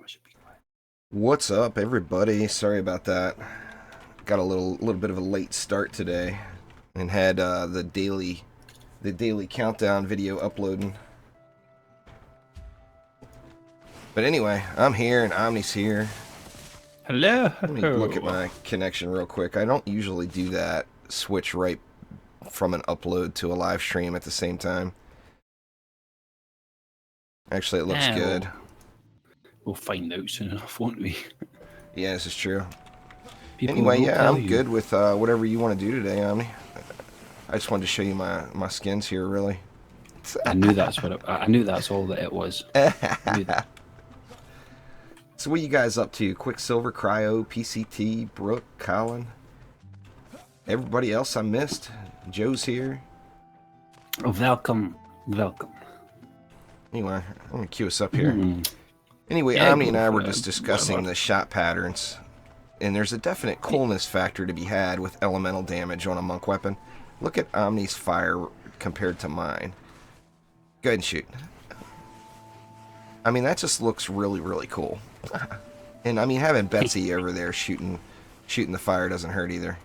should be quiet. What's up, everybody? Sorry about that. Got a little bit of a late start today, and had the daily countdown video uploading. But anyway, I'm here and Omni's here. Hello. Let me look at my connection real quick. I don't usually do that. Switch right from an upload to a live stream at the same time. Actually, it looks good. We'll find out soon enough, won't we? Yeah, this is true. People Anyway, will yeah, tell I'm you. good with whatever you want to do today, Omni. I just wanted to show you my skins here, really. I knew that's what I knew that's all that it was. I knew that. So what are you guys up to? Quicksilver, Cryo, PCT, Brooke, Colin? Everybody else I missed? Joe's here. Oh, welcome. Anyway, I'm going to queue us up here. Anyway, Yeah, Omni and go I for were it. just discussing the shot patterns. And there's a definite coolness factor to be had with elemental damage on a monk weapon. Look at Omni's fire compared to mine. Go ahead and shoot. I mean, that just looks really, really cool. And I mean, having Betsy over there shooting the fire doesn't hurt either.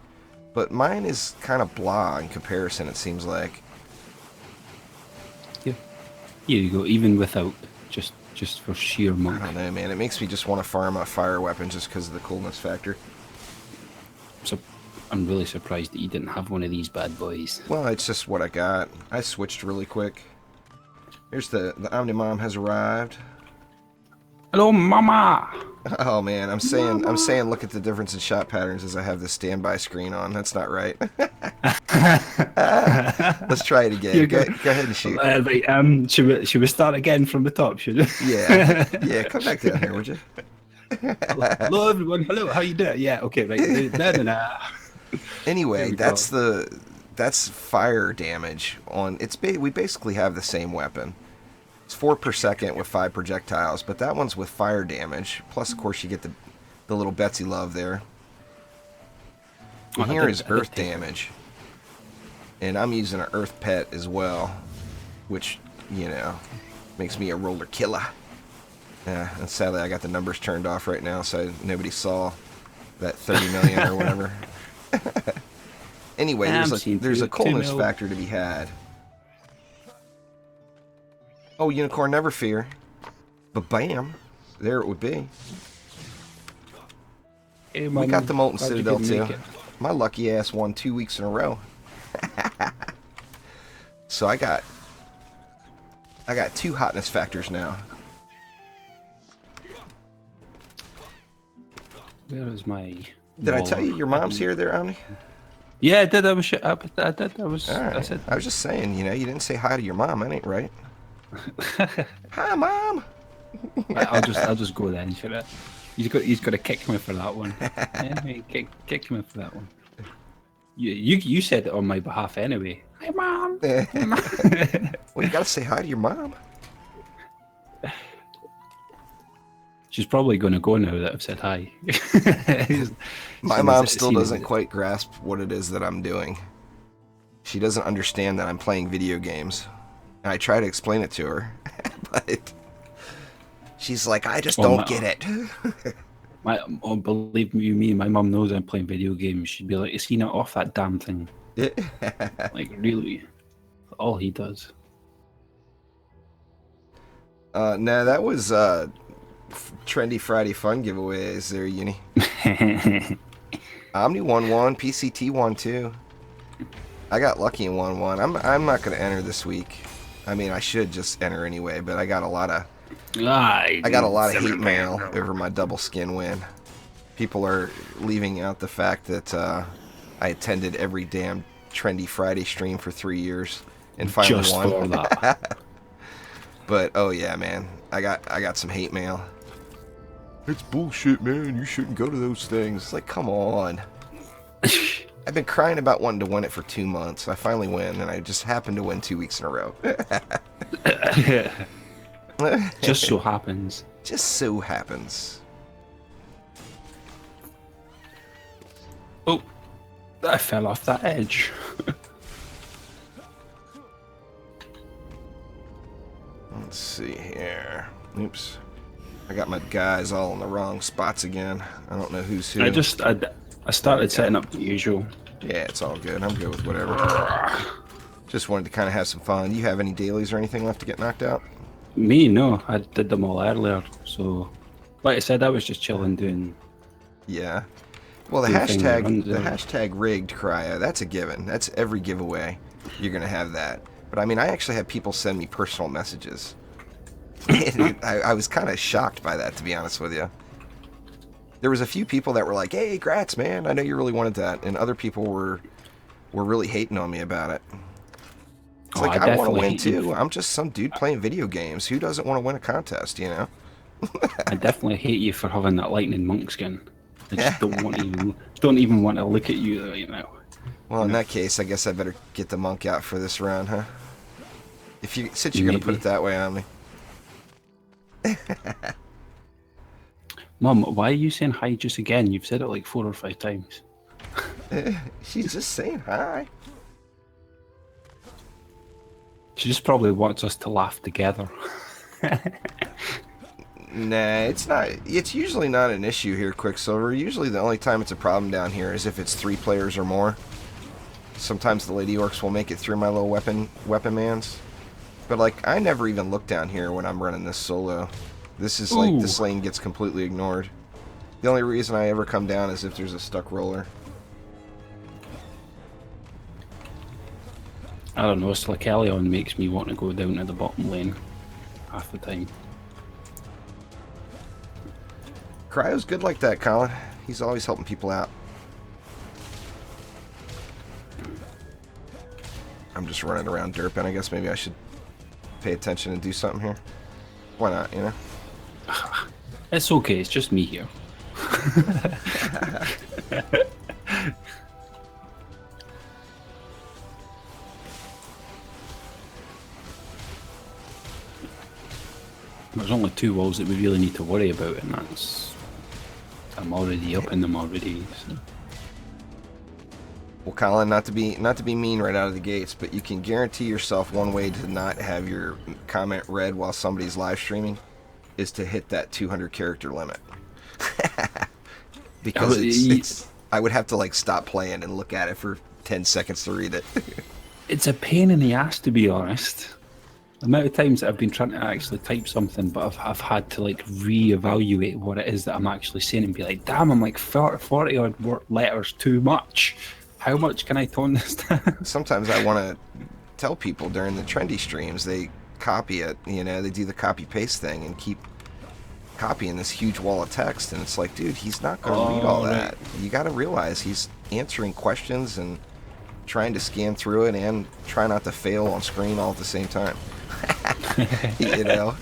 But mine is kind of blah in comparison, it seems like. Yeah. Here you go. Even without just for sheer I monk. don't know, man. It makes me just want to farm a fire weapon just because of the coolness factor. So I'm really surprised that you didn't have one of these bad boys. Well, it's just what I got. I switched really quick. Here's the Omni Mom has arrived. Hello, Mama. Oh man, I'm saying look at the difference in shot patterns as I have the standby screen on. That's not right. Let's try it again. Go ahead and shoot. Right, should we start again from the top? Should we? Yeah. Come back down here, would you? Hello, everyone. Hello. How you doing? Yeah. Okay. Right. No. Anyway, that's fire damage on. We basically have the same weapon. It's 4 per second with 5 projectiles, but that one's with fire damage. Plus, of course, you get the little Betsy love there. And here is earth damage. And I'm using an earth pet as well, which, you know, makes me a roller killer. Yeah, and sadly I got the numbers turned off right now, so nobody saw that 30 million or whatever. Anyway, there's a coolness factor to be had. Oh, Unicorn, never fear. But bam, there it would be. Hey, we got the Molten Citadel too. My lucky ass won 2 weeks in a row. So I got 2 hotness factors now. Where is my? Did I tell you your mom's here there, Omni? Yeah, I did. I did. I was. Right. I said. I was just saying, you didn't say hi to your mom. That ain't right. Hi, Mom. I'll just go then. Should I? He's got to kick me for that one. Yeah, kick me for that one. You said it on my behalf anyway. Hi, Mom. Well, you gotta say hi to your mom. She's probably going to go now that I've said hi. My mom still doesn't quite grasp what it is that I'm doing. She doesn't understand that I'm playing video games. And I try to explain it to her, but she's like, I just don't get it. Believe me, my mum knows I'm playing video games. She'd be like, is he not off that damn thing? Like, really? All he does. No, that was Trendy Friday Fun giveaways there, Uni. Omni won 1, PCT won 2. I got lucky and won 1. I'm not going to enter this week. I mean, I should just enter anyway, but I got a lot of hate mail over my double skin win. People are leaving out the fact that I attended every damn Trendy Friday stream for 3 years and finally just won. For that. But oh yeah, man, I got some hate mail. It's bullshit, man. You shouldn't go to those things. It's like, come on. I've been crying about wanting to win it for 2 months. I finally win, and I just happened to win 2 weeks in a row. Just so happens. Just so happens. Oh, I fell off that edge. Let's see here. Oops. I got my guys all in the wrong spots again. I don't know who's who. I started setting up the usual. Yeah, it's all good. I'm good with whatever. Just wanted to kind of have some fun. You have any dailies or anything left to get knocked out? Me, no. I did them all earlier. So, like I said, I was just chilling doing. Yeah. Well, the hashtag rigged cryo, that's a given. That's every giveaway. You're going to have that. But I mean, I actually had people send me personal messages. I was kind of shocked by that, to be honest with you. There was a few people that were like, "Hey, grats, man! I know you really wanted that," and other people were really hating on me about it. It's like, I want to win too. I'm just some dude playing video games. Who doesn't want to win a contest, you know? I definitely hate you for having that lightning monk skin. I just don't even want to look at you right now. Well, in that case, I guess I better get the monk out for this round, huh? Since you're gonna put it that way on me. Mum, why are you saying hi just again? You've said it like 4 or 5 times. She's just saying hi. She just probably wants us to laugh together. Nah, it's not. It's usually not an issue here, Quicksilver. Usually the only time it's a problem down here is if it's 3 players or more. Sometimes the Lady Orcs will make it through my little weapon mans. But like, I never even look down here when I'm running this solo. This is like, this lane gets completely ignored. The only reason I ever come down is if there's a stuck roller. I don't know, Slakelion makes me want to go down to the bottom lane half the time. Cryo's good like that, Colin. He's always helping people out. I'm just running around derping. I guess maybe I should pay attention and do something here. Why not, you know? It's okay, it's just me here. There's only 2 walls that we really need to worry about, and that's... I'm already up in them already. So. Well, Colin, not to be mean right out of the gates, but you can guarantee yourself one way to not have your comment read while somebody's live streaming is to hit that 200 character limit. Because I would have to like stop playing and look at it for 10 seconds to read it. It's a pain in the ass, to be honest. The amount of times that I've been trying to actually type something, but I've had to like re-evaluate what it is that I'm actually saying and be like, damn, I'm like 40 odd letters too much. How much can I tone this down? Sometimes I want to tell people during the trendy streams, they copy it, you know, they do the copy paste thing and keep copying this huge wall of text, and it's like, dude, he's not going to read all that. You got to realize he's answering questions and trying to scan through it and try not to fail on screen all at the same time. You know?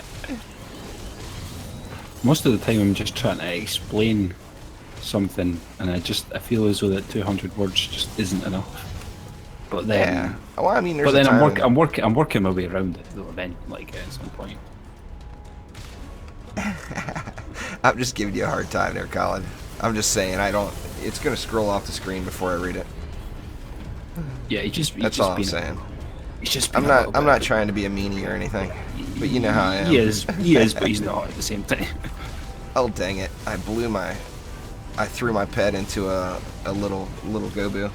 Most of the time I'm just trying to explain something, and I feel as though that 200 words just isn't enough. But then, yeah. Well, I mean, there's but then I'm working my way around it though. Then, like at some point. I'm just giving you a hard time there, Colin. I'm just saying it's gonna scroll off the screen before I read it. Yeah, that's all I'm saying. He's just. I'm not trying to be a meanie or anything, but you know how I am. He is, but he's not at the same time. Oh dang it! I threw my pet into a little gobu.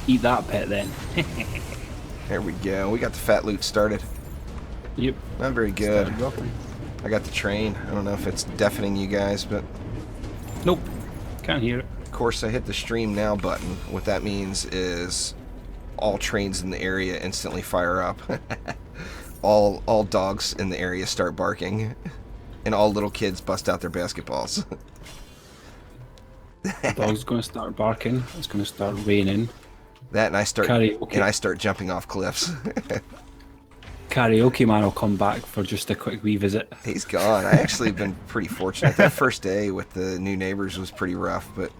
Eat that pet then. There we go. We got the Phat loot started. Yep. Not very good. I got the train. I don't know if it's deafening you guys, but... Nope. Can't hear it. Of course, I hit the stream now button. What that means is all trains in the area instantly fire up. all dogs in the area start barking. And all little kids bust out their basketballs. The dog's going to start barking. It's going to start raining. That and I start Karaoke. And I start jumping off cliffs. Karaoke man will come back for just a quick revisit. He's gone. I actually have been pretty fortunate. That first day with the new neighbors was pretty rough, but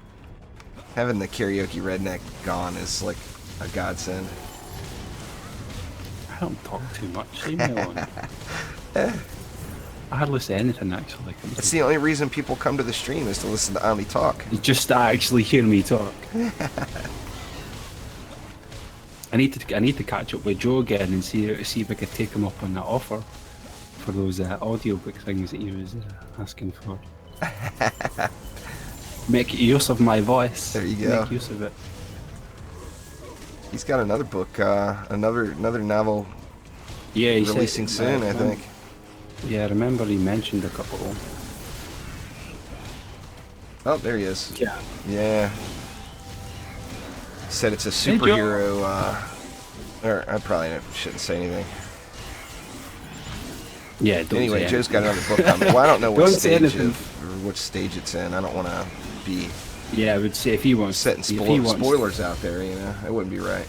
having the karaoke redneck gone is like a godsend. I don't talk too much. Leave me alone. I hardly say anything actually. It's the only reason people come to the stream is to listen to Omni talk. Just to actually hear me talk. I need to catch up with Joe again and see if I could take him up on that offer for those audiobook things that he was asking for. Make use of my voice. There you go. Make use of it. He's got another book, another novel. Yeah, he releasing said, soon, I think. Yeah, I remember he mentioned a couple. Oh, there he is. Yeah. Yeah. He said it's a superhero. Or I probably shouldn't say anything. Yeah. Don't Anyway, say Joe's got anything. another book coming. Well, I don't know what Don't say stage anything. or which stage it's in. I don't want to be Yeah, I would say if he wants setting if he wants, spoilers out there. You know, it wouldn't be right.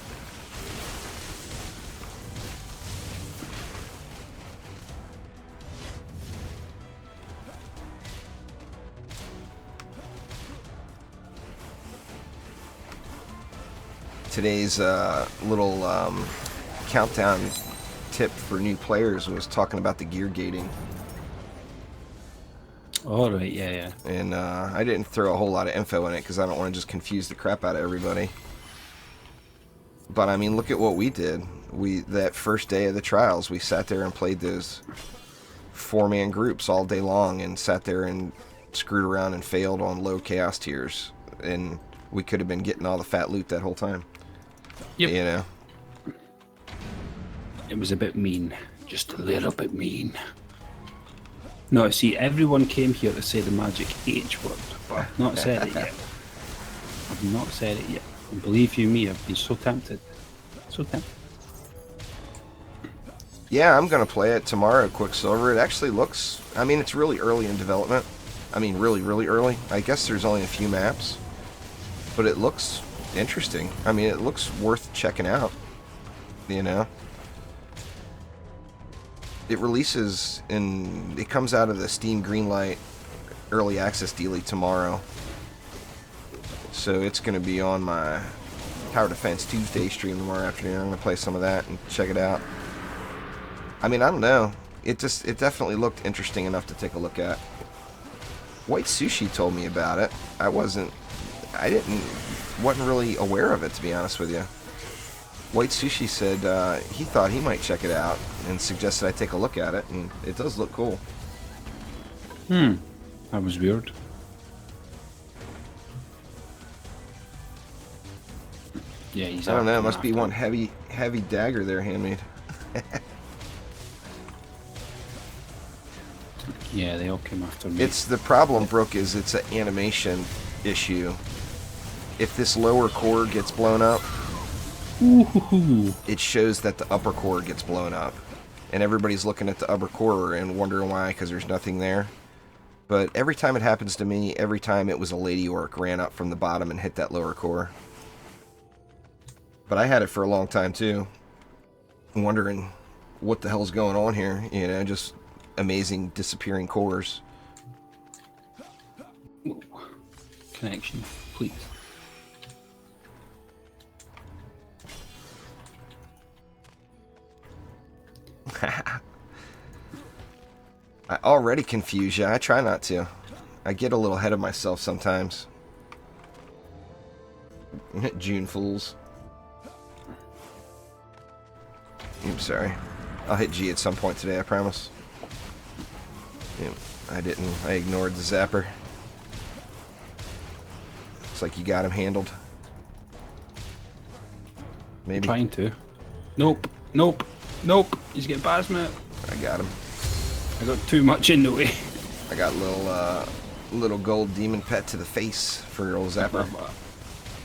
Today's little countdown tip for new players was talking about the gear gating. All right, yeah. And I didn't throw a whole lot of info in it because I don't want to just confuse the crap out of everybody. But I mean, look at what we did. That first day of the trials, we sat there and played those 4-man groups all day long and sat there and screwed around and failed on low chaos tiers. And we could have been getting all the fat loot that whole time. Yep. You know? It was a bit mean. Just a little bit mean. No, see, everyone came here to say the magic H word, but I've not said it yet. I've not said it yet. And believe you me, I've been so tempted. So tempted. Yeah, I'm going to play it tomorrow, Quicksilver. It actually looks... I mean, it's really early in development. I mean, really, really early. I guess there's only a few maps. But it looks interesting. I mean, it looks worth checking out. You know? It releases in... It comes out of the Steam Greenlight Early Access dealie tomorrow. So it's going to be on my Tower Defense Tuesday stream tomorrow afternoon. I'm going to play some of that and check it out. I mean, I don't know. It definitely looked interesting enough to take a look at. White Sushi told me about it. I wasn't really aware of it, to be honest with you. White Sushi said he thought he might check it out and suggested I take a look at it, and it does look cool. That was weird. Yeah, he's... I don't know, it must be one heavy dagger there, handmade. Yeah, they all came after me. It's the problem, Brooke, is it's an animation issue. If this lower core gets blown up, it shows that the upper core gets blown up. And everybody's looking at the upper core and wondering why, because there's nothing there. But every time it happens to me, every time it was a lady orc ran up from the bottom and hit that lower core. But I had it for a long time too. Wondering what the hell's going on here, you know, just amazing disappearing cores. Connection, please. I already confuse you. I try not to. I get a little ahead of myself sometimes. June Fools. I'm sorry. I'll hit G at some point today, I promise. Yeah, I didn't. I ignored the zapper. Looks like you got him handled. Maybe. Trying to. Nope. Nope. Nope. He's getting past me. I got him. I got too much in the way. I got little gold demon pet to the face for your old zapper.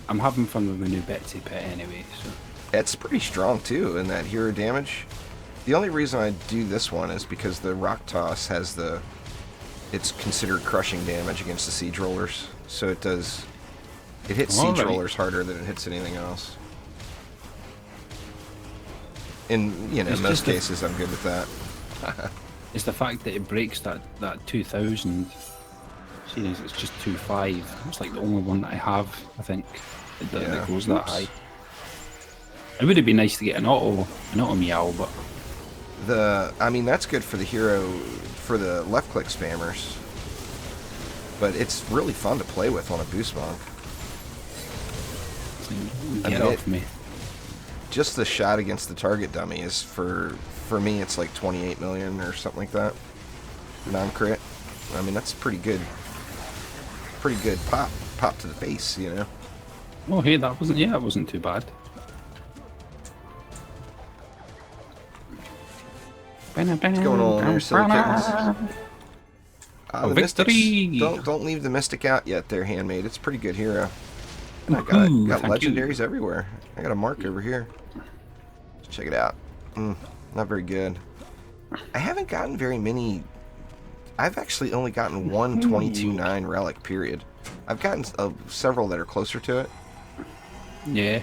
I'm having fun with my new Betsy pet anyway, so... It's pretty strong too in that hero damage. The only reason I do this one is because the rock toss has it's considered crushing damage against the siege rollers. So it hits siege rollers harder than it hits anything else. In, you know, most cases I'm good with that. It's the fact that it breaks that 2000, seeing as it's just 2.5. It's like the only one that I have, I think, that goes that high. It would have been nice to get an auto meow, but... I mean, that's good for the hero, for the left-click spammers. But it's really fun to play with on a boost monk. Get off me. Just the shot against the target dummy is for for me, it's like 28 million or something like that. Non-crit. I mean, that's pretty good. Pretty good pop to the face, you know. Oh, hey, that wasn't. Yeah, it wasn't too bad. What's going on there, silly kittens? The victory! Mystics. Don't leave the Mystic out yet there, Handmade. It's a pretty good hero. And I got legendaries everywhere. I got a mark over here. Let's check it out. Not very good. I haven't gotten very many. I've actually only gotten one 22-9 relic, period. I've gotten several that are closer to it. Yeah.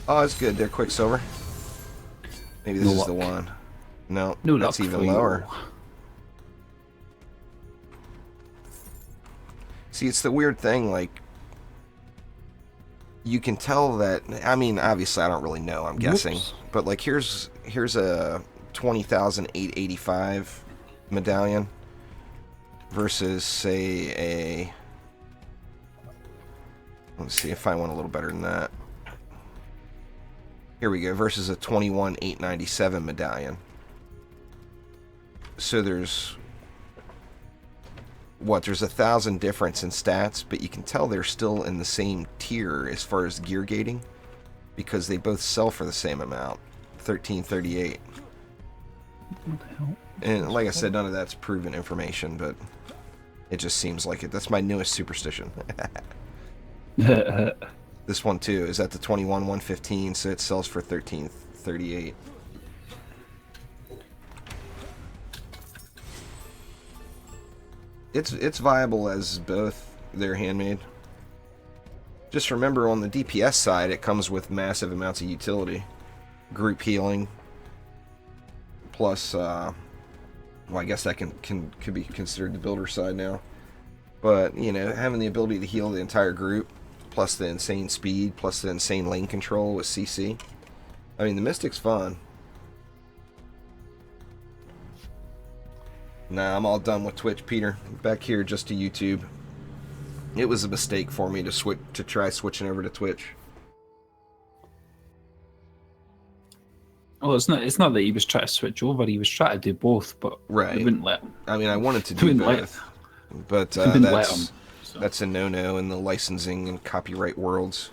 Oh, it's good. They're Quicksilver. Maybe this is the one. No, that's even lower. See, it's the weird thing, like, you can tell that, I mean, obviously I don't really know, I'm guessing, but like here's a 20,885 medallion versus, say, a, let's see if I want a little better than that. Here we go, versus a 21,897 medallion. So there's, there's 1,000 difference in stats, but you can tell they're still in the same tier as far as gear gating, because they both sell for the same amount, 1338. What the hell? And like I said, none of that's proven information, but it just seems like it. That's my newest superstition. This one too is at the 21,115, so it sells for 1338. It's viable as both. They're handmade. Just remember, on the DPS side, it comes with massive amounts of utility, group healing, plus, well, I guess that could be considered the builder side now. But you know, having the ability to heal the entire group, plus the insane speed, plus the insane lane control with CC. I mean, the Mystic's fun. Nah, I'm all done with Twitch, Peter. Back here just to YouTube. It was a mistake for me to try switching over to Twitch. Oh, it's not that he was trying to switch over. He was trying to do both, but they wouldn't let him. I mean, I wanted to do both, but that's a no-no in the licensing and copyright worlds.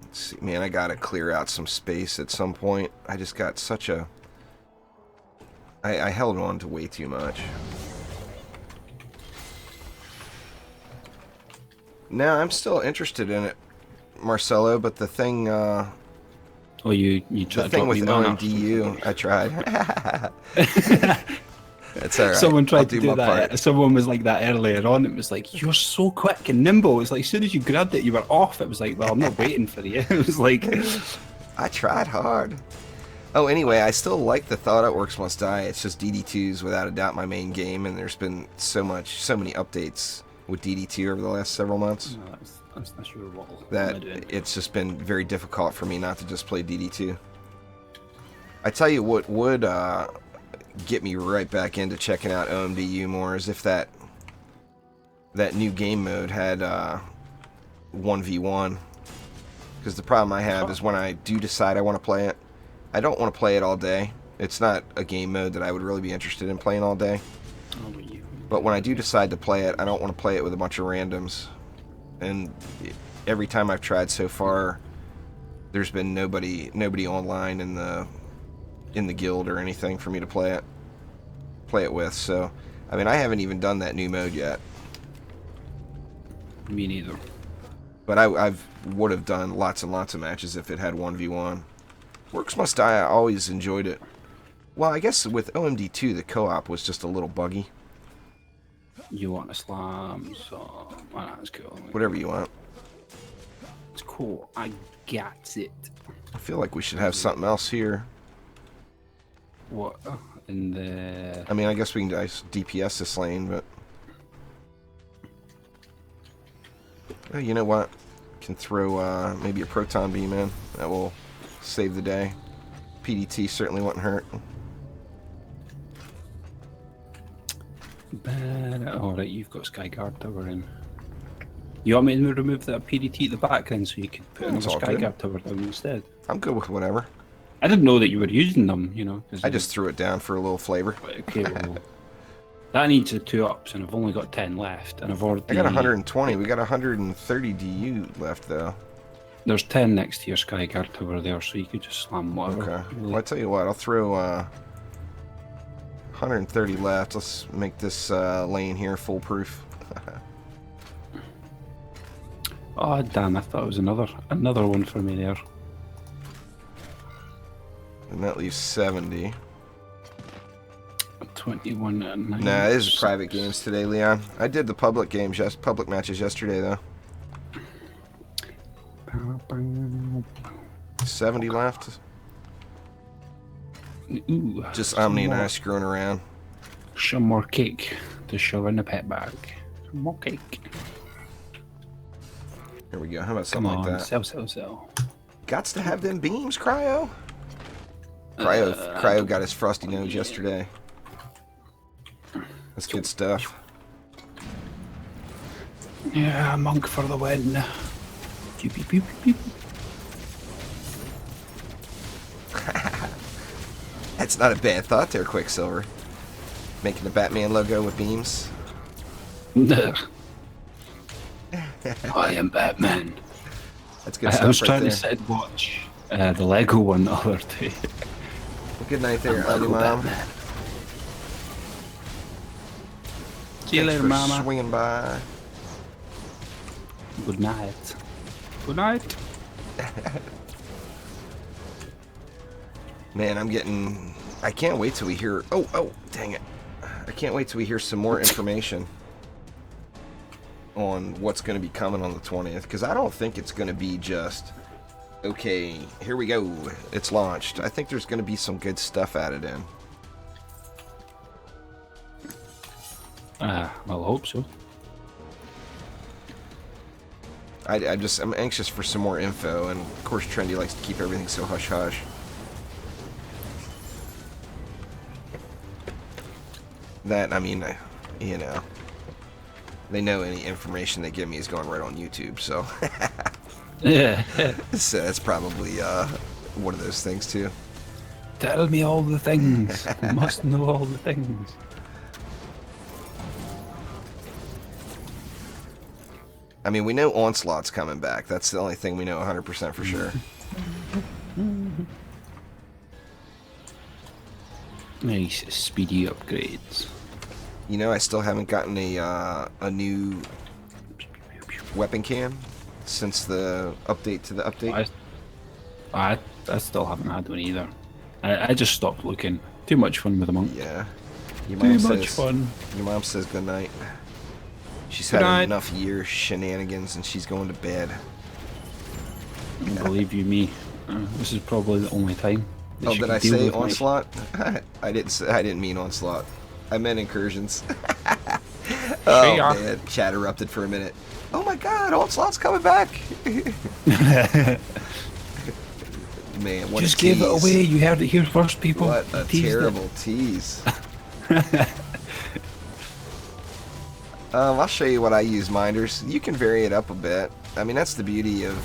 Let's see, man, I gotta clear out some space at some point. I just got such a... I held on to way too much. Now, I'm still interested in it, Marcelo, but the thing... oh, you tried the thing with OMDU, I tried. That's alright. Someone tried to do that. Part. Someone was like that earlier on. It was like, you're so quick and nimble. It's like, as soon as you grabbed it, you were off. It was like, well, I'm not waiting for you. It was like... I tried hard. Oh, anyway, I still like the Thought Outworks Must Die. It's just DD2's without a doubt my main game, and there's been so many updates with DD2 over the last several months. No, that's your wall. That it's just been very difficult for me not to just play DD2. I tell you what would get me right back into checking out OMDU more is if that new game mode had 1v1. Because the problem I have is when I do decide I want to play it, I don't want to play it all day. It's not a game mode that I would really be interested in playing all day. But when I do decide to play it, I don't want to play it with a bunch of randoms. And every time I've tried so far, there's been nobody online in the guild or anything for me to play it with. So, I mean, I haven't even done that new mode yet. Me neither. But I would have done lots and lots of matches if it had 1v1. Works Must Die, I always enjoyed it. Well, I guess with OMD2, the co-op was just a little buggy. You want to slam, so... Well, that's cool. Whatever you want. It's cool. I got it. I feel like we should have something else here. What? In the... I mean, I guess we can DPS this lane, but... Oh, you know what? Can throw maybe a proton beam in. That will save the day. PDT certainly wouldn't hurt. Alright, you've got Skyguard Tower in. You want me to remove that PDT at the back then so you could put It's another all sky good. guard tower down instead? I'm good with whatever. I didn't know that you were using them, you know. I just threw it down for a little flavor. Okay, well, that needs the 2-ups, and I've only got 10 left, and I've already... I got 120. We got 130 DU left, though. There's 10 next to your sky guard tower there, so you could just slam whatever. Okay. Really. Well, I tell you what, I'll throw 130 left. Let's make this lane here foolproof. Oh, damn, I thought it was another one for me there. And that leaves 70. 21 and 9. Nah, this is private games today, Leon. I did the public games, public matches yesterday, though. 70 left. Ooh, Just Omni and I screwing around. some more cake to shove in the pet bag. Some more cake. Here we go. How about Come something on, like that? sell. Gots to have them beams, Cryo. Cryo got his frosty nose yesterday. That's good stuff. Yeah, monk for the win. Pew, pew, pew, pew, pew. That's not a bad thought there, Quicksilver. Making the Batman logo with beams. I am Batman. That's good I stuff was right trying there. to sit and watch the Lego one the other day. Well, good night there, I'm Omni Lego Mom. Batman. See you Thanks later, for Mama. swinging by. Good night. Good night. Man, I can't wait till we hear... Oh, dang it. I can't wait till we hear some more information on what's going to be coming on the 20th, because I don't think it's going to be just, okay, here we go, it's launched. I think there's going to be some good stuff added in. Well, I hope so. I'm anxious for some more info, and of course Trendy likes to keep everything so hush-hush. That, I mean, you know, they know any information they give me is going right on YouTube, so Yeah. so that's probably one of those things too. Tell me all the things. You must know all the things. I mean, we know Onslaught's coming back. That's the only thing we know 100% for sure. Nice speedy upgrades. You know, I still haven't gotten a new weapon cam since the update to the update. I still haven't had one either. I just stopped looking. Too much fun with the monk. Yeah. Your Too mom much says, fun. Your mom says good night. She's Good had night. enough years shenanigans and she's going to bed. Believe you me, this is probably the only time. that Oh, she did can I deal say with my- onslaught? I didn't mean onslaught. I meant incursions. Oh Sure. man, chat erupted for a minute. Oh my God, onslaught's coming back. Man, what Just a give tease. it away. You heard it here first, people. What a Teased it. terrible tease. I'll show you what I use, Minders. You can vary it up a bit. I mean, that's the beauty of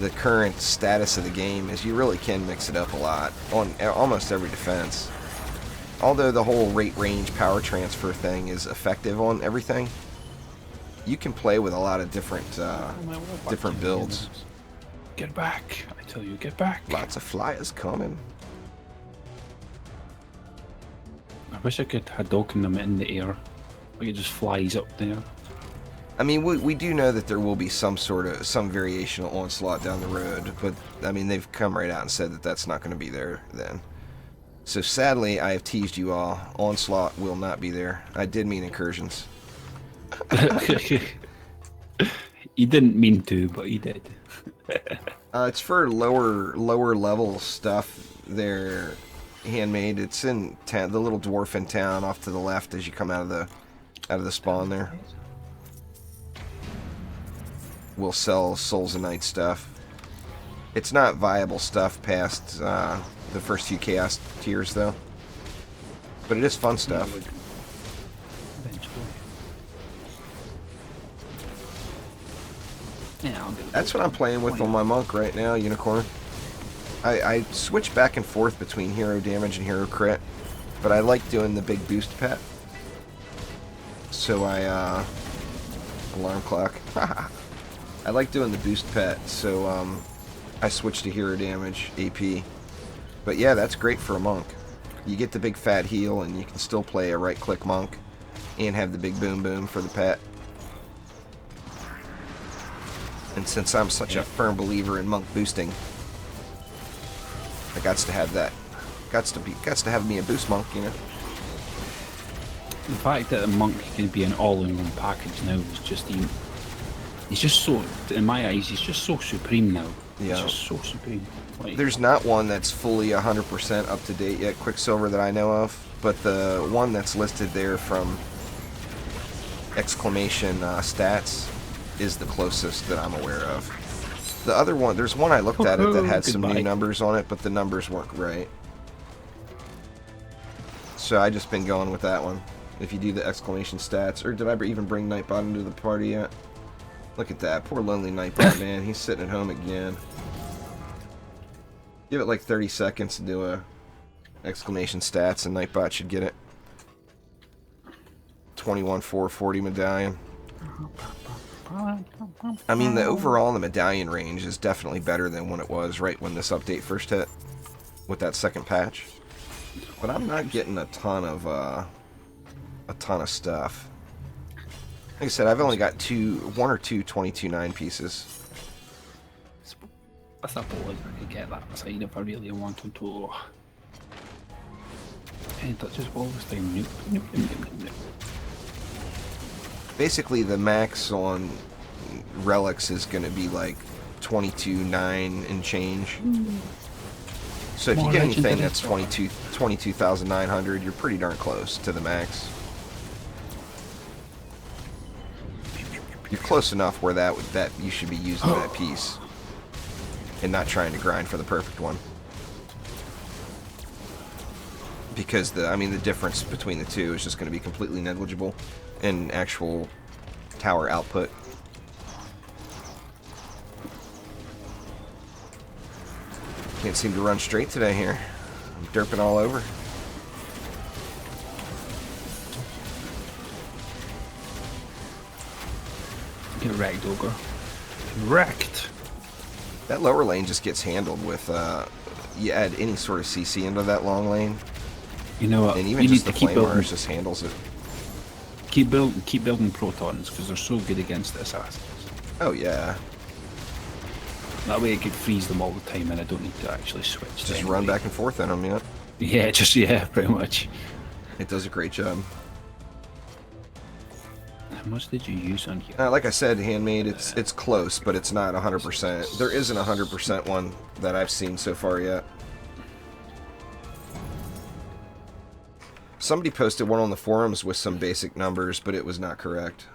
the current status of the game, is you really can mix it up a lot on almost every defense. Although the whole rate range power transfer thing is effective on everything, you can play with a lot of different builds. Get back. I tell you, get back. Lots of flyers coming. I wish I could Hadouken them in the air. Like it just flies up there. I mean, we do know that there will be some variation of onslaught down the road, but I mean, they've come right out and said that that's not going to be there then. So sadly, I have teased you all. Onslaught will not be there. I did mean incursions. You didn't mean to, but you did. It's for lower level stuff. They're handmade. It's in the little dwarf in town off to the left as you come out of the spawn there. We'll sell Souls of Night stuff. It's not viable stuff past the first few chaos tiers though, but it is fun stuff. Eventually. Yeah, I'll get it. That's what I'm playing with on my monk right now, Unicorn. I switch back and forth between hero damage and hero crit, but I like doing the big boost pet. So alarm clock. I like doing the boost pet, so I switch to hero damage, AP. But yeah, that's great for a monk. You get the big fat heal, and you can still play a right-click monk, and have the big boom boom for the pet. And since I'm such a firm believer in monk boosting, I gots to have that. Gots to have me a boost monk, you know. The fact that a monk can be an all-in-one package now is just he's just so, in my eyes, he's just so supreme now. Yeah. He's just so supreme. Like, There's not one that's fully 100% up to date yet, Quicksilver, that I know of, but the one that's listed there from exclamation stats is the closest that I'm aware of. The other one, there's one I looked at it that had some new numbers on it, but the numbers weren't right. So I just been going with that one. If you do the exclamation stats, or did I even bring Nightbot into the party yet? Look at that, poor lonely Nightbot, man. He's sitting at home again. Give it like 30 seconds to do a exclamation stats, and Nightbot should get it. 21,440 medallion. I mean, the overall in the medallion range is definitely better than when it was right when this update first hit, with that second patch. But I'm not getting a ton of stuff. Like I said, I've only got one or two 22.9 pieces. I suppose I could get that side if I really wanted to. Hey, that just all this time. Nope, nope, nope, nope, nope. Basically, the max on relics is going to be like 22.9 and change. So if you get anything that's 22,900, you're pretty darn close to the max. You're close enough where that you should be using that piece and not trying to grind for the perfect one. Because the difference between the two is just going to be completely negligible in actual tower output. Can't seem to run straight today here. I'm derping all over. Get wrecked, Ogre. Wrecked! That lower lane just gets handled with, you add any sort of CC into that long lane. You know what? And even just the flame wars just handles it. Keep building protons, because they're so good against the assassins. Oh yeah. That way it could freeze them all the time and I don't need to actually switch. Just run back and forth in them, yeah. Yeah, pretty much. It does a great job. How much did you use on here? Like I said, Handmade, it's close, but it's not 100%. There isn't a 100% one that I've seen so far yet. Somebody posted one on the forums with some basic numbers, but it was not correct.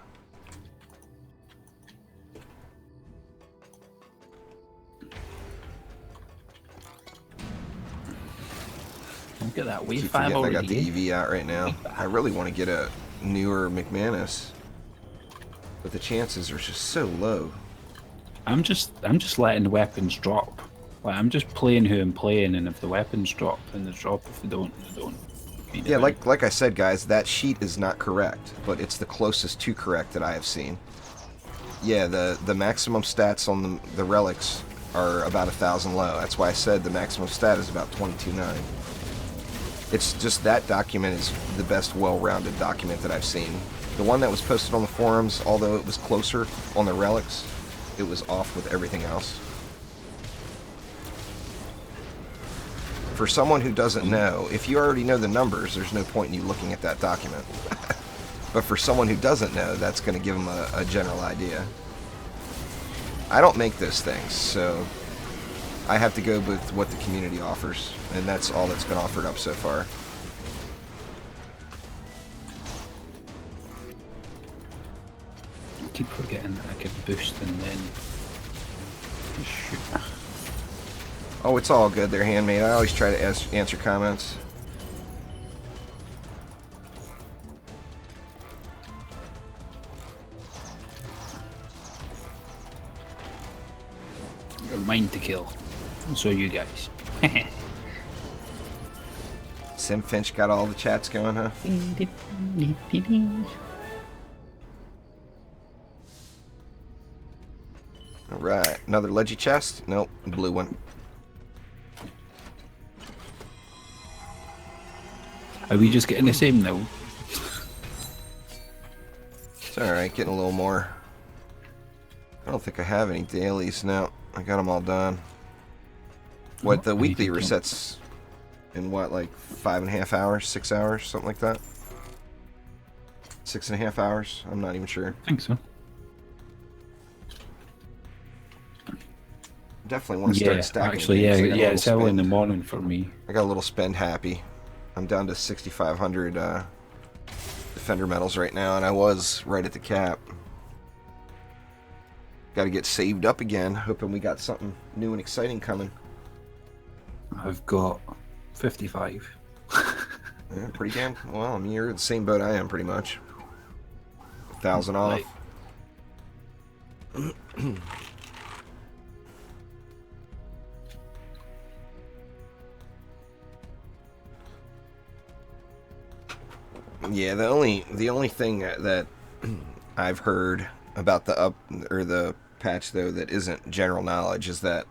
Look at that wave Keep 5 forgetting already. I got the EV out right now. I really want to get a newer McManus, but the chances are just so low. I'm just letting the weapons drop. Like, I'm just playing who I'm playing, and if the weapons drop, then they drop. If they don't, they don't. Yeah, like I said, guys, that sheet is not correct, but it's the closest to correct that I have seen. Yeah, the maximum stats on the relics are about 1,000 low. That's why I said the maximum stat is about 22.9. It's just that document is the best well-rounded document that I've seen. The one that was posted on the forums, although it was closer on the relics, it was off with everything else. For someone who doesn't know, if you already know the numbers, there's no point in you looking at that document. But for someone who doesn't know, that's going to give them a general idea. I don't make those things, so I have to go with what the community offers, and that's all that's been offered up so far. I keep forgetting that I can boost and then shoot. Oh, it's all good there, Handmade. I always try to answer comments. You're mine to kill. And so you guys. Sim Finch got all the chats going, huh? Alright, another leggy chest? Nope, blue one. Are we just getting the same now? It's alright, getting a little more. I don't think I have any dailies now. I got them all done. What, the weekly resets in what, like 5.5 hours, 6 hours, something like that? 6.5 hours? I'm not even sure. I think so. Definitely want to start stacking. Actually, yeah, it's early in the morning for me. I got a little spend happy. I'm down to 6,500 defender medals right now, and I was right at the cap. Got to get saved up again, hoping we got something new and exciting coming. I've got 55. Yeah, pretty damn well. I mean, you're in the same boat I am, pretty much. 1,000 off. Right. Yeah, the only thing that I've heard about the patch though that isn't general knowledge is that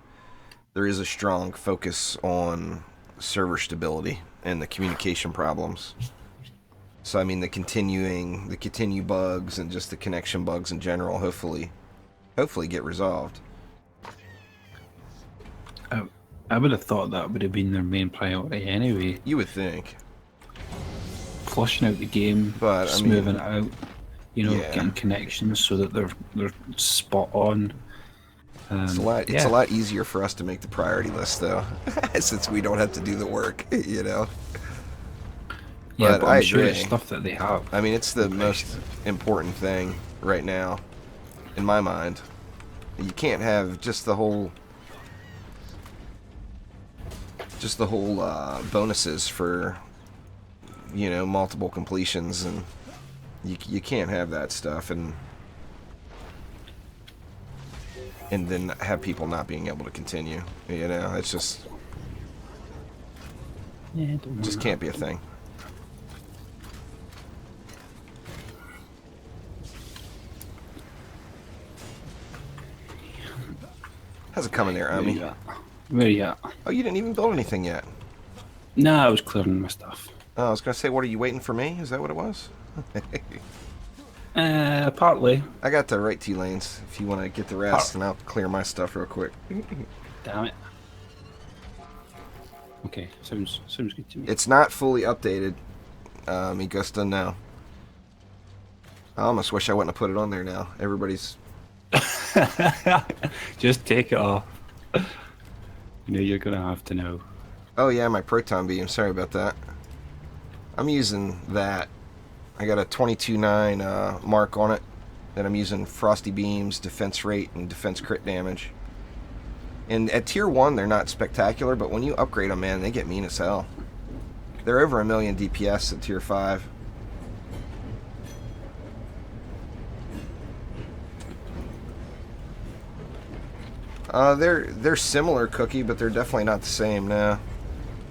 there is a strong focus on server stability and the communication problems. So I mean the continue bugs and just the connection bugs in general hopefully get resolved. I would have thought that would have been their main priority anyway. You would think. Flushing out the game, but smoothing it out, yeah. Getting connections so that they're spot on. It's a lot easier for us to make the priority list though, since we don't have to do the work, Yeah, but I I'm sure agree. it's stuff that they have. I mean, it's the most important thing right now, in my mind. You can't have just the whole bonuses for multiple completions, and you can't have that stuff and then have people not being able to continue. It's just can't be a thing. How's it coming there, Omni? Where you at? Oh, you didn't even build anything yet. No, I was clearing my stuff. Oh, I was gonna say, what are you waiting for me? Is that what it was? Partly. I got the right 2 lanes. If you want to get the rest, and I'll clear my stuff real quick. Damn it. Okay, sounds good to me. It's not fully updated. Augusta, no. I almost wish I wouldn't have put it on there now. Everybody's... Just take it off. You're gonna have to know. Oh yeah, my proton beam. Sorry about that. I'm using that. I got a 22.9 mark on it. Then I'm using frosty beams, defense rate, and defense crit damage. And at tier 1, they're not spectacular, but when you upgrade them, man, they get mean as hell. They're over 1,000,000 DPS at tier 5. They're similar, Cookie, but they're definitely not the same. Nah.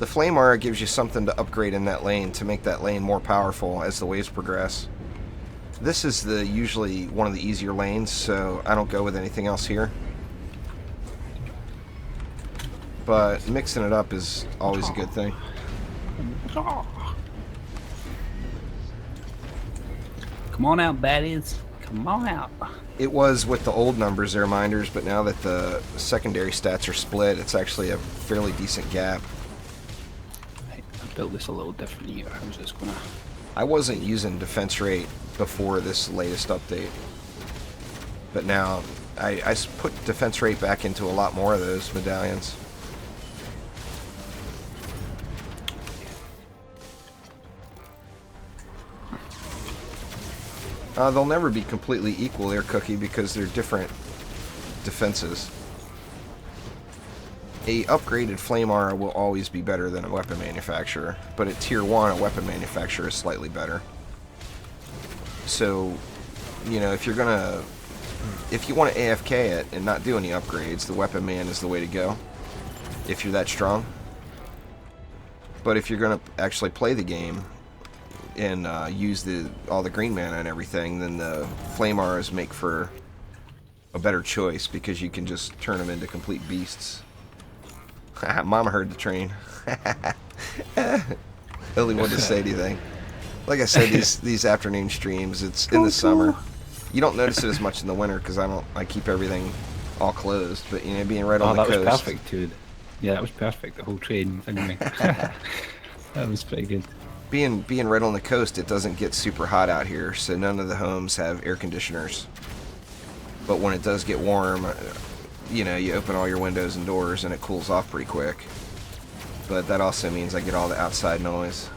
The Flame Aura gives you something to upgrade in that lane to make that lane more powerful as the waves progress. This is usually one of the easier lanes, so I don't go with anything else here. But mixing it up is always a good thing. Come on out, baddies. Come on out. It was with the old numbers there, Minders, but now that the secondary stats are split, it's actually a fairly decent gap. I built this a little different here. How's this gonna... I wasn't using defense rate before this latest update, but now I put defense rate back into a lot more of those medallions. They'll never be completely equal there, Cookie, because they're different defenses. A upgraded Flame Aura will always be better than a weapon manufacturer, but at tier 1, a weapon manufacturer is slightly better. So, if you're gonna if you want to AFK it and not do any upgrades, the Weapon Man is the way to go. If you're that strong. But if you're going to actually play the game and use all the green mana and everything, then the Flame Auras make for a better choice because you can just turn them into complete beasts. Mama heard the train. Only wanted to say anything. Like I said, these afternoon streams, it's in the summer. You don't notice it as much in the winter because I keep everything all closed. But you know, being right on the coast. That was perfect, dude. Yeah, that was perfect. The whole train thing. That was pretty good. Being right on the coast, it doesn't get super hot out here, so none of the homes have air conditioners. But when it does get warm, you know, you open all your windows and doors and it cools off pretty quick. But that also means I get all the outside noise.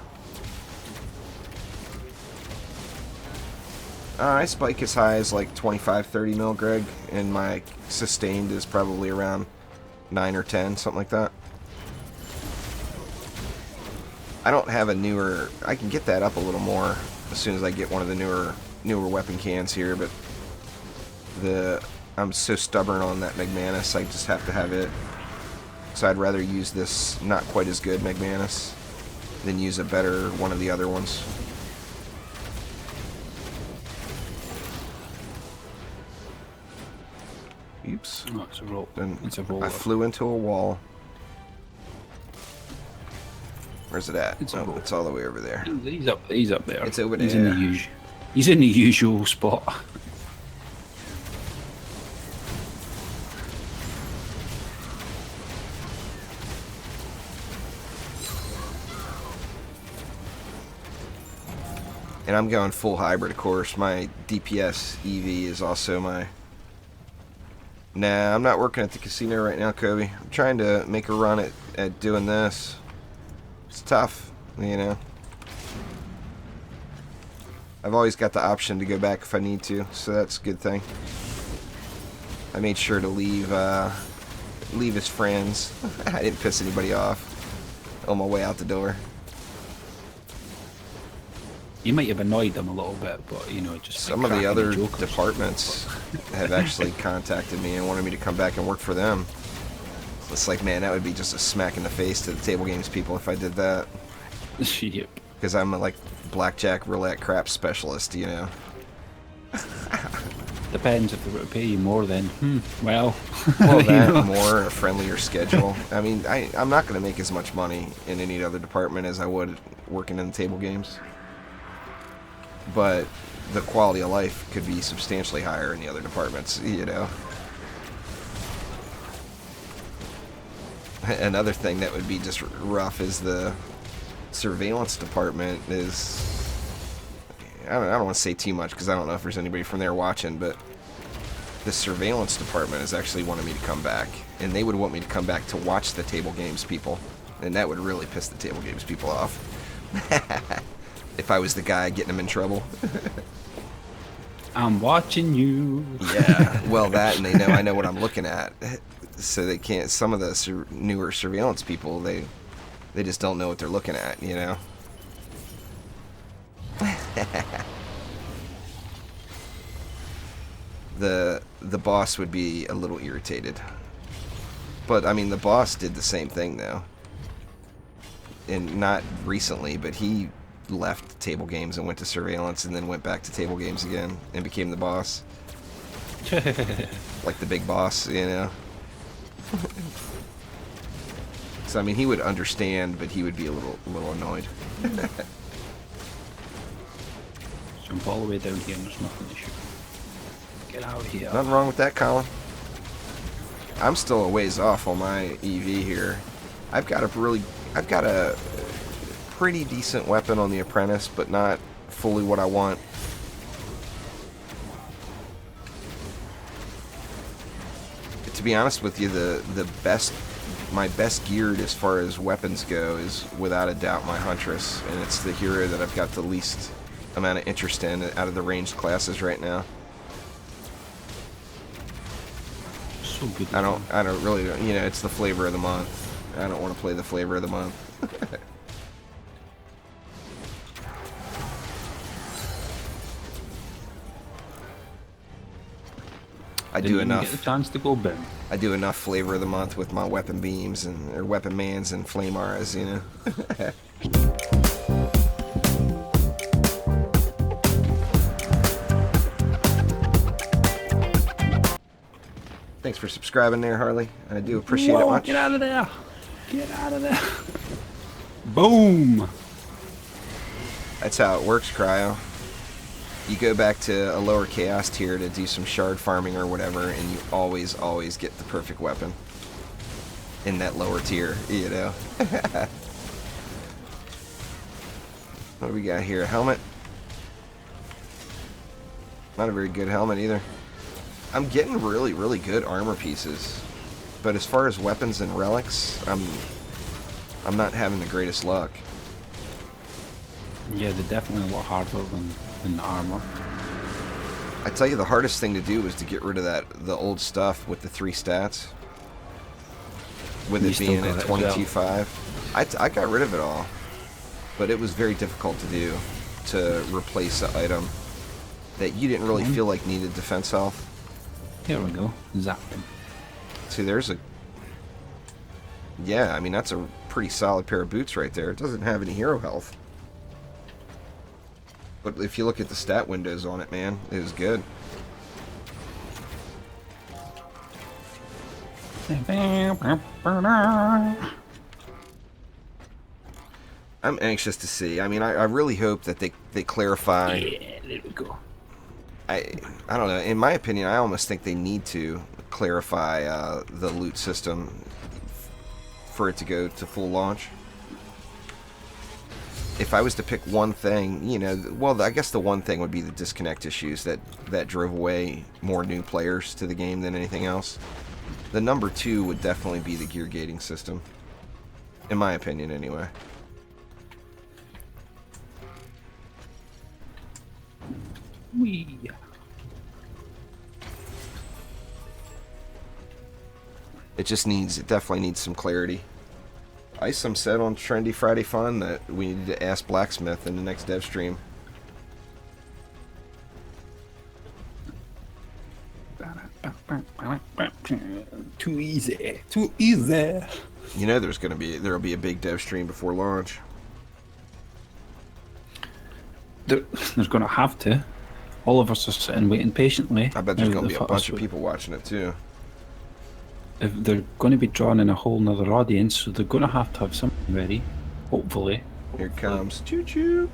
I spike as high as like 25-30 mil, Greg, and my sustained is probably around 9 or 10, something like that. I don't have a newer... I can get that up a little more as soon as I get one of the newer weapon cans here, but I'm so stubborn on that Megmanus, I just have to have it. So I'd rather use this not quite as good Megmanus than use a better one of the other ones. Oops. Oh, it's a roll. It's a roll. I flew into a wall. Where's it at? It's all the way over there. He's up there. It's over there. He's in the usual spot. And I'm going full hybrid, of course. My DPS EV is also my... Nah, I'm not working at the casino right now, Kobe. I'm trying to make a run at doing this. It's tough, you know. I've always got the option to go back if I need to, so that's a good thing. I made sure to leave his friends. I didn't piss anybody off on my way out the door. You might have annoyed them a little bit, but you know, just some of the other departments have actually contacted me and wanted me to come back and work for them. It's like, man, that would be just a smack in the face to the table games people if I did that. Yep. Because I'm a, like, blackjack roulette crap specialist, you know. Depends if they were to pay you more, then well. Well, that or more, a friendlier schedule. I mean, I'm not going to make as much money in any other department as I would working in the table games. But the quality of life could be substantially higher in the other departments, you know. Another thing that would be just rough is the surveillance department is... I don't want to say too much because I don't know if there's anybody from there watching, but the surveillance department is actually wanting me to come back. And they would want me to come back to watch the table games people. And that would really piss the table games people off. If I was the guy getting them in trouble. I'm watching you. Yeah, well, that, and they know I know what I'm looking at. So they can't, some of the newer surveillance people, they just don't know what they're looking at, you know? The boss would be a little irritated. But, I mean, the boss did the same thing, though. And not recently, but he left table games and went to surveillance and then went back to table games again and became the boss. Like the big boss, you know? So, I mean, he would understand, but he would be a little annoyed. Jump all the way down here and there's nothing to shoot. Get out of here. Nothing wrong with that, Colin. I'm still a ways off on my EV here. I've got a pretty decent weapon on the Apprentice, but not fully what I want. To be honest with you, my best geared as far as weapons go is without a doubt my Huntress, and it's the hero that I've got the least amount of interest in out of the ranged classes right now. So good. I don't really, you know, it's the flavor of the month. I don't want to play the flavor of the month. I Didn't do even enough. get the chance to go boom. I do enough flavor of the month with my weapon beams or weapon mans and flame auras, you know. Thanks for subscribing there, Harley. I do appreciate it much. Get out of there! Get out of there! Boom! That's how it works, Cryo. You go back to a lower chaos tier to do some shard farming or whatever, and you always get the perfect weapon in that lower tier, you know. What do we got here? A helmet? Not a very good helmet either. I'm getting really good armor pieces, but as far as weapons and relics, I'm not having the greatest luck. Yeah, they're definitely a lot harder than the armor. I tell you, the hardest thing to do was to get rid of the old stuff with the 3 stats. With it being at 22.5. I got rid of it all. But it was very difficult to do, to replace an item that you didn't really feel like needed defense health. Here we go. Zap him. See, there's a... Yeah, I mean, that's a pretty solid pair of boots right there. It doesn't have any hero health. But if you look at the stat windows on it, man, it was good. I'm anxious to see. I mean, I really hope that they clarify. Yeah, there we go. I don't know. In my opinion, I almost think they need to clarify the loot system for it to go to full launch. If I was to pick one thing, you know, well, I guess the one thing would be the disconnect issues that drove away more new players to the game than anything else. The number 2 would definitely be the gear gating system. In my opinion, anyway. Wee. It definitely needs some clarity. Isom said on Trendy Friday Fun that we need to ask Blacksmith in the next dev stream. Too easy. Too easy. You know there'll be a big dev stream before launch. There's going to have to. All of us are sitting waiting patiently. I bet there's going to be a bunch of people watching it too. If they're going to be drawing in a whole nother audience, so they're going to have something ready. Hopefully. Here it comes. Choo choo.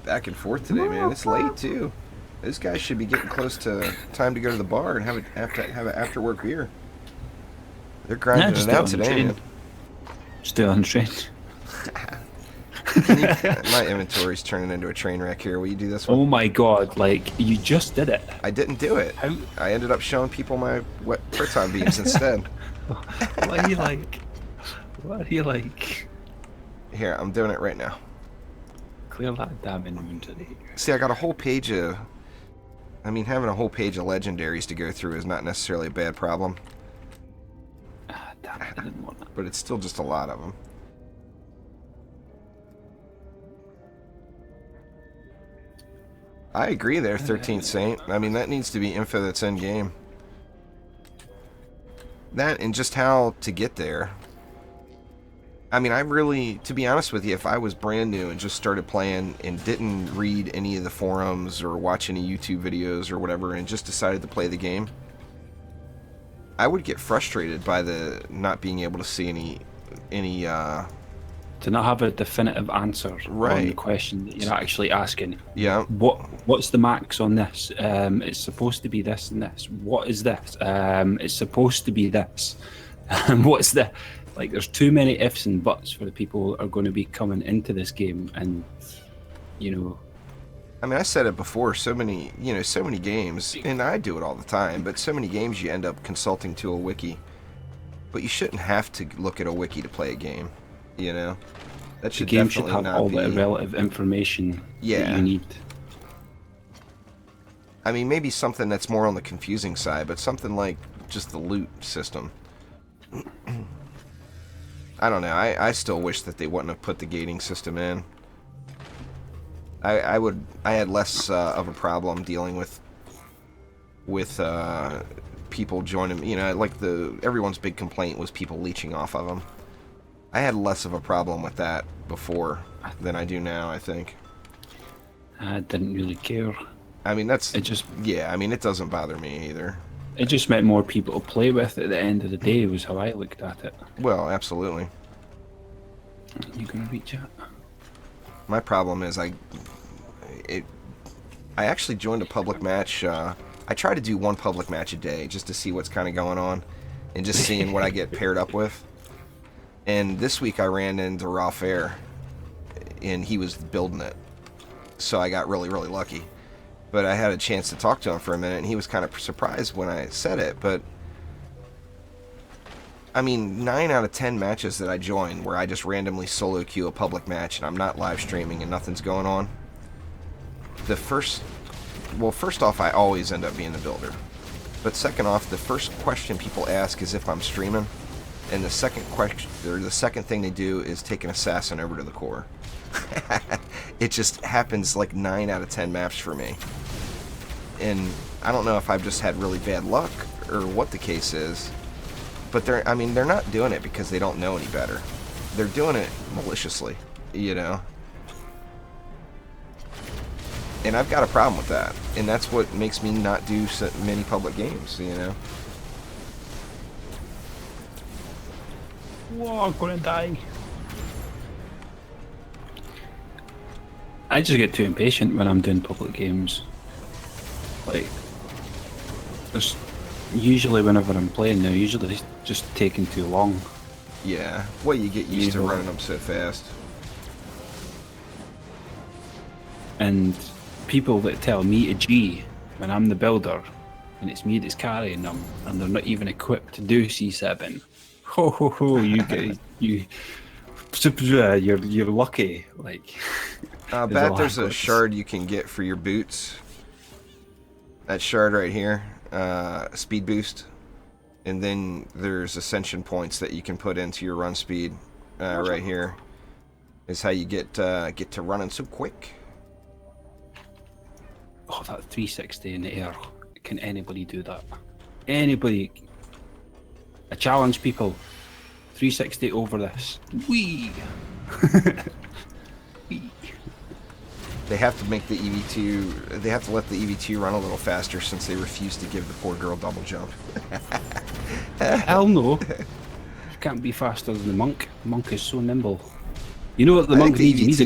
Back and forth today, man. It's late too. Those guys should be getting close to time to go to the bar and have an after work beer. They're grinding it out today, man. Still untrained. My inventory's turning into a train wreck here. Will you do this one? Oh my god, like, you just did it. I didn't do it. How? I ended up showing people my wet proton beams instead. What are you like? What are you like? Here, I'm doing it right now. Clear that damn inventory. See, I got a whole page of... I mean, having a whole page of legendaries to go through is not necessarily a bad problem. Ah, damn it, I didn't want that. But it's still just a lot of them. I agree there, 13th Saint. I mean, that needs to be info that's in game. That and just how to get there. I mean, I really, to be honest with you, if I was brand new and just started playing and didn't read any of the forums or watch any YouTube videos or whatever and just decided to play the game, I would get frustrated by the not being able to see any to not have a definitive answer on the question that you're actually asking. Yeah. What's the max on this? It's supposed to be this and this. What is this? It's supposed to be this. What's the... Like, there's too many ifs and buts for the people who are going to be coming into this game, and, you know... I mean, I said it before, so many games, and I do it all the time, but so many games you end up consulting to a wiki. But you shouldn't have to look at a wiki to play a game, you know? That should the game definitely should have not all be... the relative information that you need. I mean, maybe something that's more on the confusing side, but something like just the loot system. I don't know. I still wish that they wouldn't have put the gating system in. I had less of a problem dealing with with people joining. You know, like everyone's big complaint was people leeching off of them. I had less of a problem with that before than I do now, I think. I didn't really care. I mean, yeah, I mean, it doesn't bother me either. It just meant more people to play with at the end of the day, was how I looked at it. Well, absolutely. You gonna reach it? My problem is I actually joined a public match. I try to do one public match a day just to see what's kind of going on and just seeing what I get paired up with. And this week I ran into Raw Fair, and he was building it. So I got really, really lucky. But I had a chance to talk to him for a minute, and he was kind of surprised when I said it. But, I mean, 9 out of 10 matches that I join where I just randomly solo queue a public match and I'm not live streaming and nothing's going on, first off, I always end up being the builder. But second off, the first question people ask is if I'm streaming, and the second thing they do is take an assassin over to the core. It just happens like 9 out of 10 maps for me. And I don't know if I've just had really bad luck or what the case is, but they're not doing it because they don't know any better. They're doing it maliciously, you know? And I've got a problem with that. And that's what makes me not do so many public games, you know? Whoa, I'm gonna die. I just get too impatient when I'm doing public games. Like, there's usually whenever I'm playing, they're usually just taking too long. Yeah, well, you get used to running them so fast. And people that tell me to G when I'm the builder, and it's me that's carrying them, and they're not even equipped to do C7. Ho ho ho! You guys, you're lucky. Like, There's a shard you can get for your boots. That shard right here, speed boost, and then there's ascension points that you can put into your run speed. Right here is how you get to running so quick. Oh, that 360 in the air! Can anybody do that? Anybody? I challenge people. 360 over this. Wee. Wee. They have to make the EV2. They have to let the EV2 run a little faster since they refuse to give the poor girl double jump. Hell no! You can't be faster than the monk. The monk is so nimble. You know what the monk needs? He needs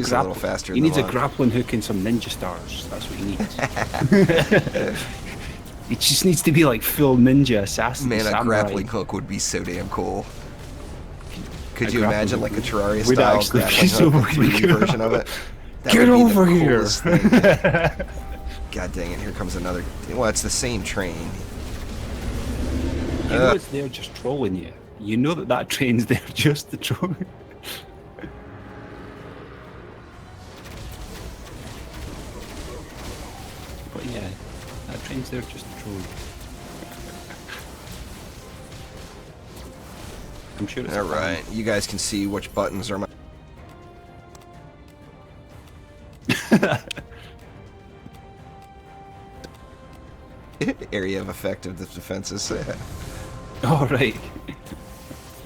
a grappling hook and some ninja stars. That's what he needs. He just needs to be like full ninja assassin. Man, samurai. A grappling hook would be so damn cool. Could you imagine like a Terraria style grappling hook, 3D version of it? That Get over here! God dang it, here comes another. Well, it's the same train. You know it's there just trolling you. You know that train's there just to troll you. But yeah, that train's there just to troll you. I'm sure it's alright, you guys can see which buttons are my... Area of effect of the defenses. All right.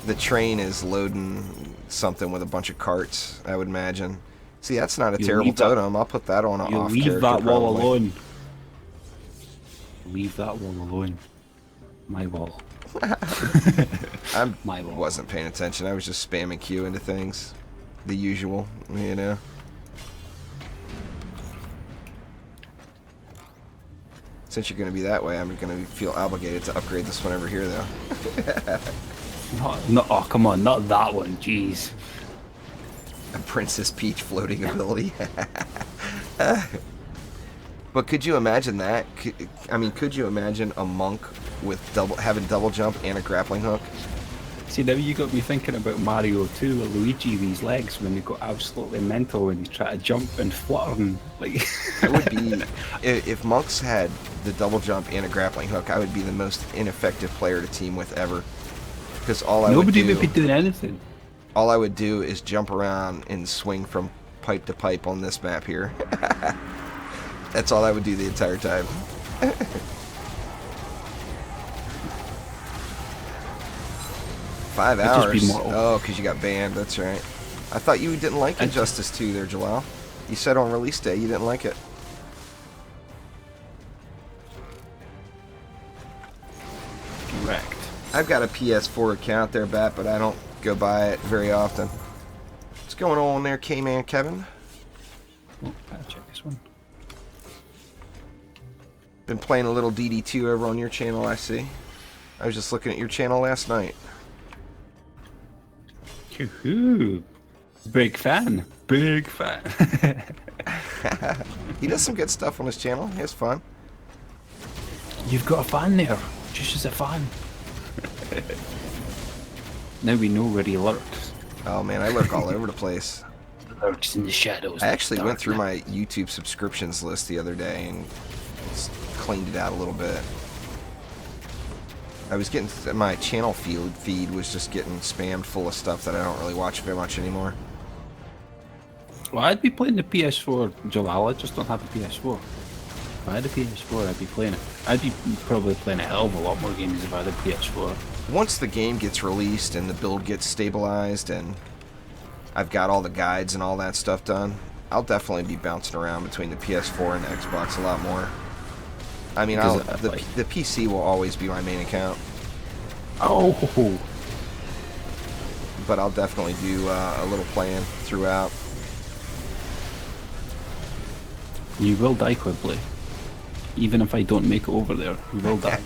The train is loading something with a bunch of carts, I would imagine. See, that's not a terrible totem. I'll put that on an off character. Leave that wall alone. Leave that wall alone. My wall. I wasn't paying attention. I was just spamming Q into things. The usual, you know. Since you're going to be that way, I'm going to feel obligated to upgrade this one over here, though. Oh, come on, not that one, jeez. A Princess Peach floating ability. But could you imagine that? Could you imagine a monk with having double jump and a grappling hook? See, now you got me thinking about Mario 2 with Luigi with his legs when they go absolutely mental and he's trying to jump and flutter and like. It would be if monks had the double jump and a grappling hook. I would be the most ineffective player to team with ever, because nobody would be doing anything. All I would do is jump around and swing from pipe to pipe on this map here. That's all I would do the entire time. 5 I'd just be hours? mortal. Oh, because you got banned. That's right. I thought you didn't like Injustice 2 there, Jalal. You said on release day you didn't like it. Correct. I've got a PS4 account there, Bat, but I don't go by it very often. What's going on there, K-Man Kevin? Oh, gotta check this one. Been playing a little DD2 over on your channel, I see. I was just looking at your channel last night. Hoo-hoo. Big fan. Big fan. He does some good stuff on his channel. He has fun. You've got a fan there. Just as a fan. Now we know where he lurks. Oh man, I lurk all over the place. Lurks in the shadows. I actually went through my YouTube subscriptions list the other day and cleaned it out a little bit. I was getting my channel feed was just getting spammed full of stuff that I don't really watch very much anymore. Well, I'd be playing the PS4, Jalal. I just don't have a PS4. If I had a PS4, I'd be playing it. I'd be probably playing a hell of a lot more games if I had a PS4. Once the game gets released and the build gets stabilized and I've got all the guides and all that stuff done, I'll definitely be bouncing around between the PS4 and the Xbox a lot more. I mean, the PC will always be my main account. Oh! But I'll definitely do a little playing throughout. You will die quickly. Even if I don't make it over there, you will die.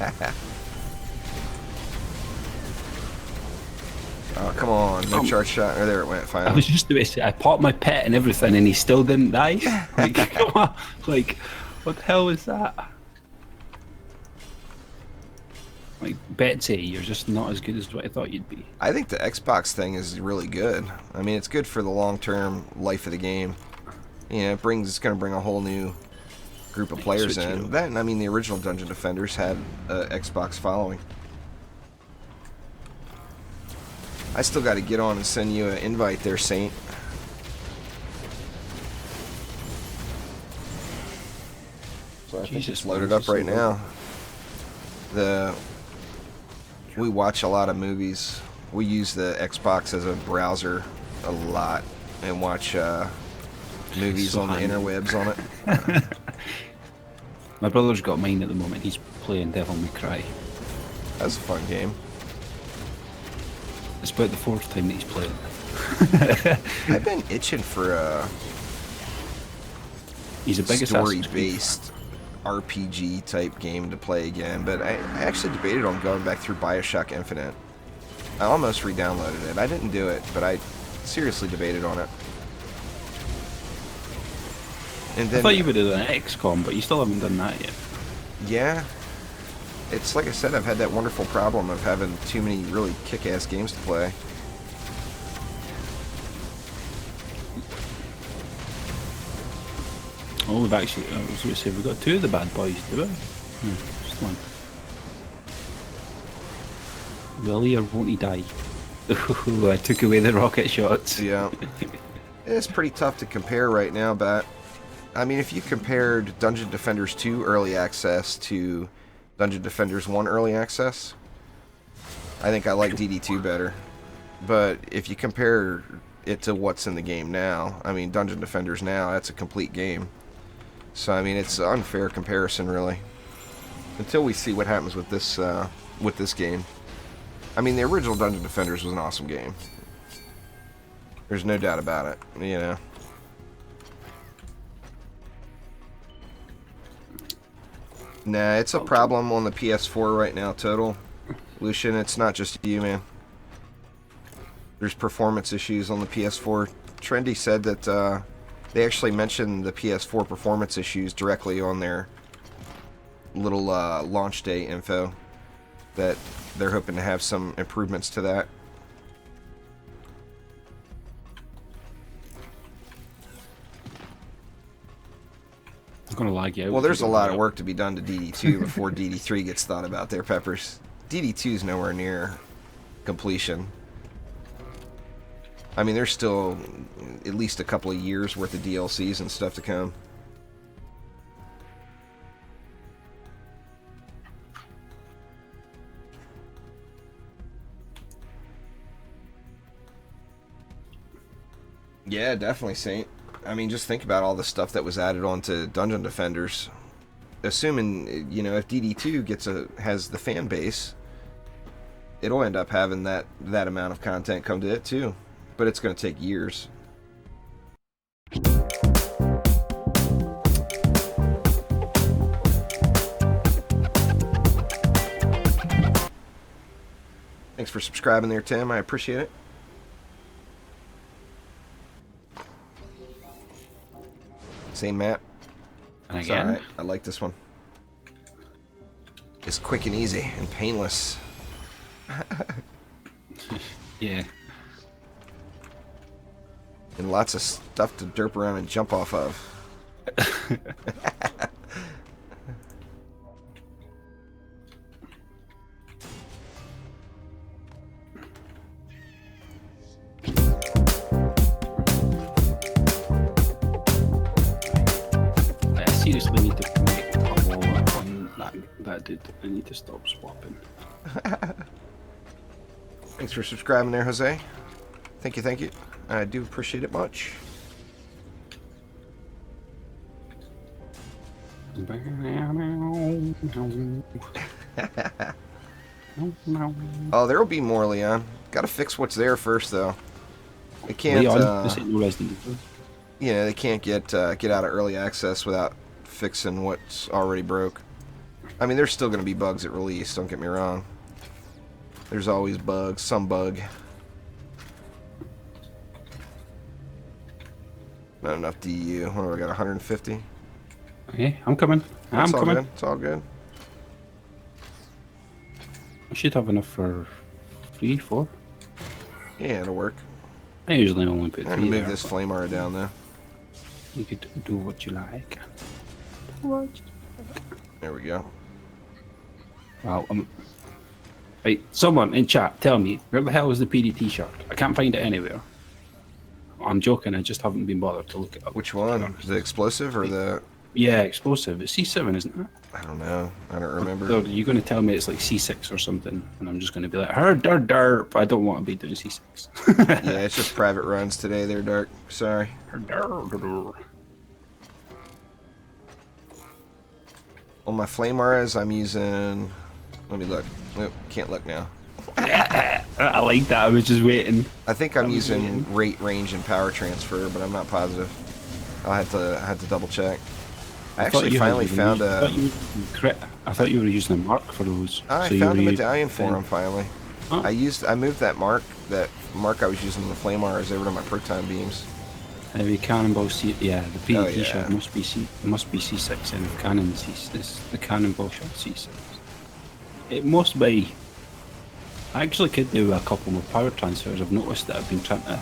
Oh, come on. No charge shot. Oh, there it went, finally. I was just about to say, I popped my pet and everything and he still didn't die. Like, come on. Like, what the hell is that? Like, Betsy, you're just not as good as what I thought you'd be. I think the Xbox thing is really good. I mean, it's good for the long-term life of the game. You know, it's going to bring a whole new group of players in. Then, I mean, the original Dungeon Defenders had an Xbox following. I still got to get on and send you an invite there, Saint. So I think it's loaded up right now. We watch a lot of movies. We use the Xbox as a browser a lot and watch movies on the interwebs on it. My brother's got mine at the moment. He's playing Devil May Cry. That's a fun game. It's about the 4th time that he's playing. I've been itching for a story-based RPG type game to play again, but I actually debated on going back through BioShock Infinite. I almost re-downloaded it. I didn't do it, but I seriously debated on it. And then, I thought you would have done XCOM, but you still haven't done that yet. Yeah. It's like I said, I've had that wonderful problem of having too many really kick-ass games to play. Oh, we've actually, I was going to say, we've got 2 of the bad boys, do we? Just one. Will he or won't he die? Ooh, I took away the rocket shots. Yeah. It's pretty tough to compare right now, but I mean, if you compared Dungeon Defenders 2 Early Access to Dungeon Defenders 1 Early Access, I think I like DD2 better. But if you compare it to what's in the game now, I mean, Dungeon Defenders now, that's a complete game. So, I mean, it's an unfair comparison, really. Until we see what happens with this game. I mean, the original Dungeon Defenders was an awesome game. There's no doubt about it, you know. Nah, it's a problem on the PS4 right now, total. Lucian, it's not just you, man. There's performance issues on the PS4. Trendy said that they actually mentioned the PS4 performance issues directly on their little launch day info, that they're hoping to have some improvements to that. I'm going to lag you out. Well, there's a lot of work to be done to DD2 before DD3 gets thought about there, Peppers. DD2 is nowhere near completion. I mean, there's still at least a couple of years worth of DLCs and stuff to come. Yeah, definitely, Saint. I mean, just think about all the stuff that was added onto Dungeon Defenders. Assuming, you know, if DD2 has the fan base, it'll end up having that amount of content come to it too. But it's going to take years. Thanks for subscribing there, Tim. I appreciate it. Same map. And It's again, alright. I like this one. It's quick and easy and painless. yeah. And lots of stuff to derp around and jump off of. I seriously need to make a wall on that dude. I need to stop swapping. Thanks for subscribing there, Jose. Thank you, thank you. I do appreciate it much. Oh, there'll be more, Leon. Gotta fix what's there first, though. They can't. This ain't no Resident Evil. You know, they can't get out of early access without fixing what's already broke. I mean, there's still gonna be bugs at release. Don't get me wrong. There's always bugs, some bug. Not enough DU. What do I got? 150. Okay, I'm coming. I'm coming. Good. It's all good. I should have enough for 3, 4. Yeah, it'll work. I usually only put 3 I'm gonna move there, this but flame aura down though. you could do what you like. There we go. Wow. Right, someone in chat, tell me, where the hell is the PDT shard? I can't find it anywhere. I'm joking, I just haven't been bothered to look it up. Which one? The explosive or the... Yeah, explosive. It's C7, isn't it? I don't know. I don't remember. So you're going to tell me it's like C6 or something, and I'm just going to be like, derp. I don't want to be doing C6. Yeah, it's just private runs today. They're dark. Sorry. On my flame auras, I'm using... Let me look. Nope, can't look now. I like that. I was just waiting. I think I'm using rate, range, and power transfer, but I'm not positive. I'll have to double check. I actually finally found a... I thought you were using a mark for those. I found a medallion for them finally. Oh. I moved that mark I was using in the flame auras over to my proton beams. The cannonball C, yeah, the PDT shot must be C6, and the cannon the cannonball shot C6. It must be. I actually could do a couple more power transfers. I've noticed that I've been trying to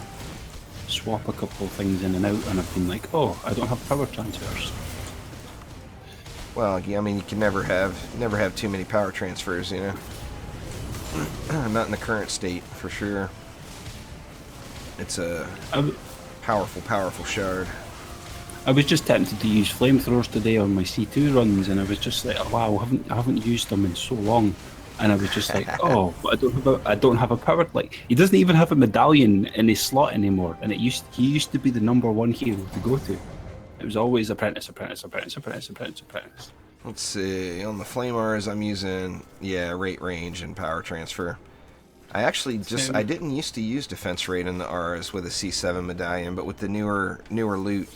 swap a couple of things in and out, and I've been like, oh, I don't have power transfers. Well, yeah, I mean, you can never have too many power transfers, you know. Not in the current state, for sure. It's a powerful shard. I was just tempted to use flamethrowers today on my C2 runs, and I was just like, oh, wow, I haven't used them in so long. And I was just like, oh, but I don't have a power. Like, he doesn't even have a medallion in his slot anymore, and he used to be the #1 hero to go to. It was always apprentice. Let's see. On the flame auras, I'm using rate, range, and power transfer. I actually I didn't used to use defense rate in the auras with a C7 medallion, but with the newer loot,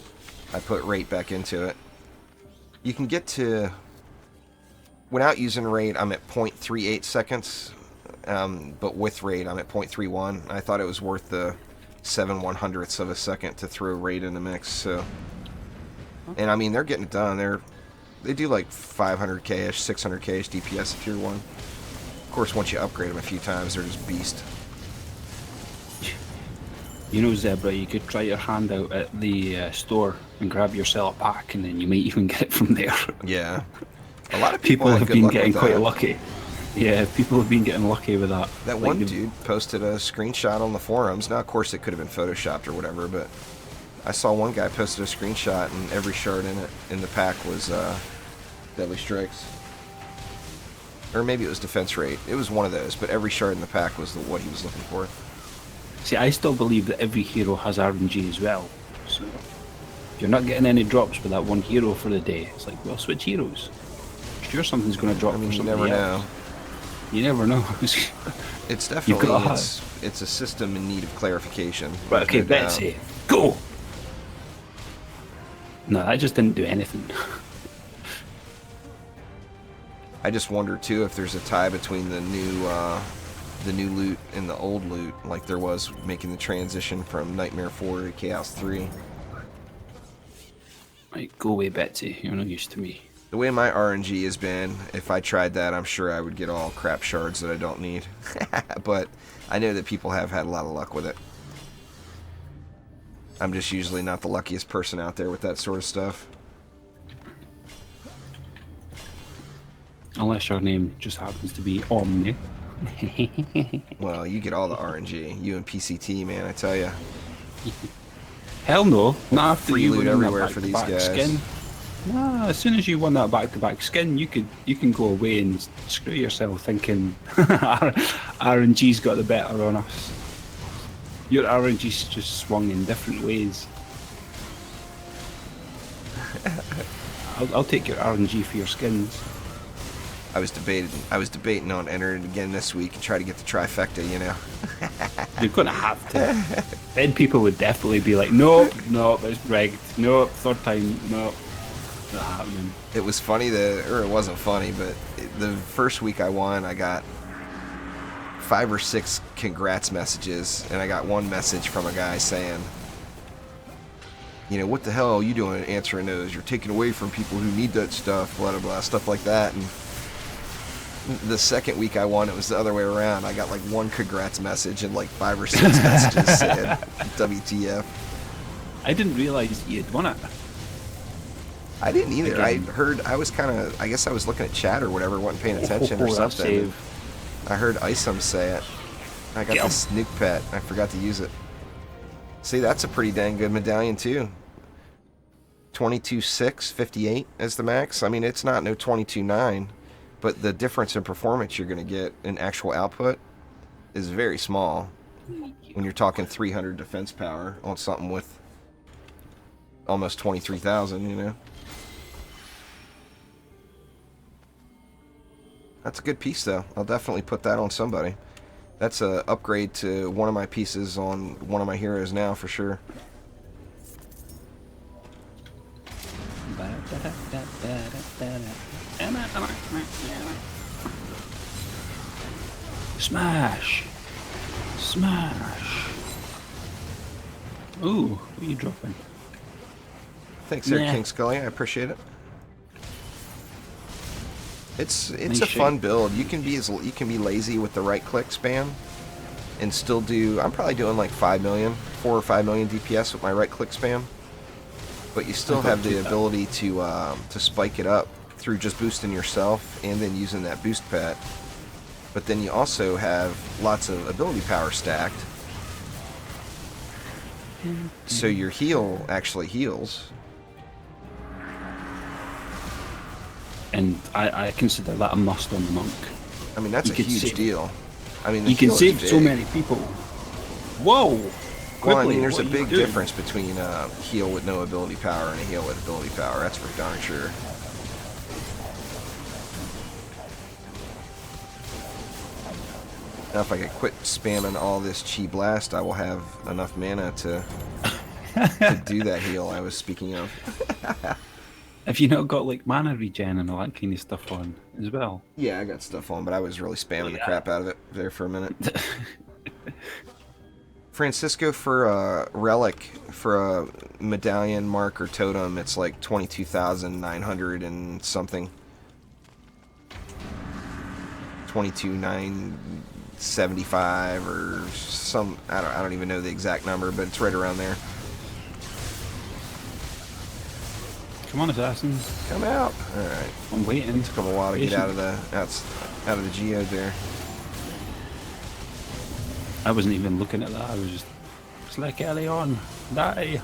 I put rate back into it. You can get to, without using rate, I'm at 0.38 seconds, but with rate, I'm at 0.31. I thought it was worth the 7/100ths of a second to throw rate in the mix. So, and I mean, they're getting it done. They do like 500k-ish, 600k-ish DPS if you're one. Of course, once you upgrade them a few times, they're just beast. You know, Zebra, you could try your hand out at the store and grab yourself a pack, and then you might even get it from there. Yeah. A lot of people have been getting quite lucky. Yeah, people have been getting lucky with that. That like one dude posted a screenshot on the forums. Now, of course, it could have been photoshopped or whatever, but I saw one guy posted a screenshot, and every shard in the pack was Deadly Strikes. Or maybe it was Defense Rate. It was one of those, but every shard in the pack was what he was looking for. See, I still believe that every hero has RNG as well. So if you're not getting any drops with that one hero for the day, it's like, well, switch heroes. Sure, something's going to drop I mean, for you somebody never else. know. You never know. It's definitely got it's a system in need of clarification. Right, okay, no doubt. Betsy, go! No, that just didn't do anything. I just wonder too if there's a tie between the new loot and the old loot, like there was making the transition from Nightmare 4 to Chaos 3. Right, go away, Betsy. You're no use to me. The way my RNG has been, if I tried that, I'm sure I would get all crap shards that I don't need. But I know that people have had a lot of luck with it. I'm just usually not the luckiest person out there with that sort of stuff. Unless your name just happens to be Omni. Well, you get all the RNG. You and PCT, man, I tell ya. Hell no. Not after Free you loot win everywhere that for these back-to-back guys. skin. Nah, as soon as you won that back-to-back skin, you can go away and screw yourself thinking RNG's got the better on us. Your RNG's just swung in different ways. I'll take your RNG for your skins. I was debating on entering again this week and try to get the trifecta, you know. You're gonna have to. Then people would definitely be like, no, it's rigged. No, third time, no, not happening. It was funny or it wasn't funny, but the first week I won, I got 5 or 6 congrats messages, and I got one message from a guy saying, you know, what the hell are you doing answering those? You're taking away from people who need that stuff, blah, blah, blah, stuff like that. And the second week I won, it was the other way around. I got like one congrats message and like 5 or 6 messages said WTF. I didn't realize you had won it. I didn't either. Again. I guess I was looking at chat or whatever, wasn't paying attention or that something. save. I heard Isom say it. I got the snook pet. I forgot to use it. See, that's a pretty dang good medallion too. 22.6, 58 is the max. I mean, it's not no 22.9, but the difference in performance you're going to get in actual output is very small when you're talking 300 defense power on something with almost 23,000, you know. That's a good piece, though. I'll definitely put that on somebody. That's a upgrade to one of my pieces on one of my heroes now, for sure. Smash! Smash! Ooh, what are you dropping? Thanks there, Nah. King Scully. I appreciate it. It's Nice a shape. fun build. You can be lazy with the right click spam and still do. I'm probably doing like 4 or 5 million DPS with my right click spam, but you still have the ability to spike it up through just boosting yourself and then using that boost pet. But then you also have lots of ability power stacked, so your heal actually heals. And I consider that a must on the monk. I mean, that's You a could huge save- deal. I mean, the You can heal is save so big. many people. Whoa! Well, I Quickly, mean, there's what a are you big doing? difference between a heal with no ability power and a heal with ability power. That's for darn sure. Now, if I could quit spamming all this chi blast, I will have enough mana to do that heal I was speaking of. Have you not got like mana regen and all that kind of stuff on as well? Yeah, I got stuff on, but I was really spamming the crap out of it there for a minute. Francisco, for a relic, for a medallion, mark, or totem, it's like 22,900 and something. 22,975 or some. I don't even know the exact number, but it's right around there. Come on, assassins. Come out. All right. I'm waiting. Took them a while to get out of the geode there. I wasn't even looking at that. I was just like early on. Die.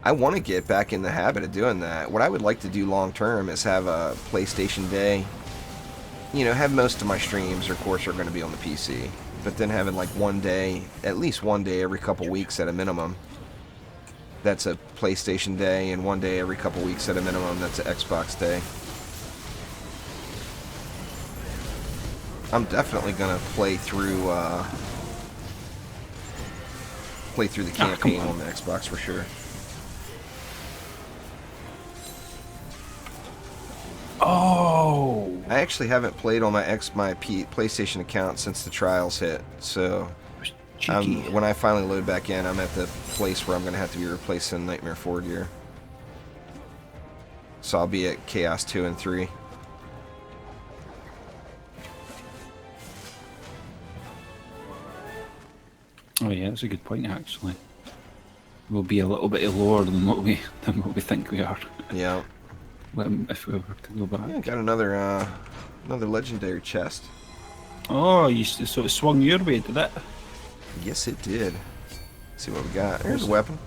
I want to get back in the habit of doing that. What I would like to do long term is have a PlayStation Day you know, have most of my streams, of course, are going to be on the PC. But then having like one day, at least one day every couple weeks at a minimum, that's a PlayStation day, and one day every couple weeks at a minimum, that's an Xbox day. I'm definitely going to play through the campaign on the Xbox for sure. Oh! I actually haven't played on my PlayStation account since the trials hit, so when I finally load back in, I'm at the place where I'm going to have to be replacing Nightmare 4 gear. So I'll be at Chaos 2 and 3. Oh yeah, that's a good point actually. We'll be a little bit lower than what we think we are. Yeah. If we were to go back. Yeah, got another legendary chest. Oh, so it swung your way, did it? Yes, it did. Let's see what we got. Here's a weapon.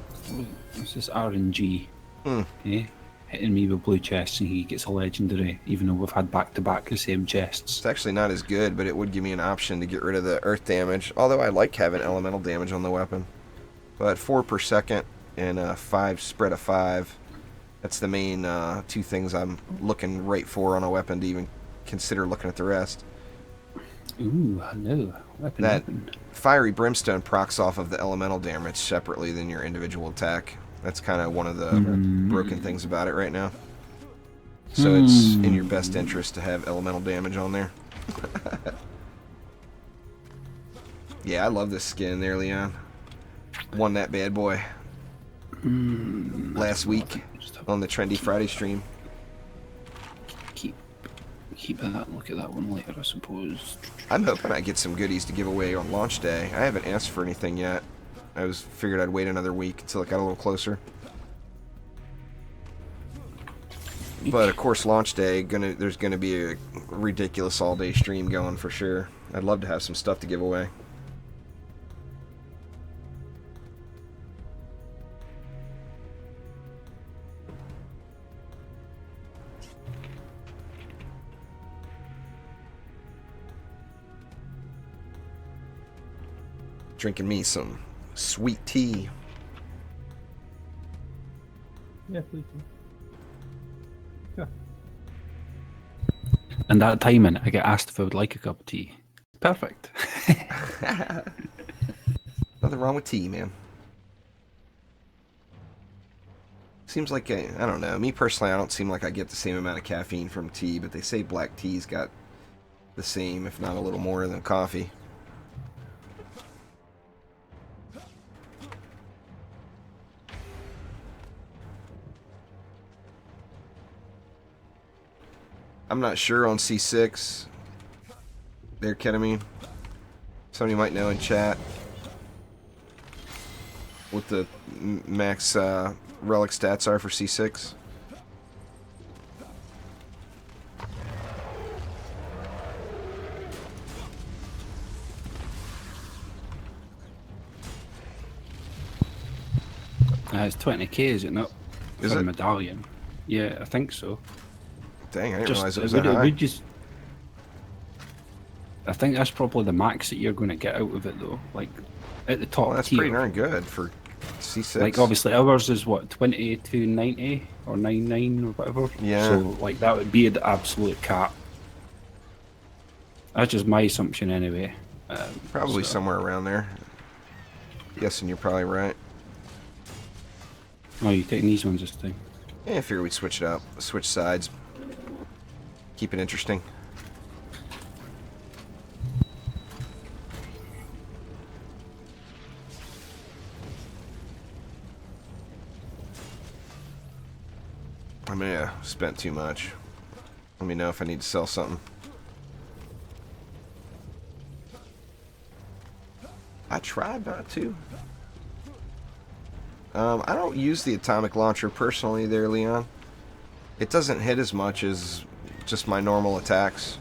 This is RNG. Hmm. Yeah. Hitting me with blue chests and he gets a legendary, even though we've had back-to-back the same chests. It's actually not as good, but it would give me an option to get rid of the earth damage. Although I like having elemental damage on the weapon. But 4 per second and 5 spread of 5. That's the main 2 things I'm looking right for on a weapon to even consider looking at the rest. Ooh, hello. Weapon that open. Fiery Brimstone procs off of the elemental damage separately than your individual attack. That's kind of one of the broken things about it right now. So it's in your best interest to have elemental damage on there. Yeah, I love this skin there, Leon. Won that bad boy last week on the Trendy Friday stream. Keep that. Look at that one later, I suppose. I'm hoping I get some goodies to give away on launch day. I haven't asked for anything yet. I figured I'd wait another week until it got a little closer. But of course, launch day, there's gonna be a ridiculous all-day stream going for sure. I'd love to have some stuff to give away. Drinking me some sweet tea. Yeah, please do. Yeah. And that timing, I get asked if I would like a cup of tea. Perfect. Nothing wrong with tea, man. Seems like I don't know. Me personally, I don't seem like I get the same amount of caffeine from tea, but they say black tea's got the same, if not a little more, than coffee. I'm not sure on C6. There, ketamine. Somebody might know in chat what the max relic stats are for C6. It's 20k, is it not? Is For it? a medallion. Yeah, I think so. Dang, I didn't realize it was would, that high. I think that's probably the max that you're going to get out of it, though. Like, at the top Well, that's tier. pretty darn good for C6. Like, obviously, ours is what, 20 to 90 or 99 or whatever. Yeah. So, like, that would be the absolute cap. That's just my assumption, anyway. Probably somewhere around there. Guessing you're probably right. Oh, you're taking these ones this time. Yeah, I figure we'd switch it up. Switch sides. Keep it interesting. I may have spent too much. Let me know if I need to sell something. I tried not to. I don't use the atomic launcher personally there, Leon. It doesn't hit as much as just my normal attacks.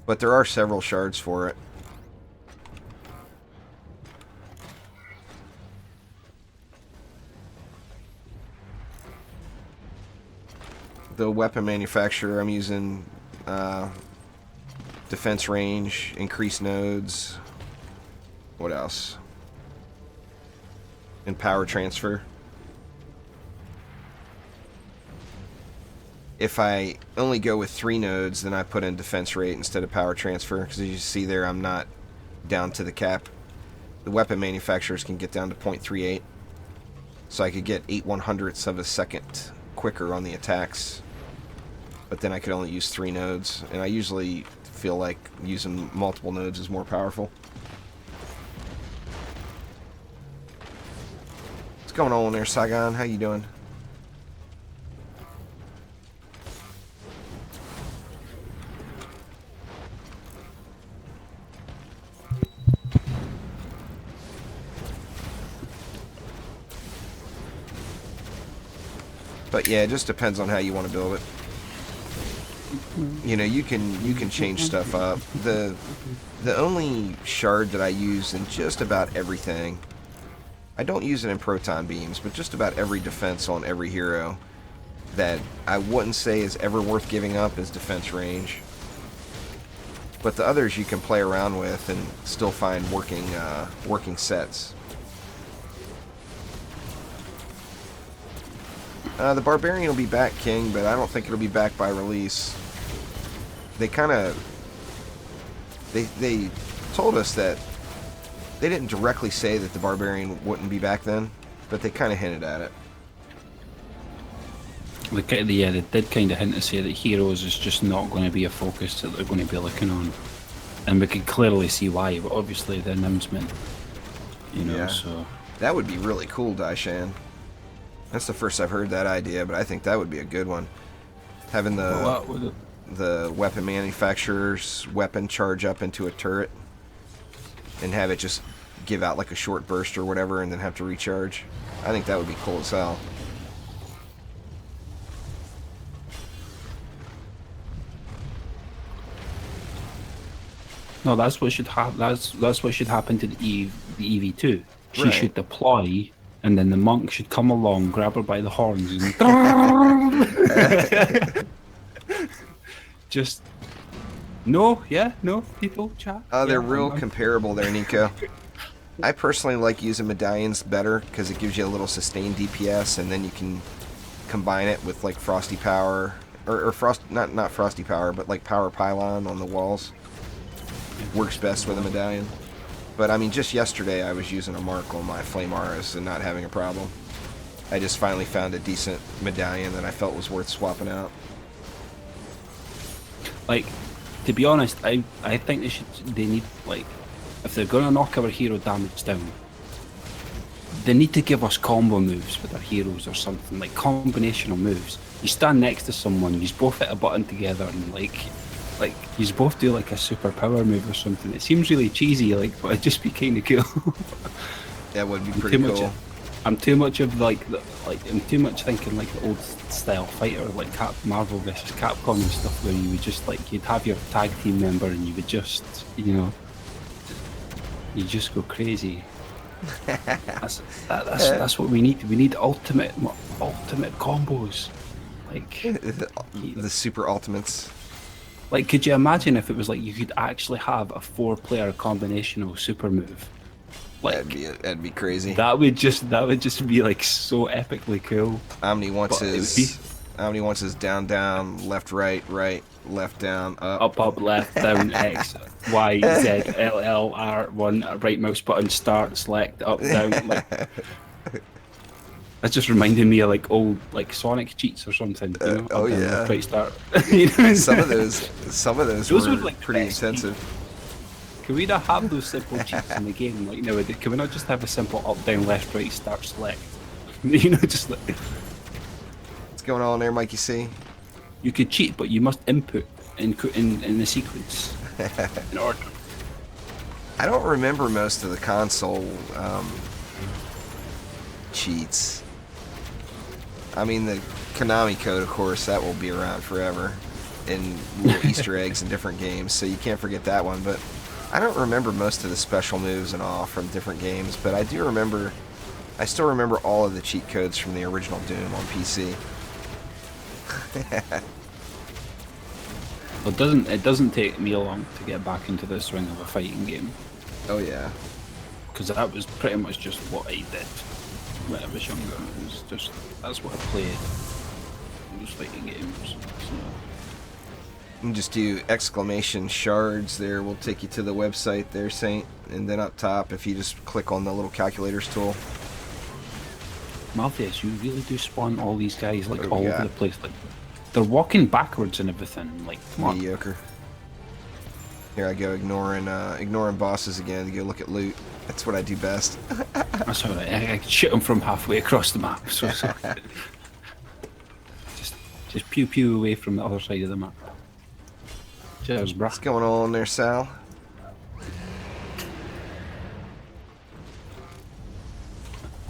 But there are several shards for it. The weapon manufacturer I'm using defense range, increased nodes. What else? And power transfer. If I only go with 3 nodes, then I put in defense rate instead of power transfer, because as you see there, I'm not down to the cap. The weapon manufacturers can get down to 0.38, so I could get 8/100ths of a second quicker on the attacks, but then I could only use 3 nodes, and I usually feel like using multiple nodes is more powerful. What's going on there, Saigon? How you doing? But yeah, it just depends on how you want to build it. You know, you can change stuff up. The only shard that I use in just about everything, I don't use it in proton beams, but just about every defense on every hero that I wouldn't say is ever worth giving up is defense range. But the others you can play around with and still find working sets. The Barbarian will be back, King, but I don't think it'll be back by release. They kind of... They told us that... They didn't directly say that the Barbarian wouldn't be back then, but they kind of hinted at it. Yeah, they did kind of hint to say that heroes is just not going to be a focus that they're going to be looking on. And we could clearly see why, but obviously the announcement, you know, yeah. So... That would be really cool, Daishan. That's the first I've heard that idea, but I think that would be a good one. Having the weapon manufacturer's weapon charge up into a turret and have it just give out like a short burst or whatever and then have to recharge. I think that would be cool as hell. No, that's what should happen. That's what should happen to the EV2. She Right. should deploy, and then the monk should come along, grab her by the horns, and just no, people chat. Oh, they're Yeah, real I'm- comparable there, Nico. I personally like using medallions better because it gives you a little sustained DPS, and then you can combine it with like Frosty Power or not Frosty Power, but like Power Pylon on the walls. Works best with a medallion. But I mean, just yesterday I was using a mark on my Flame Auras and not having a problem. I just finally found a decent medallion that I felt was worth swapping out. Like, to be honest, I think they need, like, if they're gonna knock our hero damage down, they need to give us combo moves with our heroes or something, like combinational moves. You stand next to someone, you both hit a button together, and like you both do like a super power move or something. It seems really cheesy, like, but it'd just be kind of cool. That would be pretty cool. I'm too much of I'm too much thinking like the old style fighter, like Marvel vs Capcom and stuff, where you would just like, you'd have your tag team member and you would just, you know, you just go crazy. That's what we need. We need ultimate combos, like the super ultimates. Like, could you imagine if it was like you could actually have a 4-player combinational super move? Like, that'd be crazy. That would just be like so epically cool. Omni wants his down, left, right, left, down, Up, left, down, X, Y, Z, L, R1, right mouse button, start, select, up, down. Like, that's just reminding me of like old like Sonic cheats or something. You know? Oh down, yeah. left, right, start. You know? Some of those were like pretty extensive. Can we not have those simple cheats in the game like nowadays? Can we not just have a simple up, down, left, right, start, select? You know, just like. What's going on there, Mikey C? You could cheat, but you must input in the sequence in order. I don't remember most of the console cheats. I mean, the Konami code, of course, that will be around forever, and little Easter eggs in different games, so you can't forget that one. But I don't remember most of the special moves and all from different games, but I still remember all of the cheat codes from the original Doom on PC. It doesn't take me long to get back into the swing of a fighting game, Oh yeah. because that was pretty much just what I did when I was younger. It was just that's what I played. It was fighting games. So. You can just do exclamation shards there. We'll take you to the website there, Saint. And then up top, if you just click on the little calculators tool. Malthus, you really do spawn all these guys like all over the place. Like they're walking backwards and everything. Like come on. Mediocre. Here I go, ignoring bosses again to go look at loot. That's what I do best. That's alright. I can shoot them from halfway across the map. So just pew pew away from the other side of the map. Cheers, bruh. What's going on there, Sal?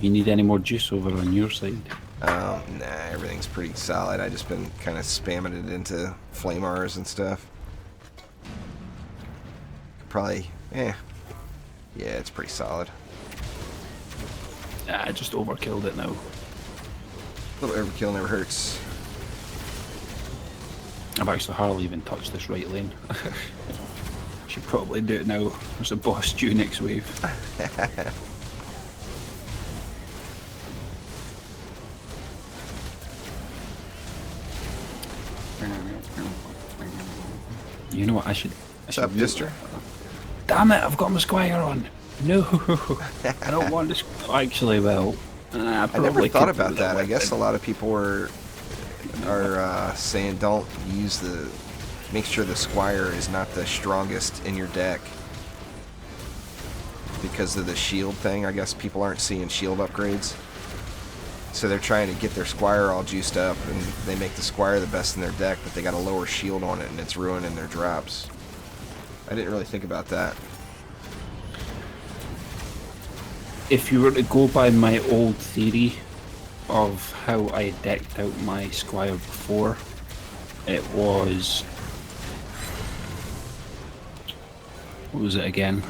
You need any more juice over on your side? Nah, everything's pretty solid. I just been kind of spamming it into flame R's and stuff. Probably, yeah, it's pretty solid. I just overkilled it now. A little overkill never hurts. I've actually hardly even touched this right lane. Should probably do it now. There's a boss due next wave. You know what? I should. What's up, Dister? Damn it! I've got my squire on. No, I don't want this. Actually, well, I never thought about that. I guess a lot of people are saying don't use the. Make sure the squire is not the strongest in your deck because of the shield thing. I guess people aren't seeing shield upgrades, so they're trying to get their squire all juiced up, and they make the squire the best in their deck, but they got a lower shield on it, and it's ruining their drops. I didn't really think about that. If you were to go by my old theory of how I decked out my squire before, it was... What was it again?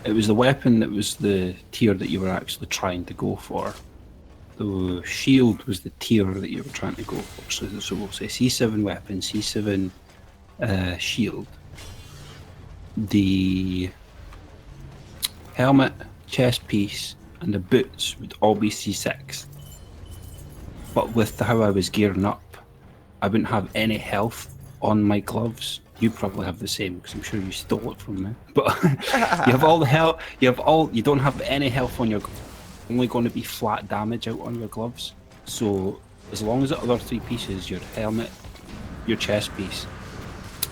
It was the weapon that was the tier that you were actually trying to go for. The shield was the tier that you were trying to go for. So we'll say C7 weapon, C7 shield. The helmet, chest piece, and the boots would all be C6. But with how I was gearing up, I wouldn't have any health on my gloves. You probably have the same because I'm sure you stole it from me. But you have all the health. You don't have any health on your. Only going to be flat damage out on your gloves. So as long as the other three pieces, your helmet, your chest piece,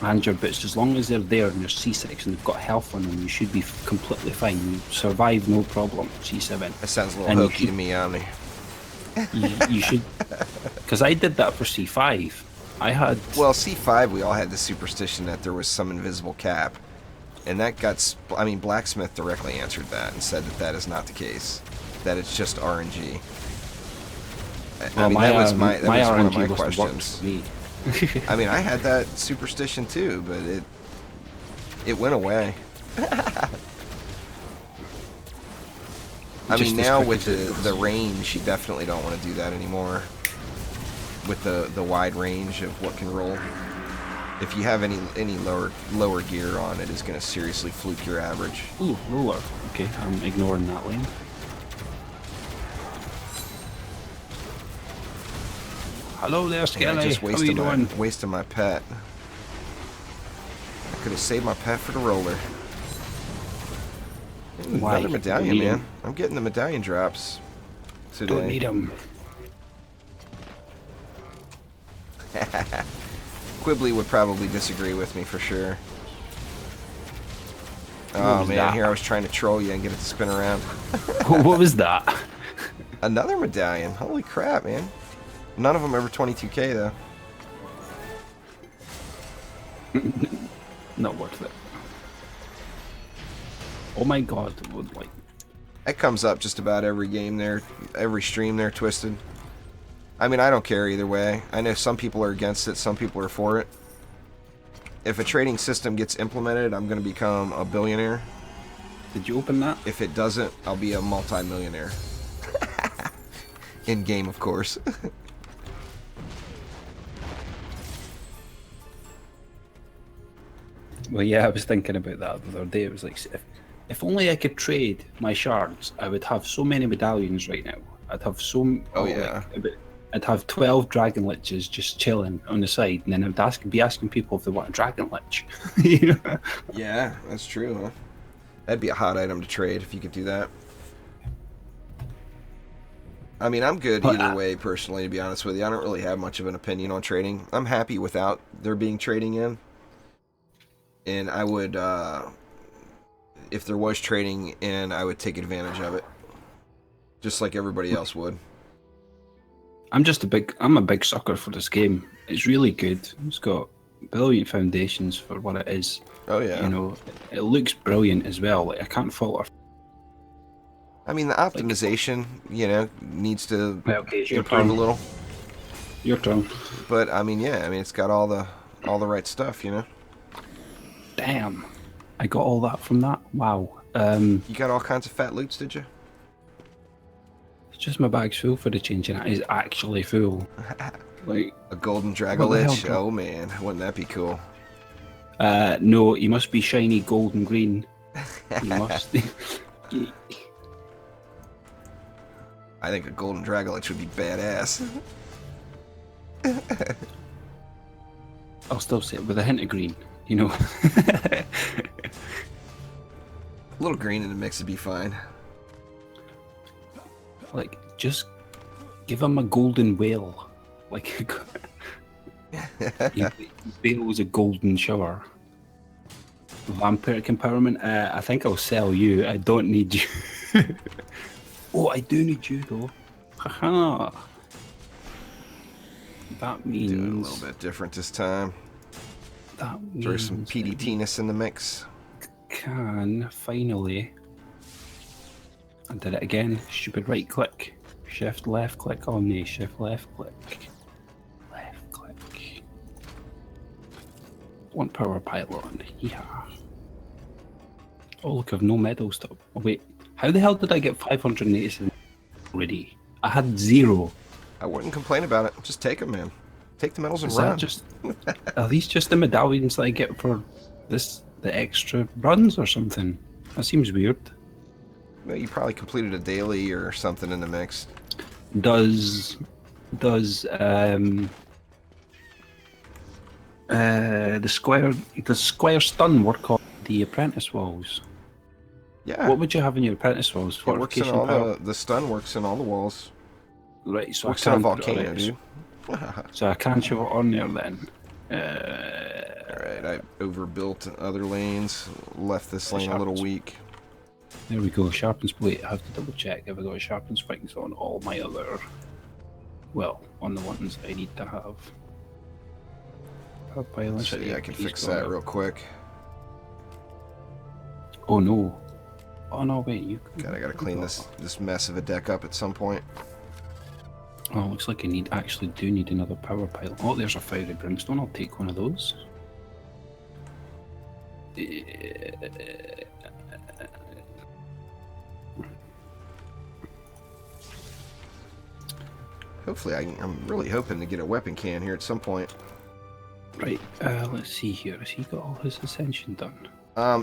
and your boots, as long as they're there and they're C6 and they've got health on them, you should be completely fine. You survive no problem. C7. That sounds a little hokey to me, Omni. You should, because I did that for C5. I had... Well, C5, we all had the superstition that there was some invisible cap. And that got... I mean, Blacksmith directly answered that and said that that is not the case. That it's just RNG. Well, I mean, that was one of my was questions. Me. I mean, I had that superstition too, but it went away. I mean, now with the range, you definitely don't want to do that anymore. With the wide range of what can roll. If you have any lower gear on, it is going to seriously fluke your average. Ooh, roller. Okay, I'm ignoring that lane. Hello there, Skelly. Yeah, How are you doing? Wasting my pet. I could have saved my pet for the roller. Why? Another medallion, man. I'm getting the medallion drops today. Don't need them. Quibbly would probably disagree with me for sure. Oh man, that? here I was trying to troll you and get it to spin around. What was that? Another medallion. Holy crap, man. None of them over 22k though. Not worth it. Oh my god, like... That comes up just about every game there, every stream there, Twisted. I mean, I don't care either way. I know some people are against it, some people are for it. If a trading system gets implemented, I'm going to become a billionaire. Did you open that? If it doesn't, I'll be a multi-millionaire. In game, of course. Well, yeah, I was thinking about that the other day. It was like, if only I could trade my shards, I would have so many medallions right now. I'd have Oh, yeah. I'd have 12 dragon liches just chilling on the side, and then be asking people if they want a dragon lich. You know? Yeah, that's true, huh? That'd be a hot item to trade if you could do that. I mean, I'm good either way, personally, to be honest with you. I don't really have much of an opinion on trading. I'm happy without there being trading in. And I would, if there was trading in, I would take advantage of it. Just like everybody else would. I'm a big sucker for this game. It's really good. It's got brilliant foundations for what it is. Oh, yeah. You know, it looks brilliant as well. Like, I can't fault it. I mean, the optimization, you know, needs to improve a little. Your turn. But I mean, yeah, I mean, it's got all the right stuff, you know. Damn, I got all that from that. Wow. You got all kinds of fat loots, did you? It's just my bag's full for the change, and it is actually full. Like a golden Dragolich. Oh man, wouldn't that be cool? No, he must be shiny golden green. He must. I think a golden Dragolich would be badass. I'll still say it with a hint of green, you know. A little green in the mix would be fine. Like, just give him a golden whale. Like, whale's a golden shower. Vampiric empowerment. I think I'll sell you. I don't need you. Oh, I do need you though. Haha. That means doing a little bit different this time. That means there's some PDT-ness in the mix. Can finally. I did it again. Stupid right click. Shift left click Omni. Shift left click. Left click. One power pylon. Yeah. Oh look, I've no medals to. Oh wait. How the hell did I get 587 already? I had 0. I wouldn't complain about it. Just take them, man. Take the medals and Is run. That just, are these just the medallions that I get for the extra runs or something? That seems weird. Well, you probably completed a daily or something in the mix. Does the square stun work on the apprentice walls? Yeah. What would you have in your apprentice walls? It works in all the stun works in all the walls. Right, so works in a volcano, dude. So I can't show it on there then. Alright, I overbuilt other lanes, left this lane a little weak. There we go, sharpen split. I have to double check if I got sharpen spikes on all my other, well, on the ones I need to have. See, I can fix that real quick. Oh no. Oh no, wait, you God, I gotta clean this mess of a deck up at some point. Oh, looks like I actually do need another power pylon. Oh, there's a fiery brimstone. I'll take one of those. Hopefully, I'm really hoping to get a weapon can here at some point. Right, let's see here. Has he got all his ascension done?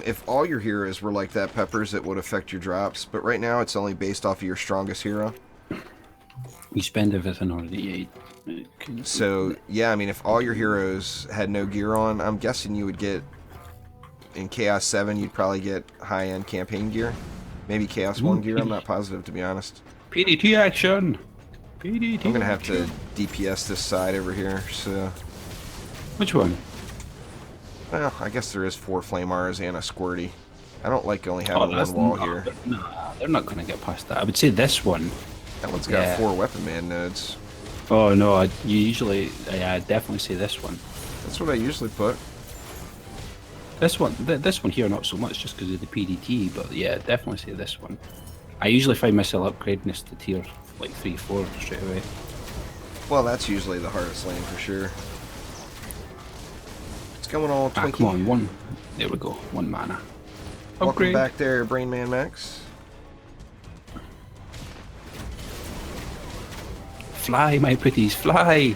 If all your heroes were like that, Peppers, it would affect your drops. But right now, it's only based off of your strongest hero. You spend everything already. So, yeah, I mean, if all your heroes had no gear on, I'm guessing you would get, in Chaos 7, you'd probably get high-end campaign gear. Maybe Chaos 1 gear, I'm not positive, to be honest. PDT action! PDT I'm going to have to DPS this side over here, so... Which one? Well, I guess there is 4 Flamars and a Squirty. I don't like only having one wall here. Nah, they're not going to get past that. I would say this one. That one's got 4 Weapon Man nodes. Oh no, I definitely say this one. That's what I usually put. This one here, not so much just because of the PDT, but yeah, definitely say this one. I usually find myself upgrading this to tier like 3, 4 straight away. Well, that's usually the hardest lane for sure. It's going all Twinkie. Come on, one. There we go, 1 mana. Welcome back there, Brain Man Max. Fly, my pretties, fly!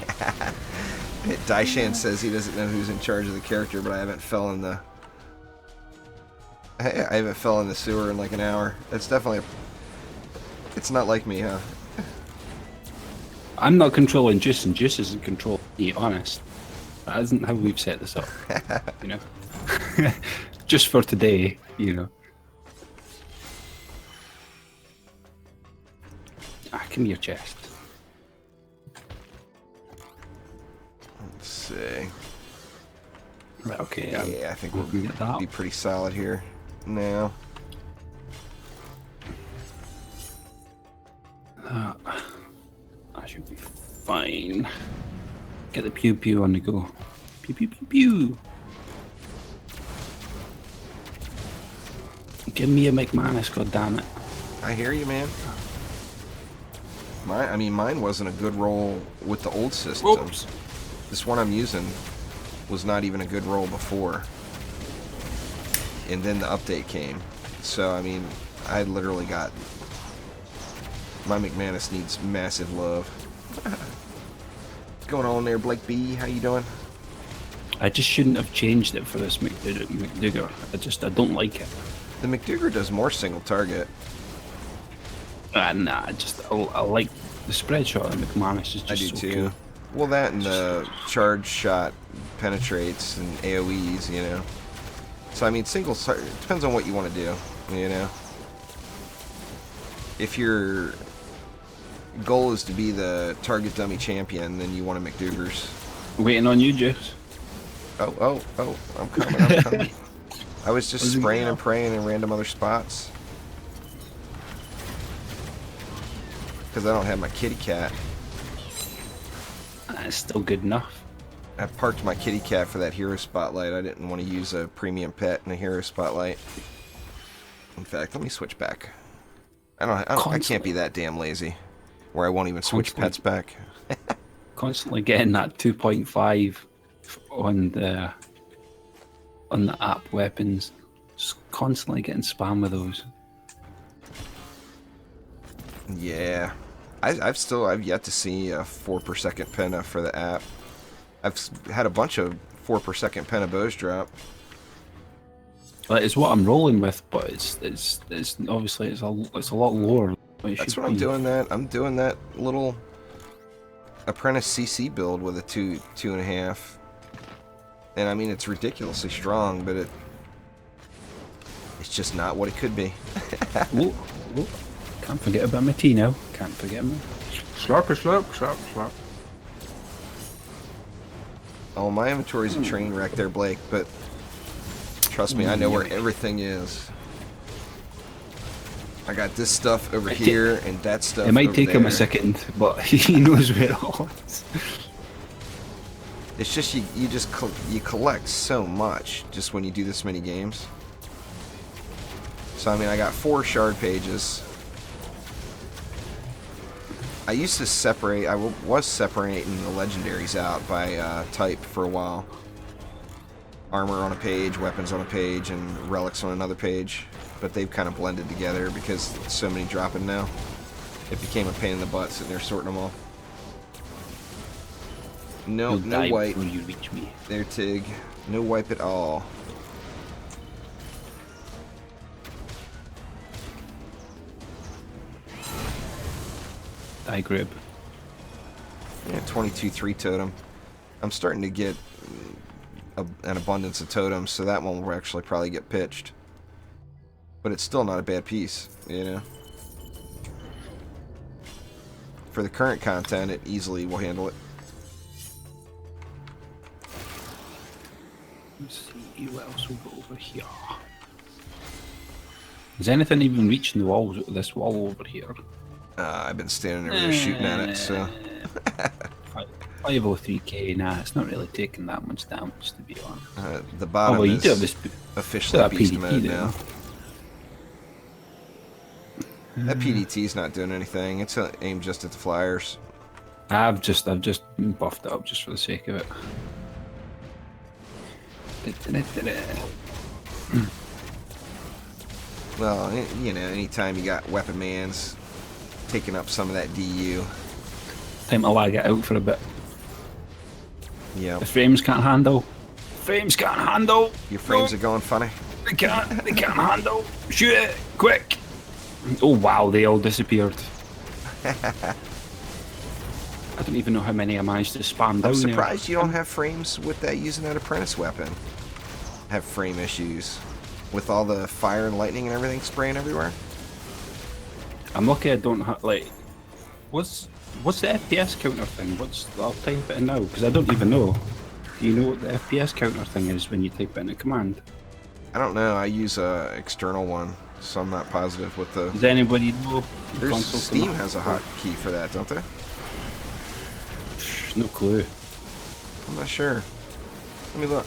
Daishan says he doesn't know who's in charge of the character, but I haven't fell in the Hey, I haven't fell in the sewer in like an hour. It's definitely it's not like me, huh? I'm not controlling Juice, and Juice isn't controlling me, honest. That isn't how we've set this up, you know? Just for today, you know. Ah, give me your chest. Let's see. Right, okay. Yeah, I think we we'll can get that. be pretty solid here now. I should be fine. Get the pew pew on the go. Pew pew pew pew. Give me a McManus, goddammit. I hear you, man. Mine wasn't a good roll with the old system. Oops. This one I'm using was not even a good roll before. And then the update came. So, I mean, I literally got... My McManus needs massive love. What's going on there, Blake B? How you doing? I just shouldn't have changed it for this McDougar. I don't like it. The McDougar does more single target. Nah, I like the spread shot of McManus is just I do so too. cool. Well, that and the charge shot penetrates and AoEs, you know. So, I mean, it depends on what you want to do, you know. If your goal is to be the target dummy champion, then you want a McDougar's. Waiting on you, Juice. Oh, I'm coming. I was just spraying and praying in random other spots. Because I don't have my kitty cat. That's still good enough. I parked my kitty cat for that hero spotlight. I didn't want to use a premium pet in a hero spotlight. In fact, let me switch back. I can't be that damn lazy where I won't even switch pets back. Constantly getting that 2.5 on the app weapons. Just constantly getting spam with those. Yeah. I've yet to see a 4 per second penna for the app. I've had a bunch of 4 per second penna bows drop. Well, it's what I'm rolling with, but it's obviously it's a lot lower. That's what I'm doing. I'm doing that little apprentice CC build with a 2.5. And I mean, it's ridiculously strong, but it's just not what it could be. Ooh. Can't forget about my tea now. Can't forget me. Slurp. Oh, my inventory's a train wreck there, Blake, but trust me, I know where everything is. I got this stuff over here and that stuff. It might over take there. him a second, but he knows where it all is. It's just you collect so much just when you do this many games. So I mean, I got 4 shard pages. I used to separate. I was separating the legendaries out by type for a while. Armor on a page, weapons on a page, and relics on another page. But they've kind of blended together because so many dropping now. It became a pain in the butt sitting there sorting them all. No wipe. When you reach me. There, Tig. No wipe at all. Die grip. Yeah, 22-3 totem. I'm starting to get an abundance of totems, so that one will actually probably get pitched. But it's still not a bad piece, you know. For the current content, it easily will handle it. Let's see what else we got over here. Is anything even reaching the walls? This wall over here. I've been standing over there shooting at it, so. 503k. Nah, it's not really taking that much damage, to be honest. The bottom you is do have this, officially beast PDT mode there. now. That PDT's not doing anything. It's aimed just at the flyers. I've just buffed it up just for the sake of it. Well, you know, anytime you got weapon mans taking up some of that DU. Time to lag it out for a bit. Yeah. The frames can't handle. Frames can't handle. Your frames are going funny. They can't handle. Shoot it, quick. Oh wow, they all disappeared. I don't even know how many I managed to spam down. I'm surprised you don't have frames with that using that apprentice weapon. Have frame issues with all the fire and lightning and everything spraying everywhere. I'm lucky I don't have like. What's the FPS counter thing? I'll type it in now because I don't even know. Do you know what the FPS counter thing is when you type it in a command? I don't know. I use a external one, so I'm not positive what the. Does anybody know? Steam has a hotkey for that, don't they? No clue. I'm not sure. Let me look.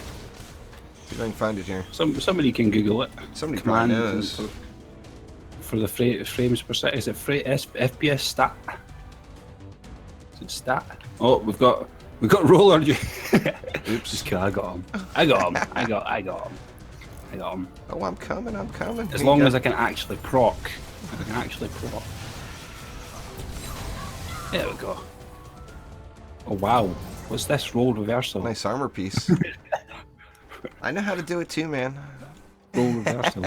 See if I can find it here. Somebody can Google it. Somebody probably knows. For the frames per second, is it FPS stat? Is it stat? Oh, we've got roller. Oops, just kidding. I got him. I got him. Oh, I'm coming. As long as I can actually proc. There we go. Oh wow, what's this roll reversal? Nice armor piece. I know how to do it too, man. Roll reversal.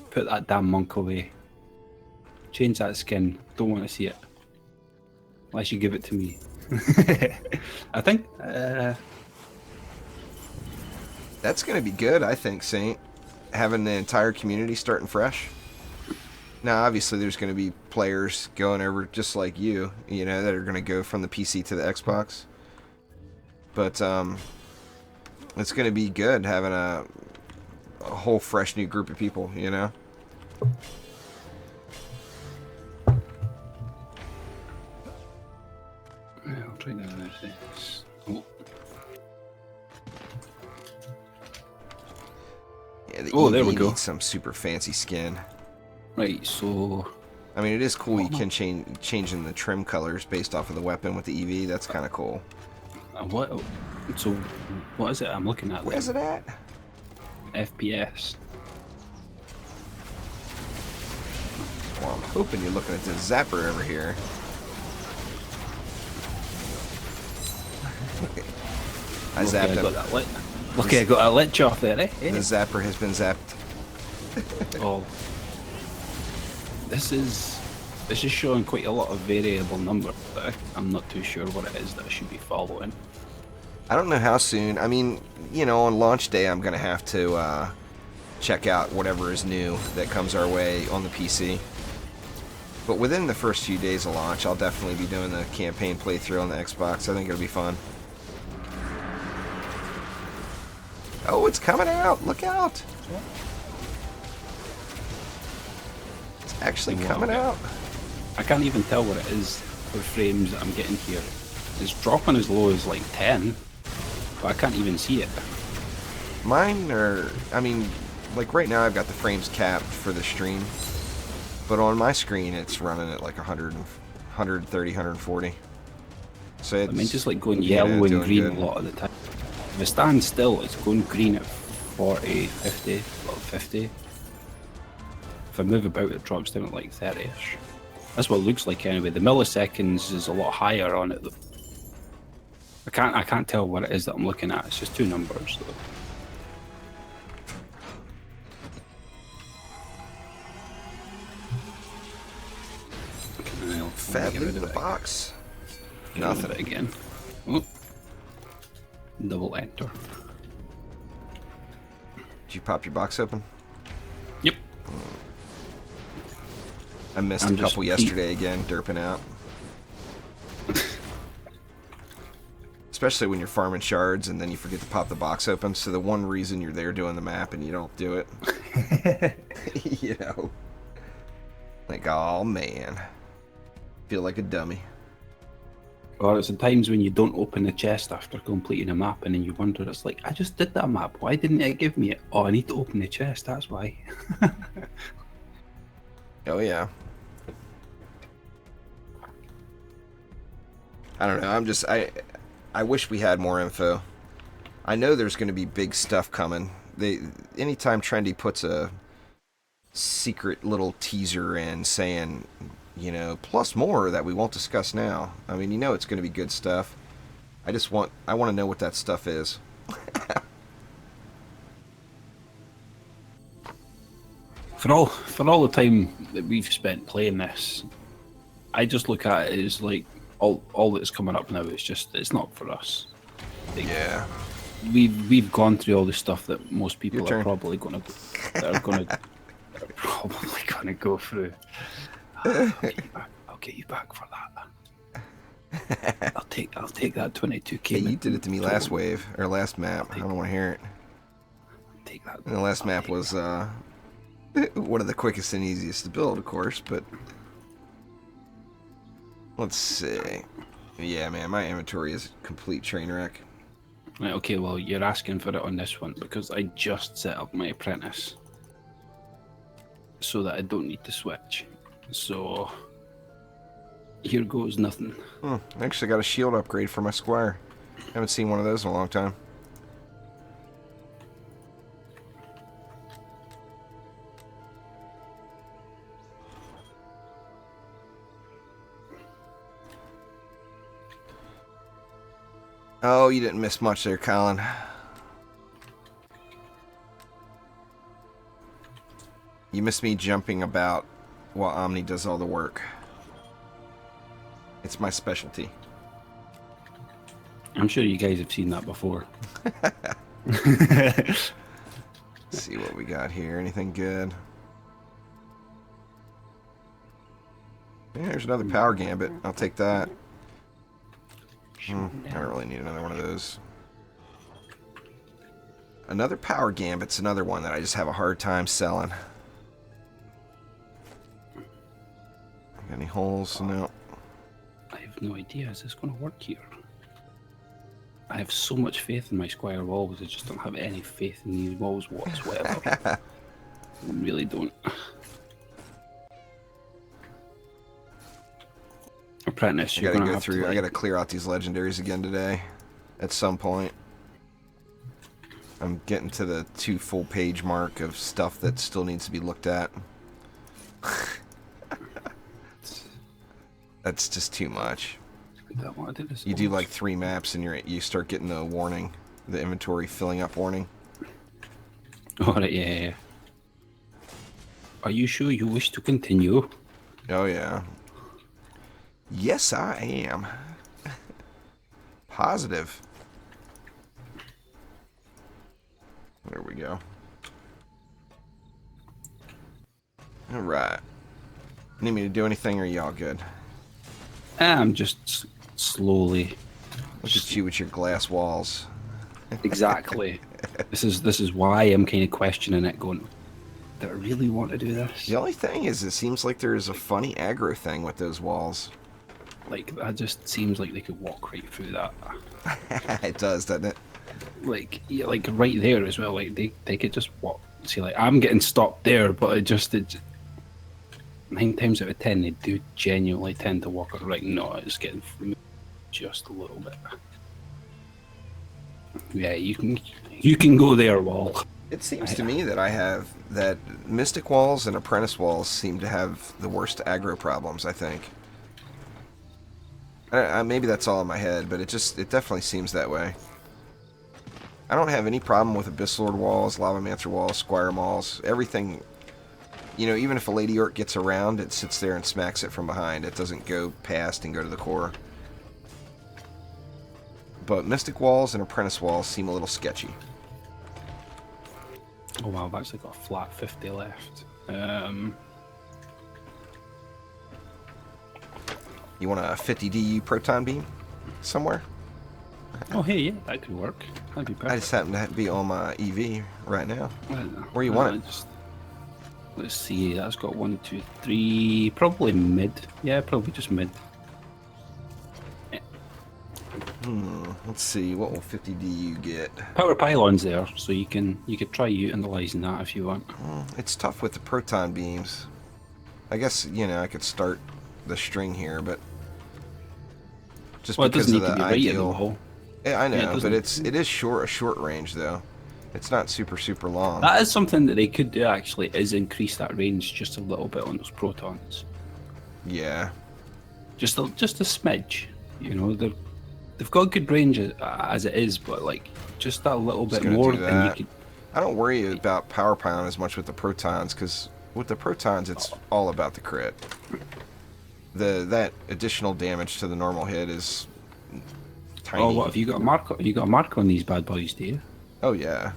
Put that damn monk away. Change that skin. Don't want to see it. Unless you give it to me. I think. That's going to be good, I think, Saint. Having the entire community starting fresh. Now, obviously, there's going to be players going over just like you, that are going to go from the PC to the Xbox. But it's going to be good having a whole fresh new group of people, Yeah, I'll try that. Oh. Yeah, the there we EV go. needs some super fancy skin. Right, so. I mean, it is cool. You can changing the trim colors based off of the weapon with the EV. That's kind of cool. What? So, what is it I'm looking at? Where's it at? FPS. Well, I'm hoping you're looking at the zapper over here. I zapped him. Okay, I got a lich off there, eh? The zapper has been zapped. Oh. This is showing quite a lot of variable number, but I'm not too sure what it is that I should be following. I don't know how soon. I mean, on launch day, I'm going to have to check out whatever is new that comes our way on the PC. But within the first few days of launch, I'll definitely be doing the campaign playthrough on the Xbox. I think it'll be fun. Oh, it's coming out! Look out! It's actually coming out. I can't even tell what it is for frames that I'm getting here. It's dropping as low as like 10, but I can't even see it. Mine are, I mean, like right now I've got the frames capped for the stream, but on my screen it's running at like 100, 130, 140. So it's, I mean, just like going yellow and green a lot of the time. If I stand still, it's going green at 40, 50, well 50. If I move about, it drops down at like 30ish. That's what it looks like anyway. The milliseconds is a lot higher on it though. I can't tell what it is that I'm looking at. It's just two numbers. So. Phat loot in the box. Nothing again. Oh. Double enter. Did you pop your box open? Yep. I missed a couple yesterday again, derping out. Especially when you're farming shards and then you forget to pop the box open. So the one reason you're there doing the map and you don't do it. Like, oh man. Feel like a dummy. Or it's the times when you don't open the chest after completing a map and then you wonder, it's like, I just did that map. Why didn't it give me it? Oh, I need to open the chest, that's why. Oh yeah. I don't know, I wish we had more info. I know there's going to be big stuff coming. Anytime Trendy puts a secret little teaser in saying, plus more that we won't discuss now. I mean, it's going to be good stuff. I want to know what that stuff is. For all the time that we've spent playing this, I just look at it as like all that's coming up now is just it's not for us. Like, Yeah. We've gone through all the stuff that most people Your are turn. probably gonna go through. I'll get you back for that. I'll take that 22k. Hey, you did it to me last wave or last map. I don't want to hear it. Take that. And the last map was one of the quickest and easiest to build, of course, but let's see. Yeah, man, my inventory is a complete train wreck. Right, okay, well, you're asking for it on this one because I just set up my apprentice so that I don't need to switch. So here goes nothing. I actually got a shield upgrade for my squire. Haven't seen one of those in a long time. Oh, you didn't miss much there, Colin. You missed me jumping about while Omni does all the work. It's my specialty. I'm sure you guys have seen that before. Let's see what we got here. Anything good? Yeah, there's another power gambit. I'll take that. I don't really need another one of those. Another power gambit's another one that I just have a hard time selling. Got any holes? No. I have no idea. Is this going to work here? I have so much faith in my squire walls. I just don't have any faith in these walls whatsoever. I really don't. Apprentice, I you're gotta gonna go have through. to, I gotta clear out these legendaries again today. At some point. I'm getting to the 2 full page mark of stuff that still needs to be looked at. That's just too much. You do like 3 maps and you start getting the warning, the inventory filling up warning. Alright, yeah. Are you sure you wish to continue? Oh yeah. Yes, I am. Positive. There we go. Alright. Need me to do anything or are y'all good? I'm just slowly. Look at you with your glass walls. Exactly. This is why I'm kind of questioning it, going, do I really want to do this? The only thing is, it seems like there's a funny aggro thing with those walls. Like, that just seems like they could walk right through that. It does, doesn't it? Like, yeah, like right there as well. Like they could just walk. See, like I'm getting stopped there, but it 9 times out of 10 they do genuinely tend to walk right. No, it's getting just a little bit. Yeah, you can go there, wall. It seems to me that Mystic walls and Apprentice walls seem to have the worst aggro problems, I think. Maybe that's all in my head, but it definitely seems that way. I don't have any problem with Abyss Lord walls, Lavamancer walls, Squire walls, everything. You know, even if a Lady Orc gets around, it sits there and smacks it from behind. It doesn't go past and go to the core. But Mystic walls and Apprentice walls seem a little sketchy. Oh wow, I've actually got a flat 50 left. You want a 50 DU proton beam somewhere? Oh hey, yeah, that could work. That'd be perfect. I just happen to be on my EV right now. Where you want it? Let's see, that's got 1, 2, 3, probably mid. Yeah, probably just mid. Yeah. Let's see, what will 50 DU get? Power pylon's there, so you could try utilizing that if you want. It's tough with the proton beams. I guess, you know, I could start the string here, but just because of the ideal. Yeah, I know, yeah, but it is a short range though. It's not super long. That is something that they could do actually, is increase that range just a little bit on those protons. Yeah. Just a smidge. You know, they've got good range as it is, but like just that little bit more than you could. I don't worry about power pylon as much with the protons because with the protons, it's all about the crit. That additional damage to the normal hit is tiny. Oh, what have you got a mark? You got a mark on these bad boys, do you? Oh yeah.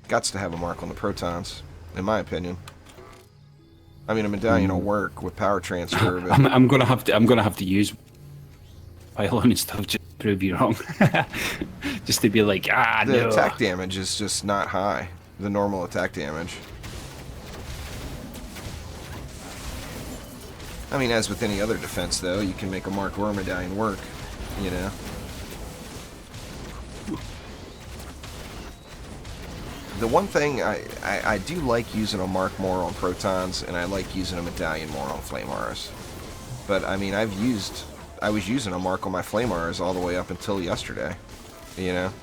Gots to have a mark on the protons, in my opinion. I mean, a medallion will work with power transfer, but I'm gonna have to use pylon and stuff just to prove you wrong. Just to be like, the no. attack damage is just not high. The normal attack damage. I mean, as with any other defense, though, you can make a mark or a medallion work, you know. The one thing, I do like using a mark more on protons, and I like using a medallion more on flame auras. But, I mean, I was using a mark on my flame auras all the way up until yesterday, you know.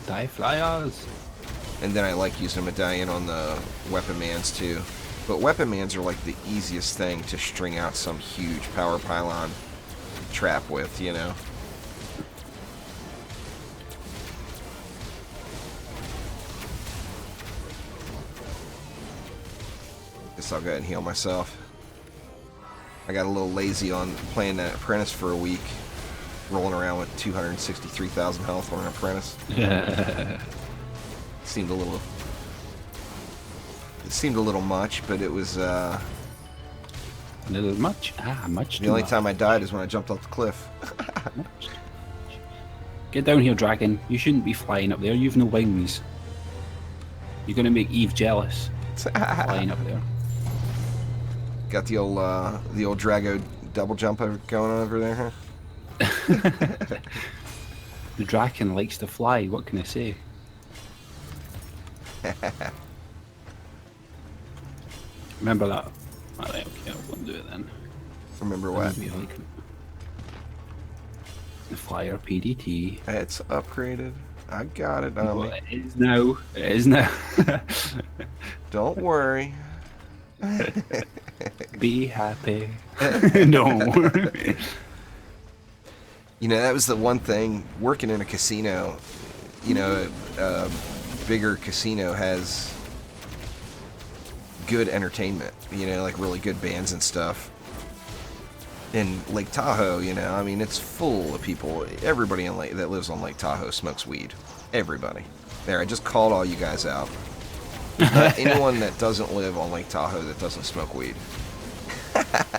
Die flyers. And then I like using a medallion on the weapon mans too. But weapon mans are like the easiest thing to string out some huge power pylon trap with, you know. Guess I'll go ahead and heal myself. I got a little lazy on playing that apprentice for a week. Rolling around with 263,000 health on an apprentice. Seemed a little... It seemed a little much, but it was, A little much? Much too the only much. time I died is when I jumped off the cliff. Much. Get down here, dragon. You shouldn't be flying up there. You've no wings. You're gonna make Eve jealous. Flying up there. Got the old Drago double jump going on over there, huh? The dragon likes to fly. What can I say? Remember that? Alright, okay, I won't do it then. Remember what? Maybe like the flyer PDT. It's upgraded. I got it, Well, Omni. it is now. It is now. Don't worry. Be happy. Don't worry. You know, that was the one thing, working in a casino, you know, a bigger casino has good entertainment, you know, like really good bands and stuff. In Lake Tahoe, you know, I mean, it's full of people. Everybody that lives on Lake Tahoe smokes weed. Everybody. There, I just called all you guys out. Not anyone that doesn't live on Lake Tahoe that doesn't smoke weed.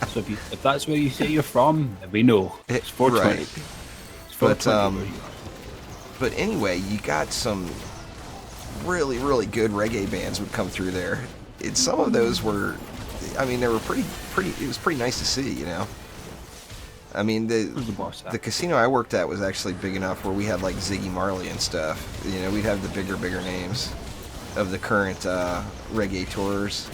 So if that's where you say you're from, then we know. It's 420. Right. It's 420 But anyway, you got some really, really good reggae bands would come through there. And some of those were, I mean, they were pretty, it was pretty nice to see, you know. I mean, the casino I worked at was actually big enough where we had like Ziggy Marley and stuff. You know, we'd have the bigger names of the current reggae tours.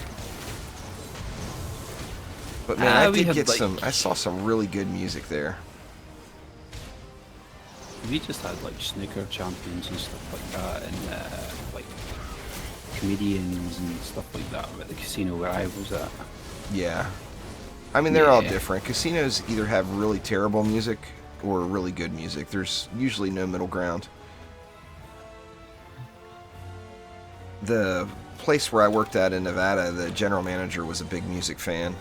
But man, I did get like, I saw some really good music there. We just had like snooker champions and stuff like that, and like comedians and stuff like that at the casino where I was at. Yeah. I mean, they're all different. Casinos either have really terrible music or really good music. There's usually no middle ground. The place where I worked at in Nevada, the general manager was a big music fan,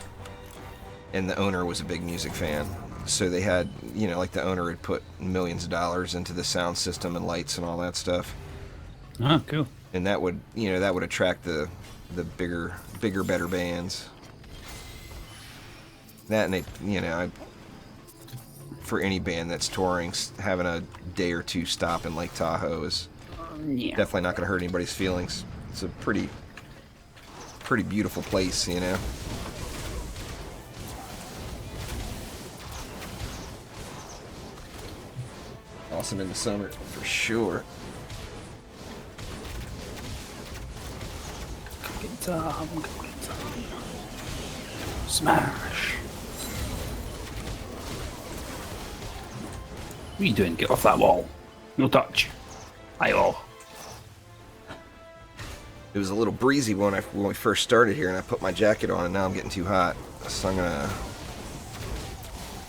and the owner was a big music fan. So they had, you know, like the owner had put millions of dollars into the sound system and lights and all that stuff. Ah, cool. And that would, you know, that would attract the bigger, better bands. That, and they, you know, for any band that's touring, having a day or two stop in Lake Tahoe is definitely not going to hurt anybody's feelings. It's a pretty beautiful place, you know. Awesome in the summer, for sure. Get some. Smash. What are you doing? Get off that wall. No touch. Hi-oh. It was a little breezy when we first started here, and I put my jacket on, and now I'm getting too hot. So I'm gonna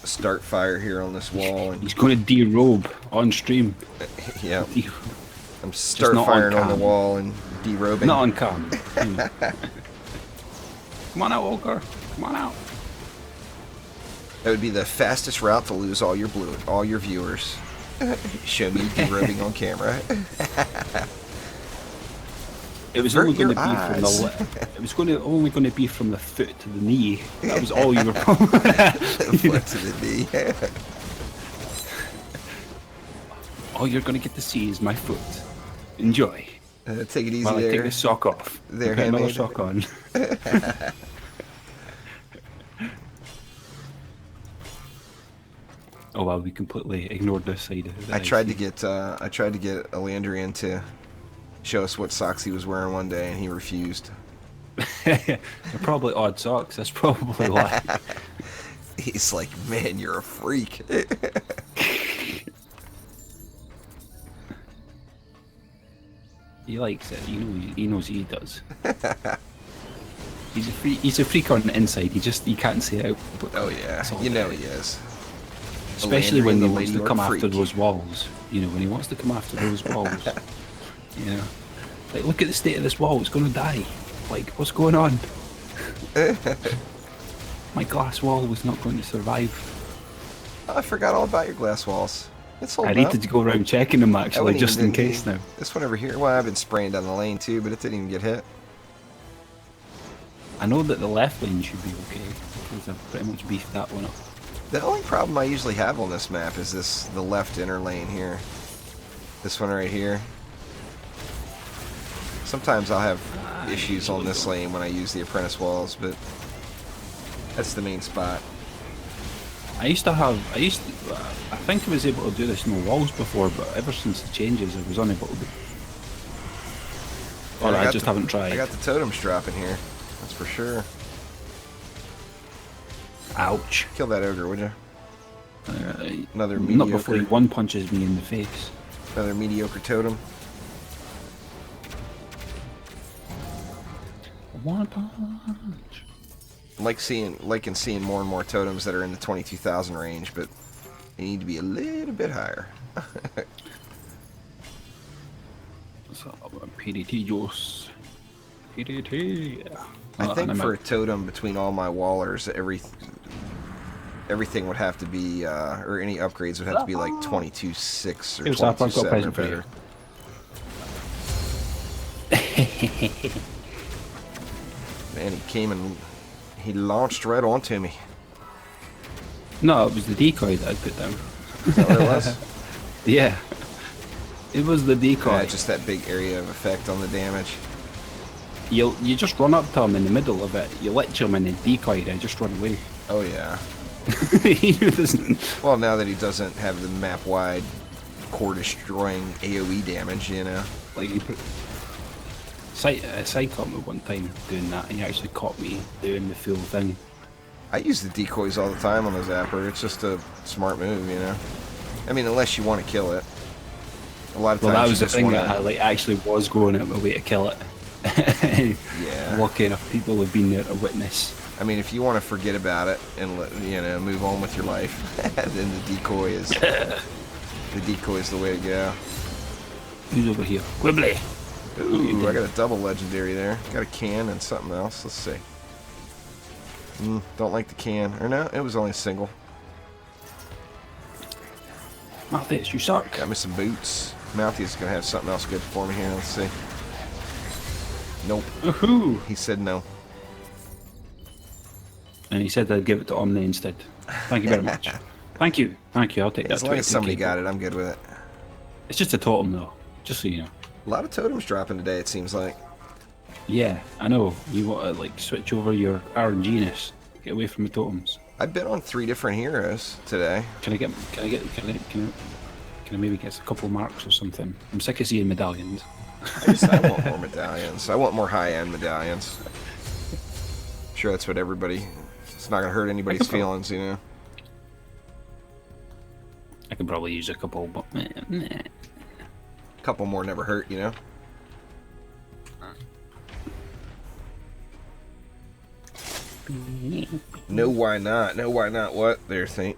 start fire here on this wall. And He's going to derobe on stream. yeah, De- I'm start not on firing on the cam. wall and derobing. Not on cam. You know. Come on out, Olgar. Come on out. That would be the fastest route to lose all your viewers. Show me derobing on camera. It was only going to be from the it was only going to be from the foot to the knee. That was all you were probably. Foot to the knee. All you're going to get to see is my foot. Enjoy. Take it easy While there. I take this sock off. There, Put another handmade. sock on. Oh well, we completely ignored this side of it. I tried to get Alandrian to show us what socks he was wearing one day, and he refused. They're probably odd socks. That's probably why. He's like, man, you're a freak. He likes it. He knows he does. He's a freak on the inside. He can't say it out. Oh yeah, you know he is. Especially when he Alandrian, the wants to Lady come Orc after freak. those walls. You know, when he wants to come after those walls. You know, like look at the state of this wall. It's going to die. Like, what's going on? My glass wall was not going to survive. Oh, I forgot all about your glass walls. It's all I needed to go around checking them actually, just in case now. This one over here, well, I've been spraying down the lane too, but it didn't even get hit. I know that the left lane should be okay, because I've pretty much beefed that one up. The only problem I usually have on this map is the left inner lane here. This one right here. Sometimes I'll have issues on this lane when I use the apprentice walls, but that's the main spot. I think I was able to do this in the walls before, but ever since the changes I was unable to do. Or I just haven't tried. I got the totems dropping here, that's for sure. Ouch. Kill that ogre, would you? Another Not mediocre. before he one punches me in the face. Another mediocre totem. One punch. Liking seeing more and more totems that are in the 22,000 range, but they need to be a little bit higher. So, PDT juice. PDT. I think for a totem between all my wallers, everything would have to be, or any upgrades would have to be like 22.6 or 22.7 or better. Man, he came and he launched right onto me. No, it was the decoy that I put down. Is that what it was? Yeah. It was the decoy. Yeah, just that big area of effect on the damage. You just run up to him in the middle of it, you lich him and then decoy and just run away. Oh yeah. He doesn't. Well, now that he doesn't have the map-wide core-destroying AoE damage, you know. Like he put. Side caught me one time doing that, and he actually caught me doing the full thing. I use the decoys all the time on the zapper. It's just a smart move, you know. I mean, unless you want to kill it. A lot of times. Well, that was you the just thing wanna... that I actually was going out my way to kill it. Yeah. Lucky enough, people have been there to witness. I mean, if you want to forget about it and move on with your life, then the decoy is the way to go. Who's over here? Quibbly. Ooh, I got a double legendary there. Got a can and something else. Let's see. Don't like the can. Or no, it was only a single. Malthus, you suck. Got me some boots. Mouthy is gonna have something else good for me here. Let's see. Nope. Woohoo! He said no. And he said I'd give it to Omni instead. Thank you very much. Thank you. Thank you. I'll take that. As long as somebody got it, I'm good with it. It's just a totem though, just so you know. A lot of totems dropping today, it seems like. Yeah, I know. You want to like switch over your RNG-ness. Get away from the totems. I've been on 3 different heroes today. Can I maybe get a couple marks or something? I'm sick of seeing medallions. I want more medallions. I want more high-end medallions. I'm sure that's what everybody... It's not going to hurt anybody's feelings, you know? I could probably use a couple, but... A couple more never hurt, you know? No, why not? No, why not? What? There, think.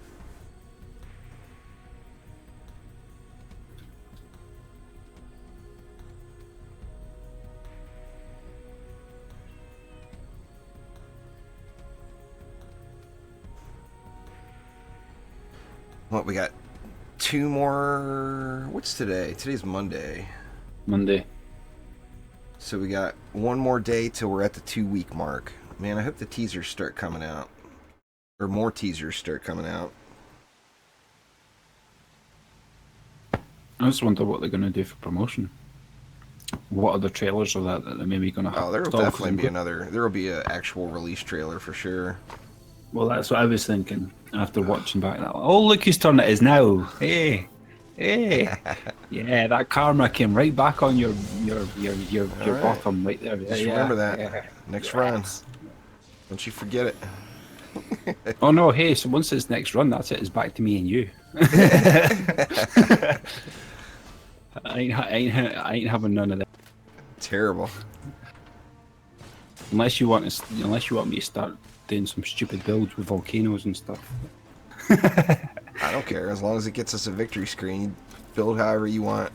What, we got 2 more... What's today? Today's Monday. Monday. So we got 1 more day till we're at the 2-week mark. Man, I hope the teasers start coming out. Or more teasers start coming out. I just wonder what they're going to do for promotion. What other trailers are that they're maybe going to have? Oh, there will definitely be another... There will be an actual release trailer for sure. Well, that's what I was thinking after watching back that. Oh, look whose turn it is now. Hey. Hey. Yeah, that karma came right back on your right. Bottom right there. Just remember that. Next run. Don't you forget it. Oh no, hey, so once it's next run, that's it. It's back to me and you. I ain't having none of that. Terrible. Unless you want me to start doing some stupid builds with volcanoes and stuff. I don't care, as long as it gets us a victory screen. Build however you want.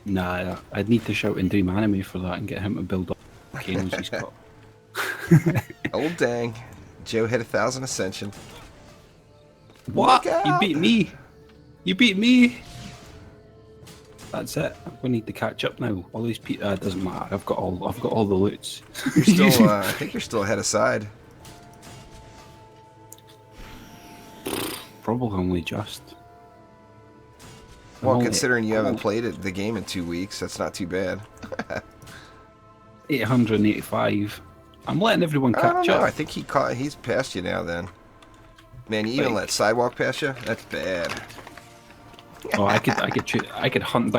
Nah, I'd need to shout in Dream Anime for that and get him to build up volcanoes he's got. Oh dang. Joe hit 1,000 ascension. What? You beat me. You beat me. That's it. We need to catch up now. All these people. It doesn't matter. I've got all the loots. You're still. I think you're still ahead of side. Probably only just. Well, considering you haven't played the game in 2 weeks, that's not too bad. 885. I'm letting everyone catch up. I think he's past you now. Then, man, you even let Sidewalk pass you? That's bad. Oh, I could hunt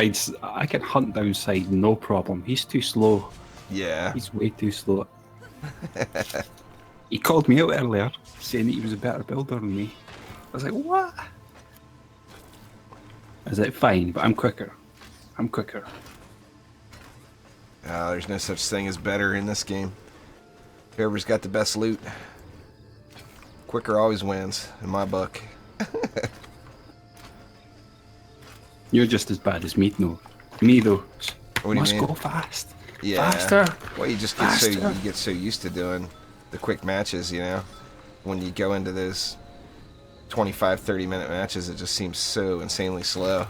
down side, no problem. He's too slow. Yeah. He's way too slow. He called me out earlier, saying that he was a better builder than me. I was like, what? I was like, fine, but I'm quicker. I'm quicker. There's no such thing as better in this game. Whoever's got the best loot. Quicker always wins, in my book. You're just as bad as me, though. Me, though. What do you mean? Go fast. Yeah. Faster. Well, you just get so used to doing the quick matches, you know? When you go into those 25, 30-minute matches, it just seems so insanely slow.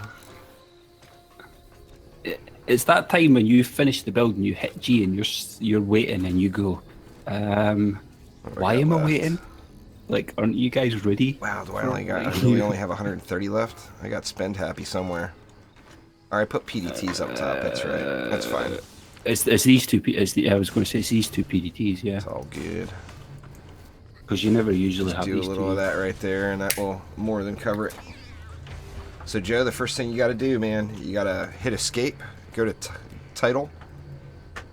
It's that time when you finish the build and you hit G and you're waiting and you go, why am I waiting? Like, aren't you guys ready? Wow, I really only have 130 left? I got spend happy somewhere. Alright, put PDTs up top, that's right. That's fine. It's these two, I was going to say it's these two PDTs, yeah. It's all good. Because you never usually have do these a little of that right there, and that will more than cover it. So, Joe, the first thing you got to do, man, you got to hit escape, go to title.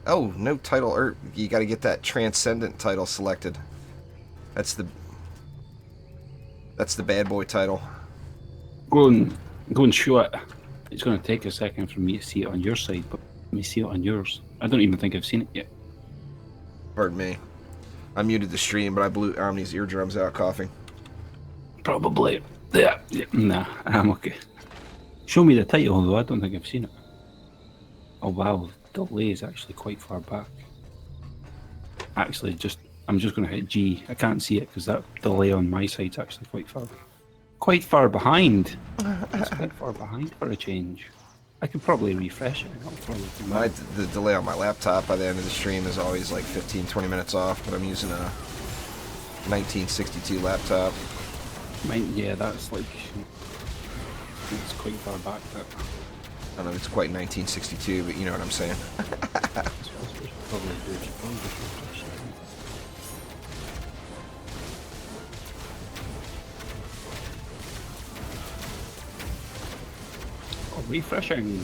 Oh, no title, or you got to get that transcendent title selected. That's the bad boy title. Go and show it. It's going to take a second for me to see it on your side, but let me see it on yours. I don't even think I've seen it yet. Pardon me. I muted the stream, but I blew Omni's eardrums out coughing. Probably. Yeah. Nah, I'm okay. Show me the title, though. I don't think I've seen it. Oh, wow. The delay is actually quite far back. Actually, I'm just going to hit G. I can't see it because that delay on my side's actually quite far behind. It's quite far behind for a change. I could probably refresh it. The delay on my laptop by the end of the stream is always like 15-20 minutes off, but I'm using a 1962 laptop. Yeah, that's like... It's quite far back. But... I don't know if it's quite 1962, but you know what I'm saying. Refreshing.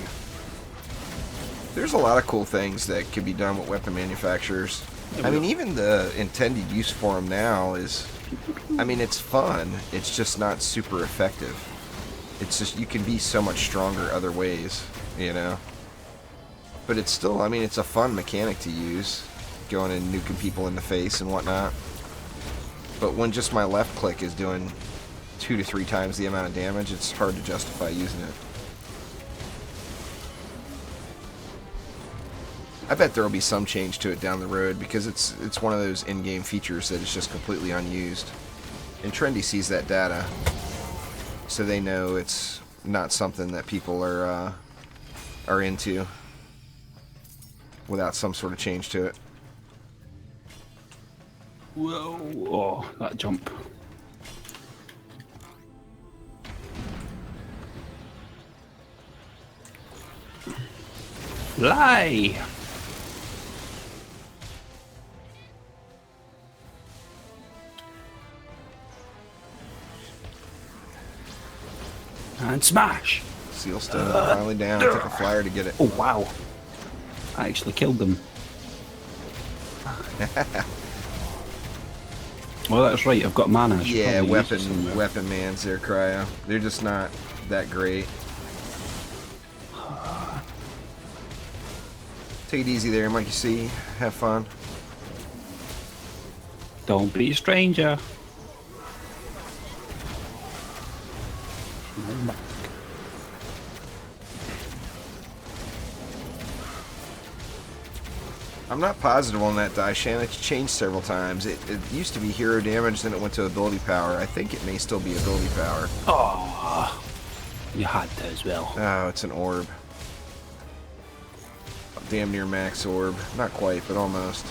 There's a lot of cool things that can be done with weapon manufacturers. I mean, even the intended use for them now is, I mean, it's fun. It's just not super effective. It's just, you can be so much stronger other ways, you know? But it's still, I mean, it's a fun mechanic to use, going and nuking people in the face and whatnot. But when just my left click is doing 2 to 3 times the amount of damage, it's hard to justify using it. I bet there will be some change to it down the road because it's one of those in-game features that is just completely unused. And Trendy sees that data. so they know it's not something that people are into without some sort of change to it. Whoa! Oh, that jump. Fly! And smash! Seal stone finally down. Took a flyer to get it. Oh wow! I actually killed them. Well, that's right. I've got mana. I should Yeah, probably use it somewhere. weapon mans there, Cryo. They're just not that great. Take it easy there, Mikey C. Have fun. Don't be a stranger. I'm not positive on that die, Shan. It's changed several times. It used to be hero damage, then it went to ability power. I think it may still be ability power. Oh, you had to as well. Oh, it's an orb. Damn near max orb. Not quite, but almost.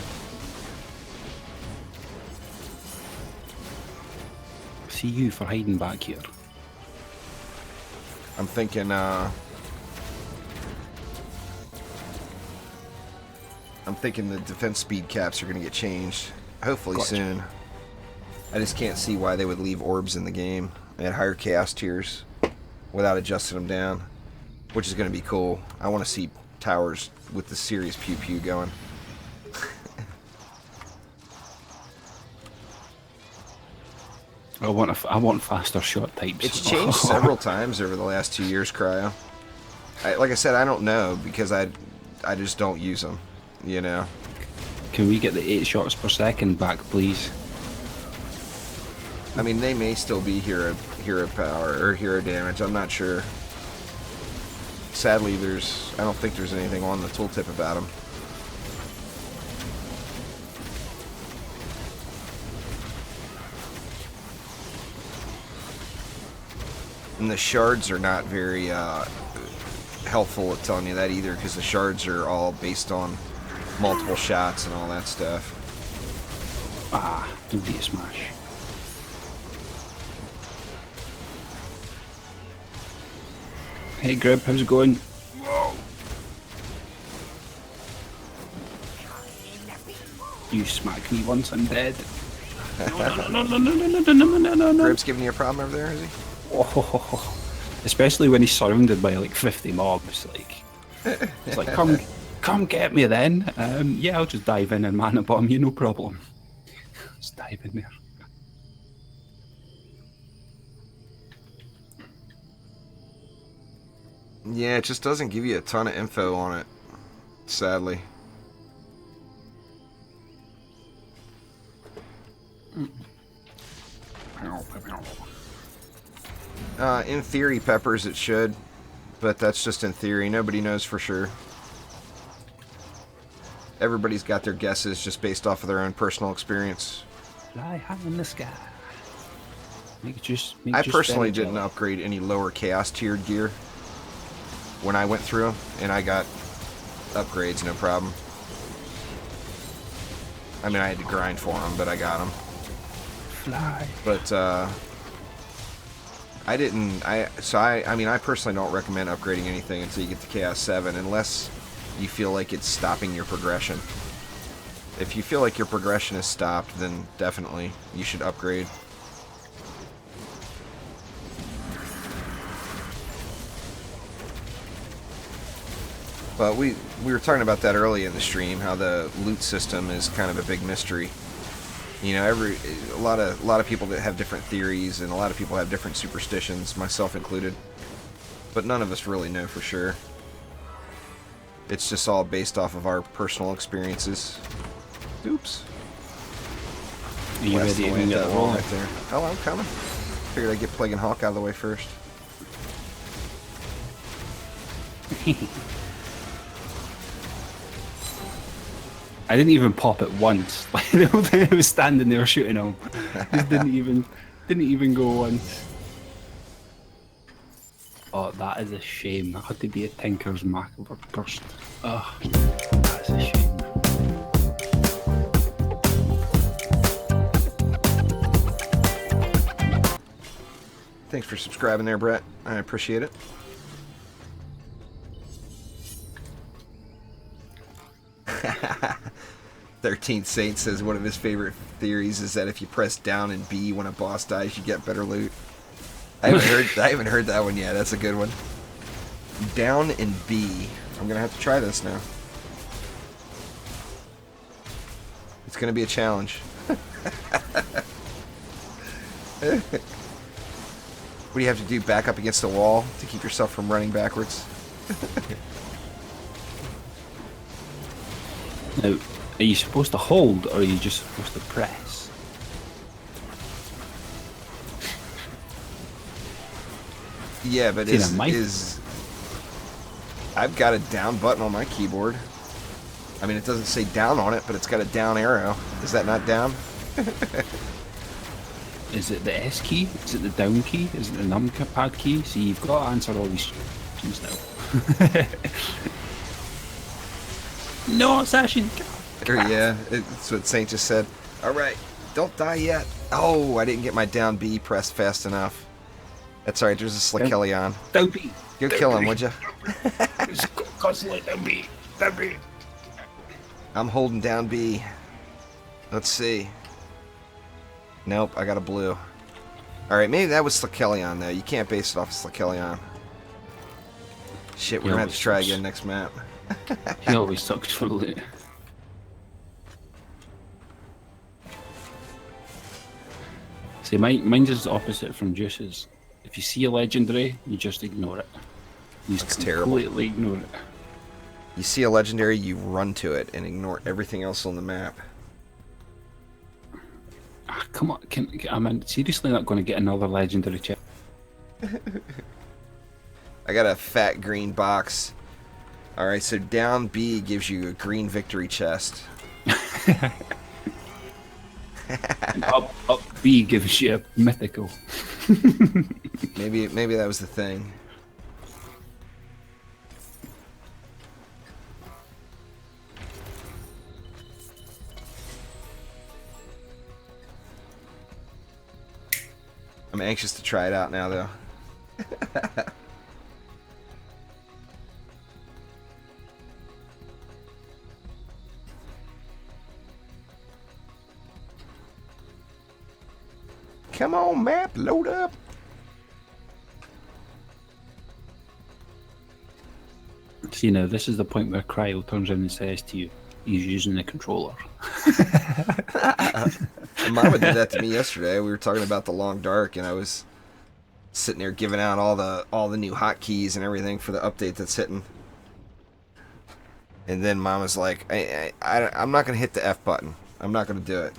See you for hiding back here. I'm thinking, the defense speed caps are going to get changed. Hopefully Gotcha. soon. I just can't see why they would leave orbs in the game at higher chaos tiers without adjusting them down, which is going to be cool. I want to see towers with the serious pew pew going. I want faster shot types. It's changed several times over the last 2 years, Cryo. Like I said, I don't know because I just don't use them, you know. Can we get the 8 shots per second back, please? I mean, they may still be hero power or hero damage. I'm not sure. Sadly, I don't think there's anything on the tooltip about them. And the shards are not very helpful at telling you that either, because the shards are all based on multiple shots and all that stuff. Ah, don't be a smash. Hey Grib, how's it going? Whoa. You smack me once, I'm dead. No. Grib's giving you a problem over there, is he? Oh, especially when he's surrounded by like 50 mobs. Like, it's like, come get me then. Yeah, I'll just dive in and mana bomb you, no problem. Just dive in there. Yeah, it just doesn't give you a ton of info on it, sadly. In theory, peppers it should, but that's just in theory. Nobody knows for sure. Everybody's got their guesses just based off of their own personal experience. Fly high in the sky. I personally didn't upgrade any lower chaos tiered gear when I went through them, and I got upgrades, no problem. I mean, I had to grind for them, but I got them. Fly. But I didn't. I mean, I personally don't recommend upgrading anything until you get to Chaos 7, unless you feel like it's stopping your progression. If you feel like your progression is stopped, then definitely you should upgrade. But we were talking about that early in the stream, how the loot system is kind of a big mystery. You know, a lot of people that have different theories, and a lot of people have different superstitions, myself included. But none of us really know for sure. It's just all based off of our personal experiences. Oops. Are you ready to land get that the wall roll? right there? Oh, I'm coming. Figured I'd get Plague and Hawk out of the way first. I didn't even pop it once. Like the whole time I was standing there shooting him. Just didn't even go once. Oh, that is a shame. That had to be a Tinker's Macabre burst. Oh, that's a shame. Thanks for subscribing there, Brett. I appreciate it. "13th Saint says one of his favorite theories is that if you press down and B when a boss dies, you get better loot. I haven't heard that one yet. That's a good one. Down and B. I'm gonna have to try this now. It's gonna be a challenge. What do you have to do? Back up against the wall to keep yourself from running backwards? Now, are you supposed to hold, or are you just supposed to press? Yeah, but I've got a down button on my keyboard. I mean, it doesn't say down on it, but it's got a down arrow. Is that not down? Is it the S key? Is it the down key? Is it the numpad key? See, you've got to answer all these questions now. No session. Yeah, that's what Saint just said. Alright, don't die yet. Oh, I didn't get my down B pressed fast enough. That's alright, there's a Slickelion. Down B. Go kill him, would you? Constantly down B. Down B. I'm holding down B. Let's see. Nope, I got a blue. Alright, maybe that was Slickelion, though. You can't base it off of Slickelion. Shit, we're gonna have to try again next map. He always sucks for loot. See, mine's is opposite from Juice's. If you see a legendary, you just ignore it. You just completely ignore it. You see a legendary, you run to it and ignore everything else on the map. Ah, come on, I'm seriously not going to get another legendary chip. I got a fat green box. Alright, so down B gives you a green victory chest. up B gives you a mythical. Maybe that was the thing. I'm anxious to try it out now, though. Come on, map, load up. See, now this is the point where Cryo turns around and says to you, he's using the controller. Mama did that to me yesterday. We were talking about the Long Dark, and I was sitting there giving out all the new hotkeys and everything for the update that's hitting. And then Mama's like, I'm not going to hit the F button. I'm not going to do it.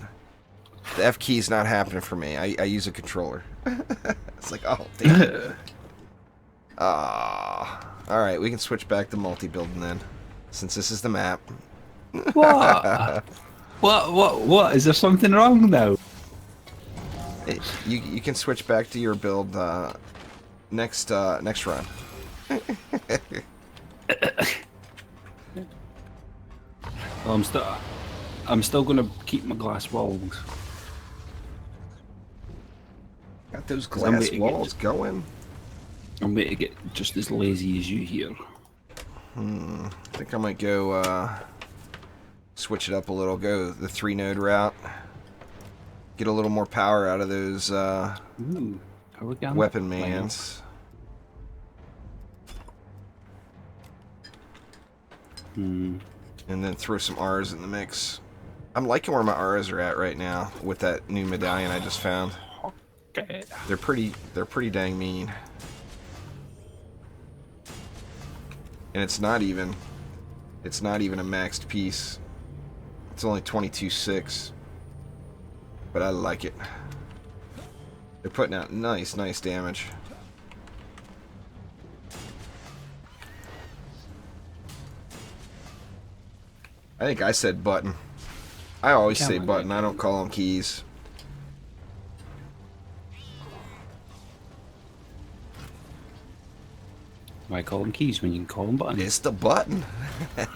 The F key's not happening for me. I use a controller. It's like, oh, damn it. Alright, we can switch back to multi-building then, since this is the map. What? What? Is there something wrong now? You can switch back to your build next run. Well, I'm still gonna keep my glass walls. Got those glass walls going. I'm waiting to get just as lazy as you here. I think I might go switch it up a little. Go the 3-node route. Get a little more power out of those weapon mans. And then throw some R's in the mix. I'm liking where my R's are at right now with that new medallion I just found. Okay. They're pretty dang mean. And it's not even a maxed piece. It's only 22.6. But I like it. They're putting out nice damage. I think I said button. I always say button. I don't call them keys. Why call them keys when you can call them buttons? It's the button. I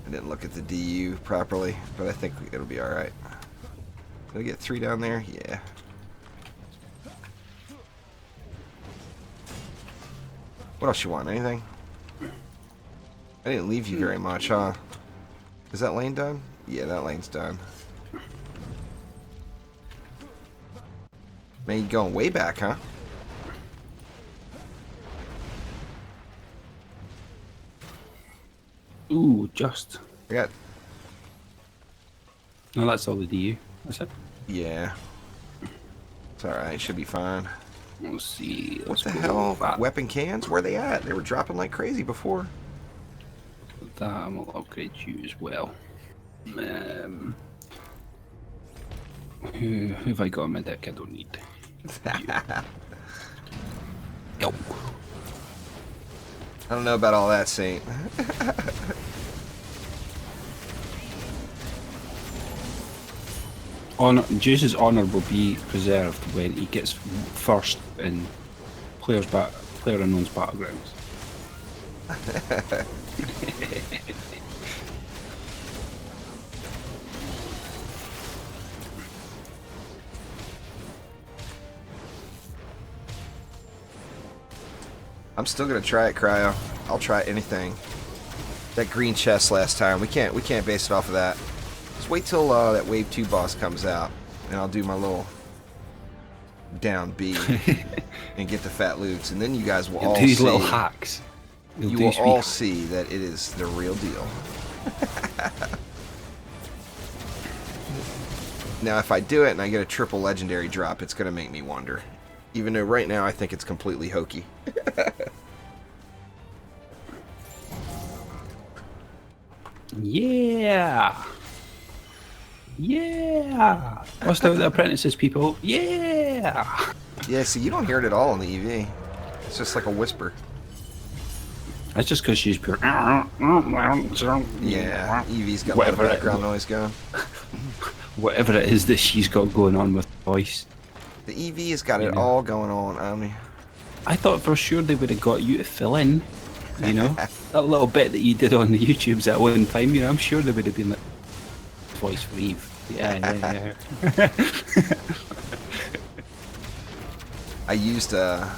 didn't look at the DU properly, but I think it'll be alright. Did I get 3 down there? Yeah. What else you want? Anything? I didn't leave you very much, huh? Is that lane done? Yeah, that lane's done. Man, you're going way back, huh? Ooh, just. I got... No, that's all the DU. That's it. Yeah. It's alright, should be fine. Let's see. What the hell? Weapon cans? Where are they at? They were dropping like crazy before. That I'm gonna upgrade you as well. Who have I got on my deck I don't need? Go. I don't know about all that, Saint. Juice's honour will be preserved when he gets first in player unknown's battlegrounds. I'm still gonna try it, Cryo. I'll try anything. That green chest last time, we can't base it off of that. Just wait till that wave 2 boss comes out, and I'll do my little down B and get the fat loots, and then you guys will all do these see. little hacks. You will all see that it is the real deal. Now, if I do it and I get a triple legendary drop, it's gonna make me wonder. Even though right now I think it's completely hokey. Yeah. Yeah. What's the apprentices, people? Yeah. Yeah, see, you don't hear it at all on the EV. It's just like a whisper. That's just because she's pure. Yeah, EV's got a lot of background noise going. Whatever it is that she's got going on with voice. The EV has got it all going on, Omni. I thought for sure they would have got you to fill in, you know? That little bit that you did on the YouTubes at one time, you know, I'm sure they would have been like, voice for Eve. Yeah. I used, I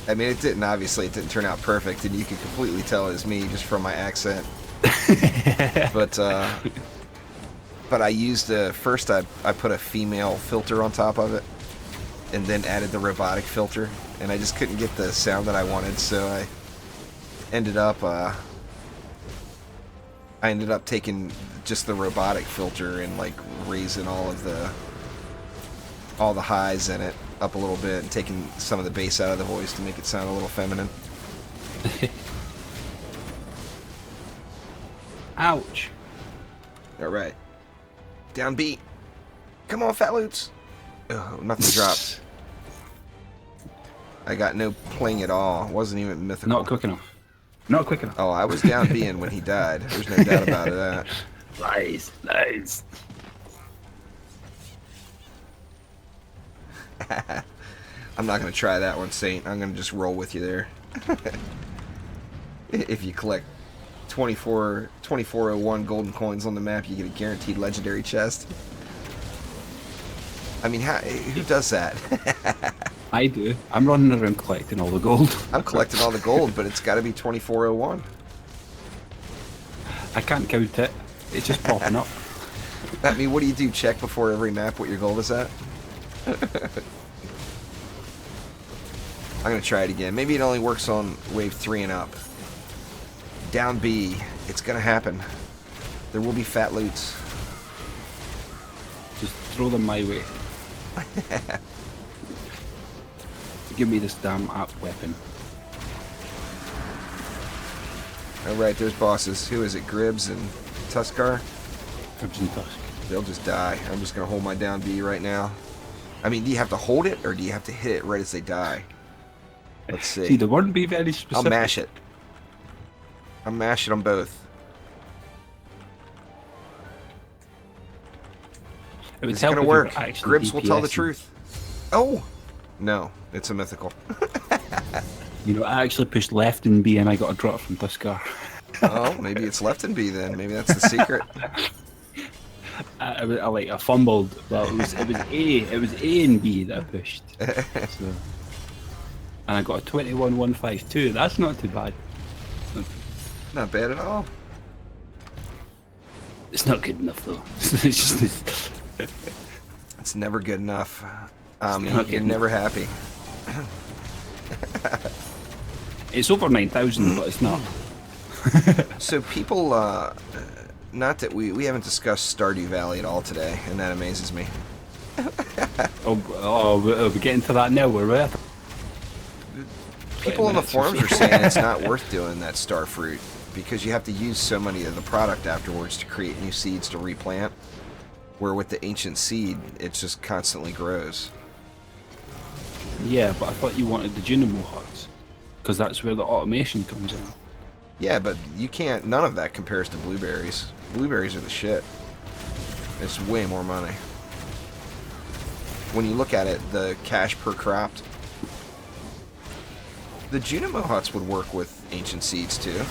mean, it didn't turn out perfect, and you can completely tell it's me just from my accent. But I used, first I put a female filter on top of it, and then added the robotic filter, and I just couldn't get the sound that I wanted, so I ended up taking just the robotic filter and like raising all the highs in it up a little bit and taking some of the bass out of the voice to make it sound a little feminine. Ouch. Alright. Down B. Come on, Fat Loots. Oh, nothing dropped. I got no pling at all. Wasn't even mythical. Not quick enough. Not quick enough. Oh, I was down B'ing when he died. There's no doubt about that. Nice. I'm not going to try that one, Saint. I'm going to just roll with you there. If you collect 2401 golden coins on the map, you get a guaranteed legendary chest. I mean, who does that? I do. I'm running around collecting all the gold. I'm collecting all the gold, but it's got to be 2401. I can't count it. It's just popping up. I mean, what do you do? Check before every map what your gold is at? I'm going to try it again. Maybe it only works on wave 3 and up. Down B. It's going to happen. There will be fat loots. Just throw them my way. Give me this damn app weapon. Alright, there's bosses. Who is it? Gribbs and Tuskar? Gribbs and Tusk. They'll just die. I'm just going to hold my down B right now. I mean, do you have to hold it, or do you have to hit it right as they die? Let's see. See, the wouldn't be very specific. I'll mash it. I'll mash it on both. It would Is it help gonna if you were work? actually Gribs will tell the DPSing. truth. Oh! No, it's a mythical. You know, I actually pushed left in B and I got a drop from Tuskar. Oh, maybe it's left in B then. Maybe that's the secret. I fumbled. Well, it was A and B that I pushed. So, and I got a 21-152. That's not too bad. Not bad at all. It's not good enough though. It's just It's never good enough. You're never happy. it's over 9,000, but it's not. So people, not that we haven't discussed Stardew Valley at all today, and that amazes me. We're getting to that now. We're at People on the forums are saying it's not worth doing that star fruit because you have to use so many of the product afterwards to create new seeds to replant. Where with the ancient seed, it just constantly grows. Yeah, but I thought you wanted the Junimo huts because that's where the automation comes in. Yeah, but you can't. None of that compares to blueberries. Blueberries are the shit. It's way more money. When you look at it, the cash per cropped. The Junimo huts would work with ancient seeds too.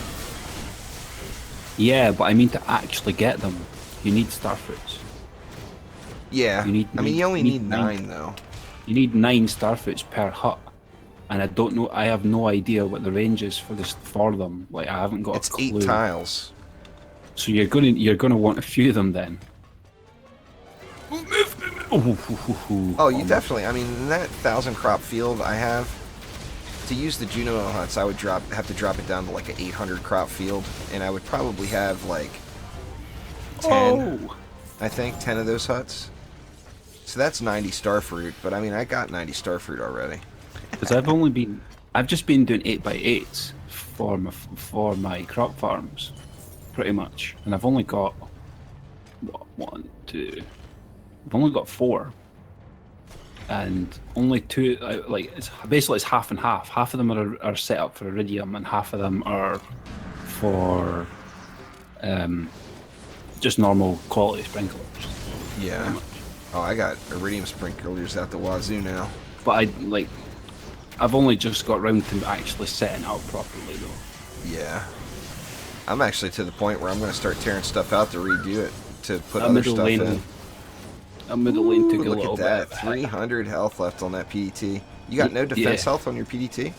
Yeah, but I mean to actually get them, you need starfruits. Yeah, you only need 9 though. You need 9 starfruits per hut, and I don't know. I have no idea what the range is for them. Like I haven't got It's a clue. 8 tiles. So you're gonna want a few of them then. Oh, you definitely. I mean, in that 1,000 crop field I have, to use the Junimo huts, I would have to drop it down to like an 800 crop field, and I would probably have like 10. I think 10 of those huts. So that's 90 starfruit, but I mean, I got 90 starfruit already. Because I've just been doing 8x8s for my crop farms, pretty much, and I've only got I've only got 4, and only 2. It's half and half. Half of them are set up for iridium, and half of them are for just normal quality sprinklers. Yeah. Oh, I got iridium sprinklers out the wazoo now. But I've only just got round to actually setting it up properly though. Yeah. I'm actually to the point where I'm going to start tearing stuff out to redo it, to put other stuff in. A middle lane took a Look little at that. bit. 300 health left on that PDT. You got no defense health on your PDT?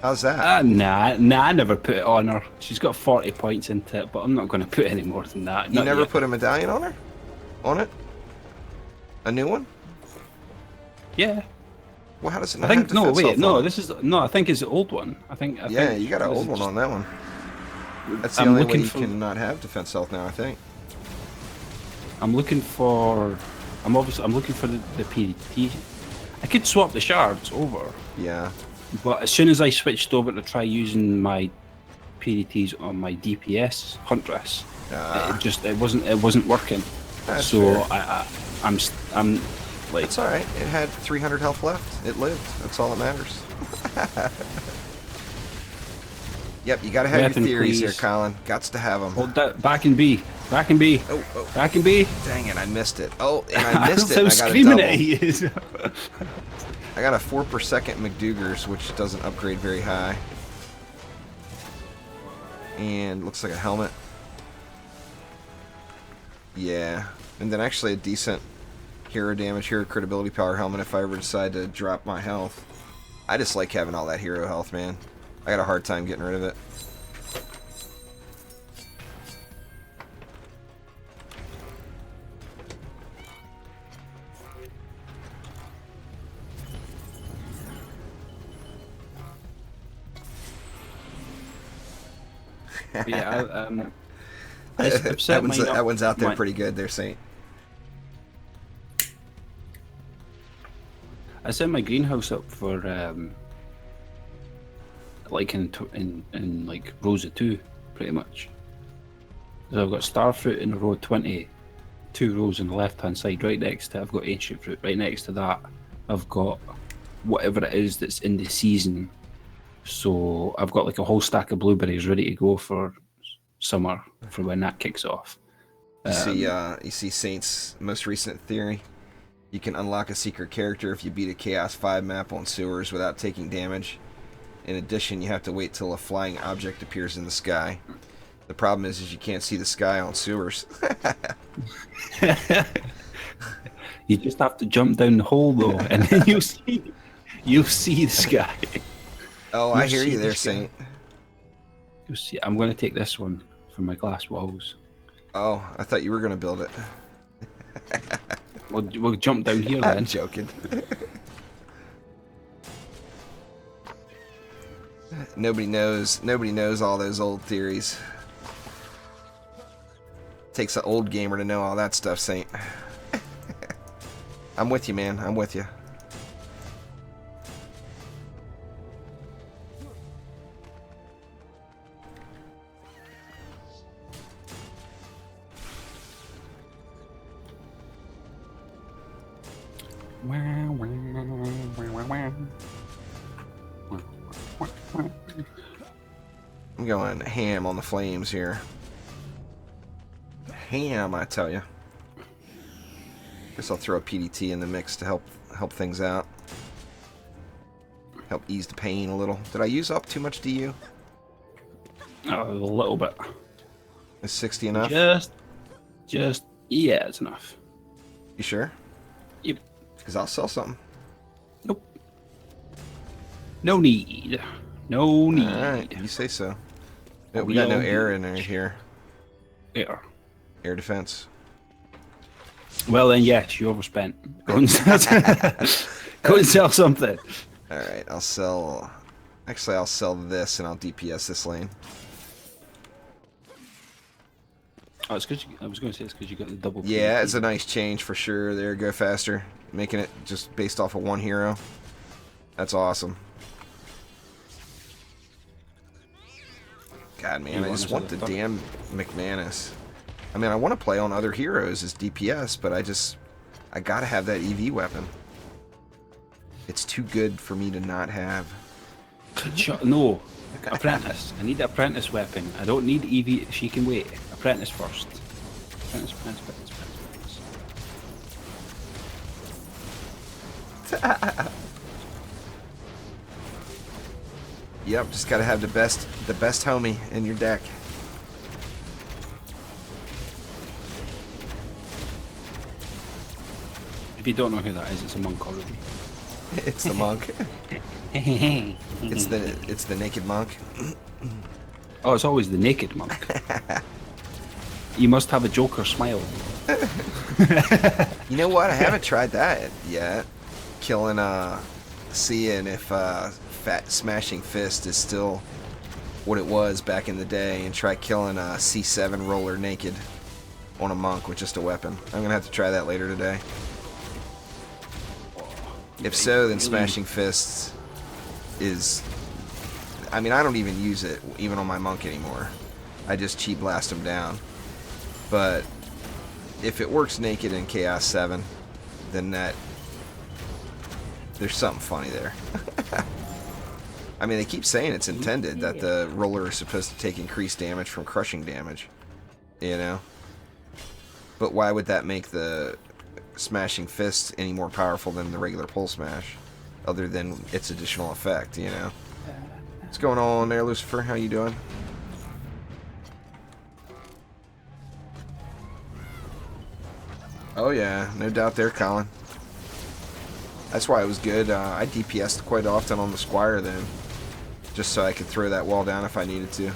How's that? Nah, I never put it on her. She's got 40 points into it, but I'm not going to put any more than that. You never put a medallion on her? On it? A new one? Yeah. Well, how does it not have defense health on it? I think it's the old one. I think you got an old one on that one. That's the only way you can not have defense health now, I think. I'm looking for the PDT. I could swap the shards over. Yeah. But as soon as I switched over to try using my PDTs on my DPS Huntress, it wasn't working. That's so fair. I'm like, it's all right. It had 300 health left. It lived. That's all that matters. Yep, you gotta have your theories there, Colin. Gots to have them. Hold that. Back in B. Back in B. Oh. Back in B. Dang it, I missed it. Oh, and I missed it. I was screaming at you. I got a 4 per second McDougars, which doesn't upgrade very high. And looks like a helmet. Yeah. And then actually a decent hero damage, hero crit ability power helmet if I ever decide to drop my health. I just like having all that hero health, man. I got a hard time getting rid of it. Yeah, that one's out there pretty good there, Saint. I set my greenhouse up for in like rows of 2, pretty much. So I've got starfruit in row 20, 2 rows on the left hand side. Right next to it, I've got ancient fruit. Right next to that, I've got whatever it is that's in the season. So I've got like a whole stack of blueberries ready to go for summer, for when that kicks off. You see Saint's most recent theory. You can unlock a secret character if you beat a Chaos 5 map on sewers without taking damage. In addition, you have to wait till a flying object appears in the sky. The problem is you can't see the sky on sewers. You just have to jump down the hole though, and then you'll see the sky. Oh, I hear you there, Saint. You'll see. I'm going to take this one for my glass walls. Oh, I thought you were going to build it. We'll jump down here then. I'm joking. Nobody knows all those old theories. Takes an old gamer to know all that stuff, Saint. I'm with you, man. I'm with you. I'm going ham on the flames here. Ham, I tell you. Guess I'll throw a PDT in the mix to help things out. Help ease the pain a little. Did I use up too much DU? Oh, a little bit. Is 60 enough? Yeah, it's enough. You sure? Yep. Because I'll sell something. Nope. No need. No need. Alright, you say so. No, we got no air in there here. Air. Air defense. Well then, yes, you overspent. Go and sell something. Alright, I'll sell... Actually, I'll sell this and I'll DPS this lane. Oh, it's because I was going to say it's because you got the double. Yeah, PvP. it's a nice change for sure. There, go faster. Making it just based off of one hero. That's awesome. God, man, I just want the damn McManus. I mean, I want to play on other heroes as DPS, but I gotta have that EV weapon. It's too good for me to not have. No, apprentice. I need the apprentice weapon. I don't need EV. She can wait. Apprentice first. Apprentice. Yep, just gotta have the best homie in your deck. If you don't know who that is, it's a monk already. It's the monk. It's the naked monk. Oh, it's always the naked monk. You must have a Joker smile. You know what? I haven't tried that yet. Killing, seeing if Phat smashing fist is still what it was back in the day, and try killing a C7 roller naked on a monk with just a weapon. I'm gonna have to try that later today. If so, then smashing fists is... I mean, I don't even use it, even on my monk anymore. I just cheap blast them down. But if it works naked in Chaos 7, then there's something funny there. I mean, they keep saying it's intended that the roller is supposed to take increased damage from crushing damage, you know? But why would that make the smashing fist any more powerful than the regular pole smash, other than its additional effect, you know? What's going on there, Lucifer? How you doing? Oh yeah, no doubt there, Colin. That's why it was good. I DPS'd quite often on the Squire then, just so I could throw that wall down if I needed to.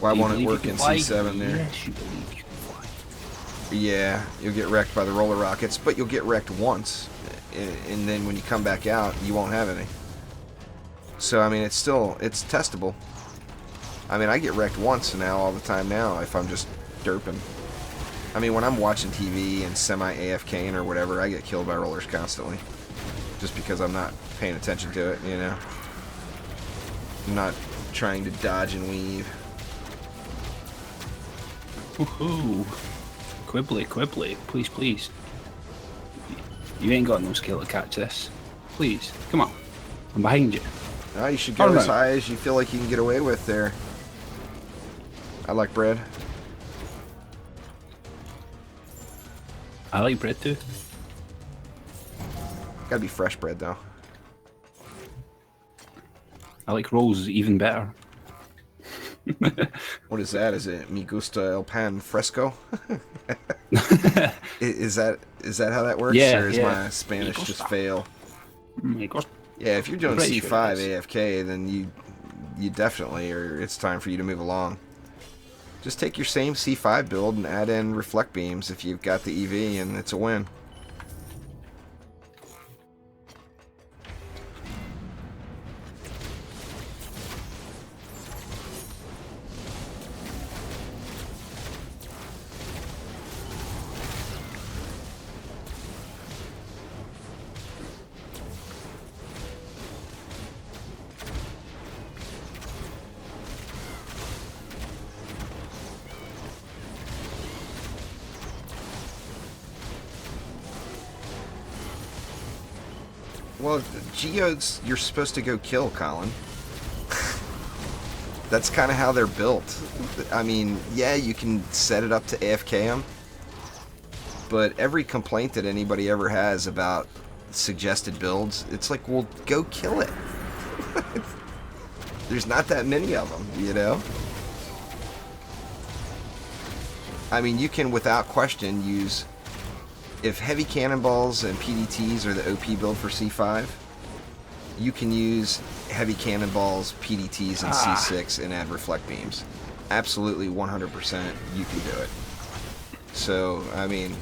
Why won't it work in C7 there? Yes, you believe you can fly. Yeah, you'll get wrecked by the roller rockets, but you'll get wrecked once, and then when you come back out, you won't have any. So, I mean, it's testable. I mean, I get wrecked once now, all the time now, if I'm just derping. I mean, when I'm watching TV and semi-AFKing or whatever, I get killed by rollers constantly. Just because I'm not paying attention to it, you know? I'm not trying to dodge and weave. Woohoo! Quibbly, please, please. You ain't got no skill to catch this. Please, come on. I'm behind you. No, you should go as high as you feel like you can get away with there. I like bread. I like bread too. Gotta be fresh bread though. I like rolls even better. What is that? Is it me gusta el pan fresco? is that how that works? Yeah, or is my Spanish just fail? Yeah, if you're doing C5 AFK, then you definitely, or it's time for you to move along. Just take your same C5 build and add in reflect beams if you've got the EV, and it's a win. Well, geodes, you're supposed to go kill, Colin. That's kind of how they're built. I mean, yeah, you can set it up to AFK them, but every complaint that anybody ever has about suggested builds, it's like, well, go kill it. There's not that many of them, you know? I mean, you can, without question, use... If heavy cannonballs and PDTs are the OP build for C5, you can use heavy cannonballs, PDTs, and C6 and add reflect beams. Absolutely 100% you can do it. So, I mean,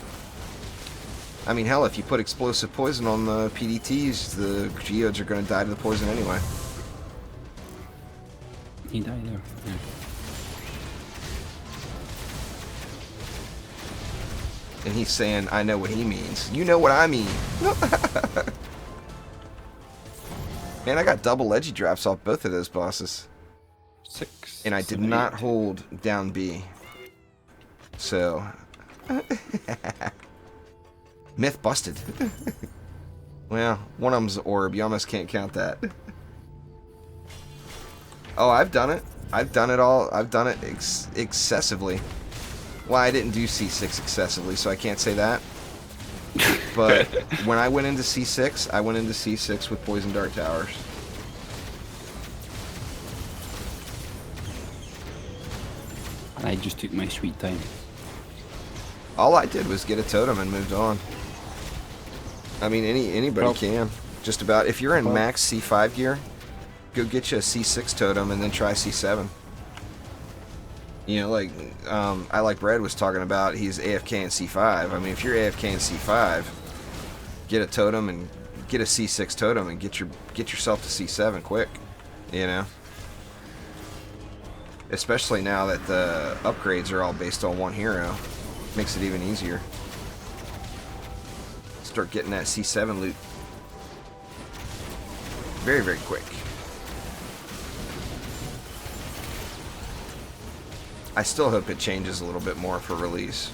hell, if you put explosive poison on the PDTs, the geodes are going to die to the poison anyway. He died there. Yeah. And he's saying, I know what he means. You know what I mean. Man, I got double edgy drops off both of those bosses. 6. And I did not hold down B. So. Myth busted. Well, one of them's orb. You almost can't count that. Oh, I've done it. I've done it all. I've done it excessively. Well, I didn't do C6 excessively, so I can't say that. But when I went into C6, I went into C6 with Poison Dart Towers. I just took my sweet time. All I did was get a totem and moved on. I mean, anybody can. Just about. If you're in max C5 gear, go get you a C6 totem and then try C7. You know, like, I Like Bread was talking about, he's AFK in C5. I mean, if you're AFK in C5, get a totem and get a C6 totem and get yourself to C7 quick, you know? Especially now that the upgrades are all based on one hero. Makes it even easier. Start getting that C7 loot very, very quick. I still hope it changes a little bit more for release.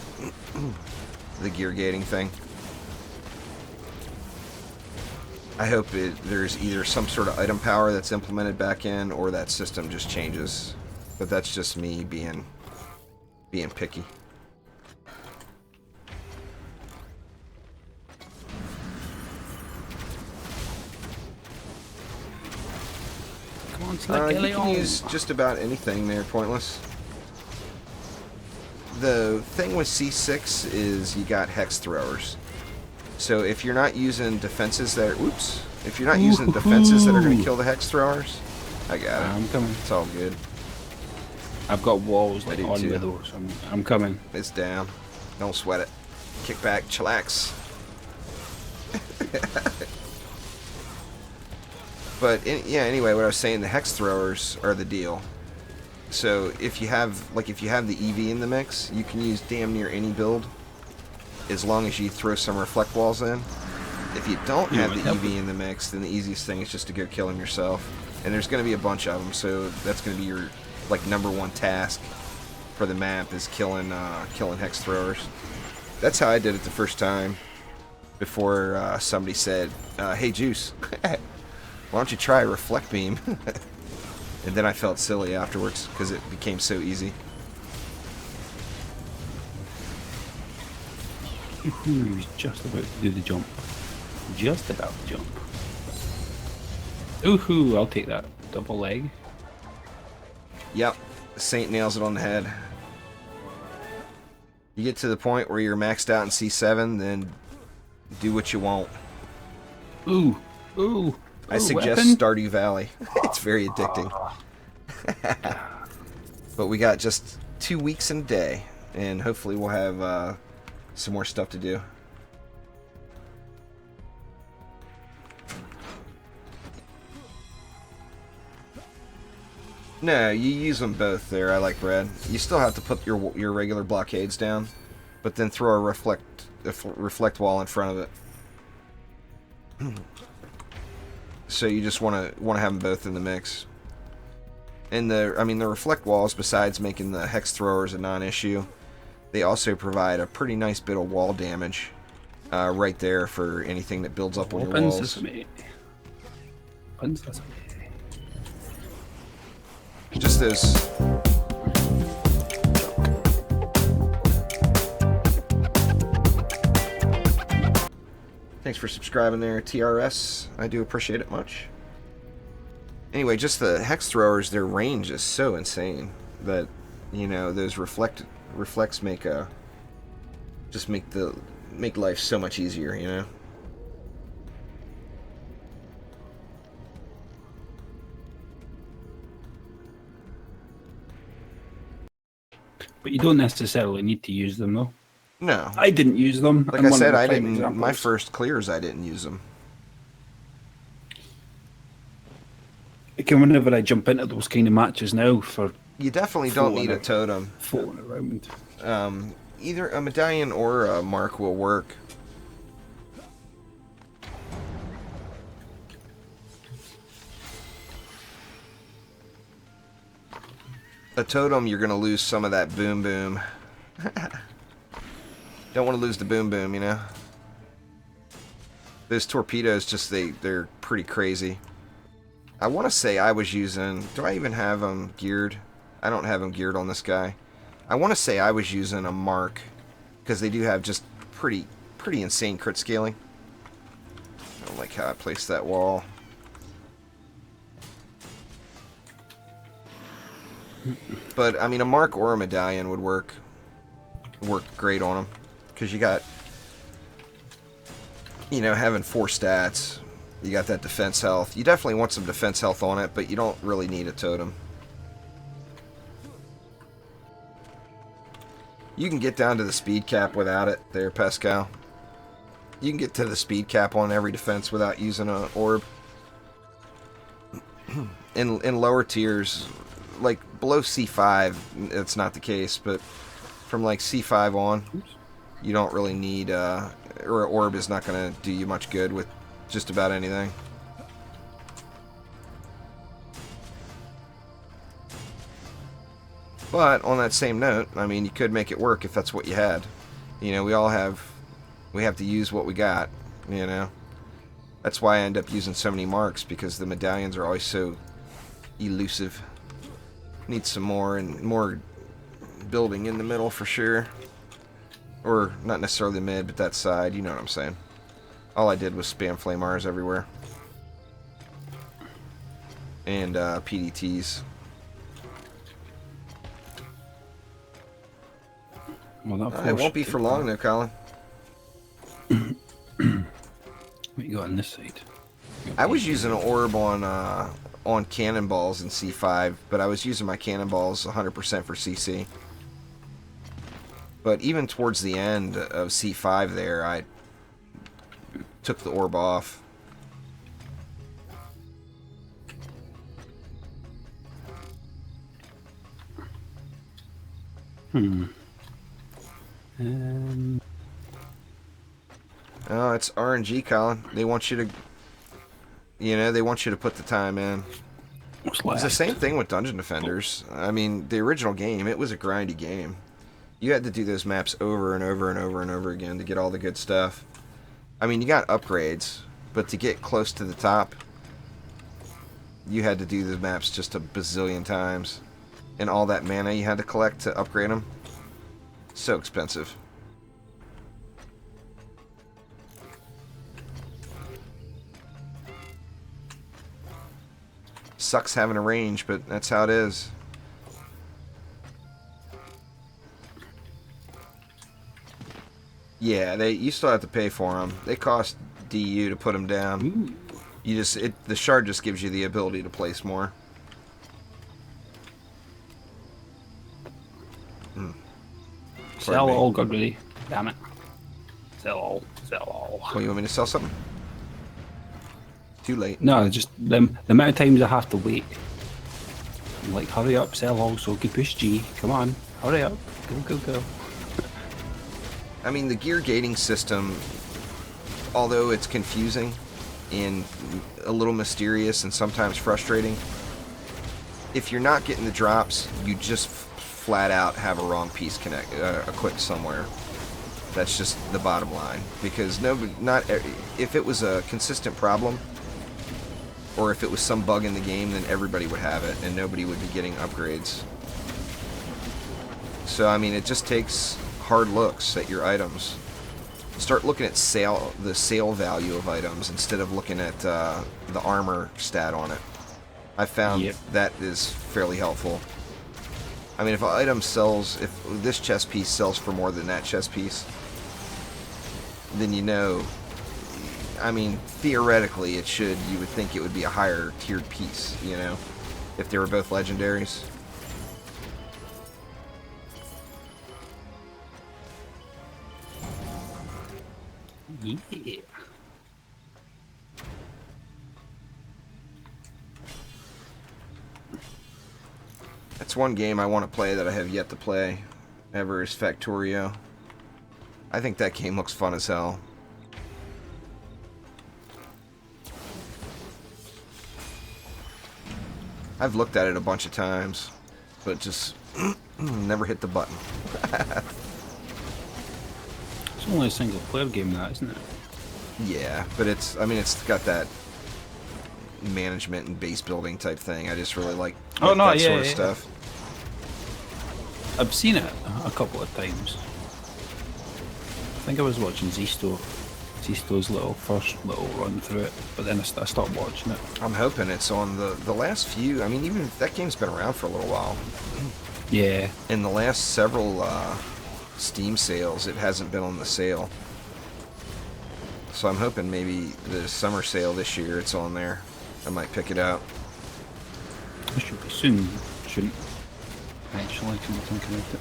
The gear gating thing. I hope there's either some sort of item power that's implemented back in, or that system just changes. But that's just me being picky. Come on, you can use just about anything there, Pointless. The thing with C6 is you got hex throwers. So if you're not using defenses that are, if you're not using defenses that are going to kill the hex throwers, I got it. I'm coming. It's all good. I've got walls like on too. with those. I'm coming. It's down. Don't sweat it. Kick back, chillax. But yeah, anyway, what I was saying, the hex throwers are the deal. So if you have the EV in the mix, you can use damn near any build, as long as you throw some reflect walls in. If you don't have the EV in the mix, then the easiest thing is just to go kill them yourself. And there's going to be a bunch of them, so that's going to be your #1 task for the map, is killing hex throwers. That's how I did it the first time, before somebody said, "Hey, Juice, Why don't you try reflect beam? And then I felt silly afterwards because it became so easy. He's just about to do the jump. Just about to jump. Ooh, I'll take that double leg. Yep, Saint nails it on the head. You get to the point where you're maxed out in C7, then do what you want. Ooh. I suggest weapon? Stardew Valley. It's very addicting. But we got just 2 weeks and a day, and hopefully we'll have some more stuff to do. No, you use them both there. I like red. You still have to put your regular blockades down, but then throw a reflect wall in front of it. So you just want to have them both in the mix. And the reflect walls, besides making the hex throwers a non-issue, they also provide a pretty nice bit of wall damage right there for anything that builds up on your walls. Just those. Thanks for subscribing there, TRS. I do appreciate it much. Anyway, just the hex throwers, their range is so insane that, you know, those reflects make make life so much easier, you know. But you don't necessarily need to use them, though. No. I didn't use them. Like I said, I didn't. Examples. My first clears, I didn't use them. Whenever I jump into those kind of matches now, you definitely don't need a totem. Floating around. Either a medallion or a mark will work. A totem, you're gonna lose some of that boom boom. Don't want to lose the boom boom, you know. Those torpedoes, they're pretty crazy. I want to say I was using. Do I even have them geared? I don't have them geared on this guy. I want to say I was using a mark because they do have just pretty insane crit scaling. I don't like how I placed that wall. But I mean, a mark or a medallion would work great on them because you got, you know, having 4 stats. You got that defense health. You definitely want some defense health on it, but you don't really need a totem. You can get down to the speed cap without it there, Pascal. You can get to the speed cap on every defense without using an orb. In lower tiers, like below C5, it's not the case, but from like C5 on, you don't really need, or an orb is not going to do you much good with just about anything. But on that same note, I mean, you could make it work if that's what you had. You know, we have to use what we got, you know. That's why I end up using so many marks, because the medallions are always so elusive. Need some more building in the middle for sure. Or not necessarily the mid, but that side, you know what I'm saying. All I did was spam flamars everywhere. And PDTs. Well, it won't be for long though, Colin. What you got on this side? I was using an orb on cannonballs in C5, but I was using my cannonballs 100% for CC. But even towards the end of C5 there, I took the orb off. Oh, it's RNG, Colin. They want you to, you know, they want you to put the time in. It's the same thing with Dungeon Defenders. I mean, the original game, it was a grindy game. You had to do those maps over and over and over and over again to get all the good stuff. I mean, you got upgrades, but to get close to the top, you had to do the maps just a bazillion times. And all that mana you had to collect to upgrade them. So expensive. Sucks having a range, but that's how it is. Yeah, you still have to pay for them. They cost DU to put them down. Ooh. The shard just gives you the ability to place more. Sell all, God, really. Damn it. Sell all. Sell all. Oh, you want me to sell something? Too late. No, just the amount of times I have to wait. I'm like, hurry up, sell all so I can push G. Come on, hurry up. Go, go, go. I mean, the gear gating system, although it's confusing and a little mysterious and sometimes frustrating, if you're not getting the drops, you just flat out have a wrong piece equipped somewhere. That's just the bottom line. Because if it was a consistent problem, or if it was some bug in the game, then everybody would have it, and nobody would be getting upgrades. So, I mean, it just takes hard looks at your items. Start looking at the sale value of items instead of looking at the armor stat on it. I found that is fairly helpful. I mean, if an item sells, if this chest piece sells for more than that chest piece, then you know, I mean, theoretically you would think it would be a higher tiered piece, you know, if they were both legendaries. Yeah. That's one game I want to play that I have yet to play ever is Factorio. I think that game looks fun as hell. I've looked at it a bunch of times, but just never hit the button. It's only a single player game, that, isn't it? Yeah, but it's got that management and base building type thing. I just really like that sort of stuff. I've seen it a couple of times. I think I was watching Zisto's first little run through it, but then I stopped watching it. I'm hoping it's on the last few. I mean, even that game's been around for a little while. Yeah. In the last several Steam sales, it hasn't been on the sale. So I'm hoping maybe the summer sale this year it's on there. I might pick it up. It should be soon, shouldn't actually, come to think about it.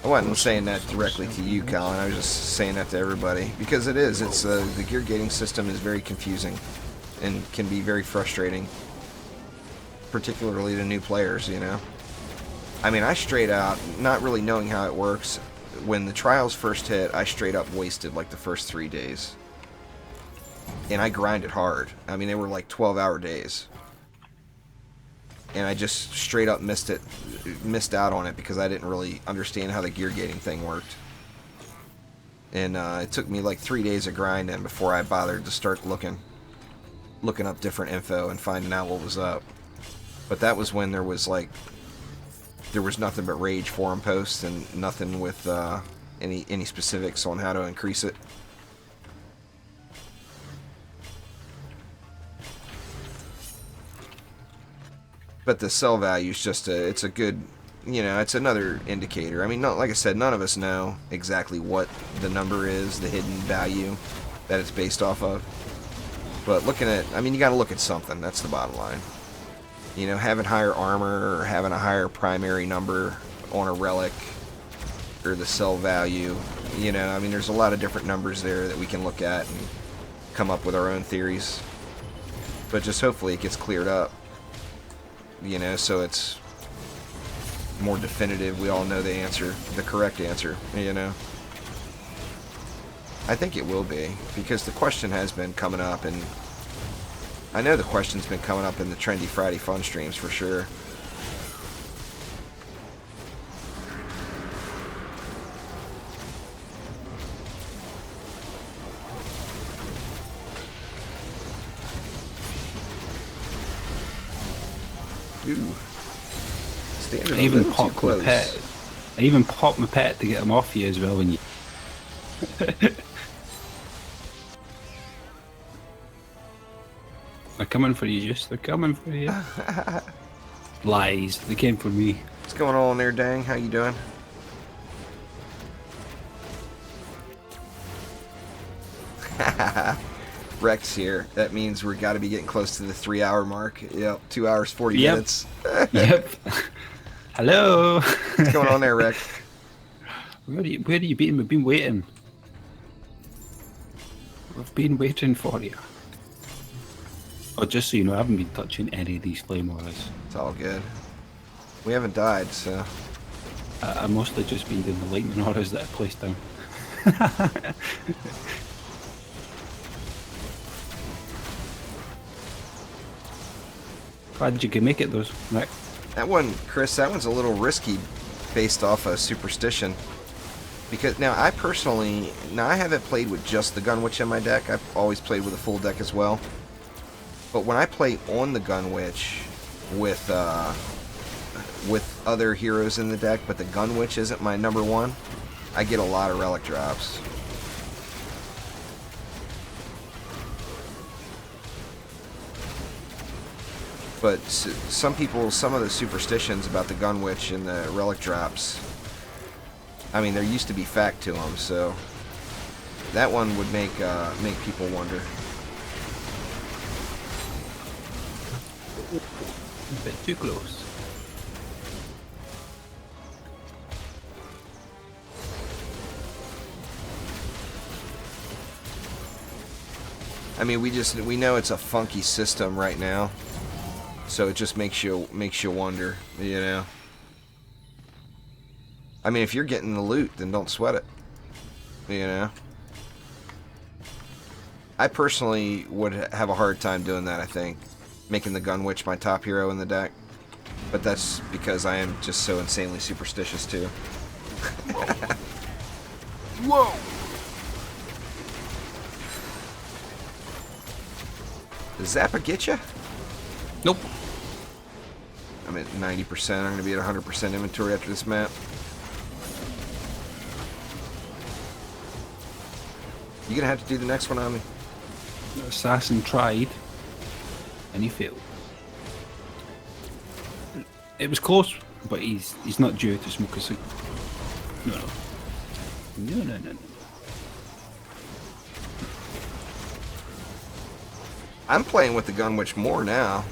I wasn't saying that directly to you, Colin. I was just saying that to everybody. Because it is. It's the gear gating system is very confusing and can be very frustrating. Particularly to new players, you know. I mean, I straight out, not really knowing how it works, when the trials first hit, I straight up wasted like the first 3 days. And I grinded hard. I mean, they were like 12-hour days. And I just straight up missed out on it because I didn't really understand how the gear gating thing worked. And it took me like 3 days of grinding before I bothered to start looking up different info and finding out what was up. But that was when there was nothing but rage forum posts and nothing with any specifics on how to increase it. But the sell value is just it's a good, you know, it's another indicator. I mean, like I said, none of us know exactly what the number is, the hidden value that it's based off of. But looking at, I mean, you got to look at something. That's the bottom line. You know, having higher armor or having a higher primary number on a relic or the sell value. You know, I mean, there's a lot of different numbers there that we can look at and come up with our own theories. But just hopefully it gets cleared up. You know, so it's more definitive. We all know the answer, the correct answer, you know. I think it will be, because the question has been coming up, and I know the question's been coming up in the Trendy Friday Fun streams for sure. Ooh. Standing I a even little too popped my close. pet. I even popped my pet to get him off you as well when you. They're coming for you, Juice. They're coming for you. Lies. They came for me. What's going on there, Dang? How you doing? Rex here. That means we're got to be getting close to the 3-hour mark. Yep, 2 hours 40 minutes. Yep. Hello. What's going on there, Rex? Where are you being? We've been waiting. We've been waiting for you. Oh, just so you know, I haven't been touching any of these flame auras. It's all good. We haven't died, so. I've mostly just been doing the lightning auras that I placed down. Glad you could make it, those, Rick. That one, Chris, that one's a little risky based off a superstition. Because now I personally, I haven't played with just the Gun Witch in my deck. I've always played with a full deck as well. But when I play on the Gun Witch with other heroes in the deck, but the Gun Witch isn't my number one, I get a lot of relic drops. But some of the superstitions about the Gun Witch and the relic drops, I mean, there used to be fact to them, so that one would make people wonder. A bit too close. I mean, we know it's a funky system right now, so it just makes you wonder, you know. I mean, if you're getting the loot, then don't sweat it, you know. I personally would have a hard time doing that, I think, making the Gun Witch my top hero in the deck, but that's because I am just so insanely superstitious too. Whoa! Does Zappa get you? Nope. I'm at 90%. I'm going to be at 100% inventory after this map. You going to have to do the next one on me? The assassin tried, and he failed. It was close, but he's not due to smoke a cigarette. No. I'm playing with the Gun Witch more now.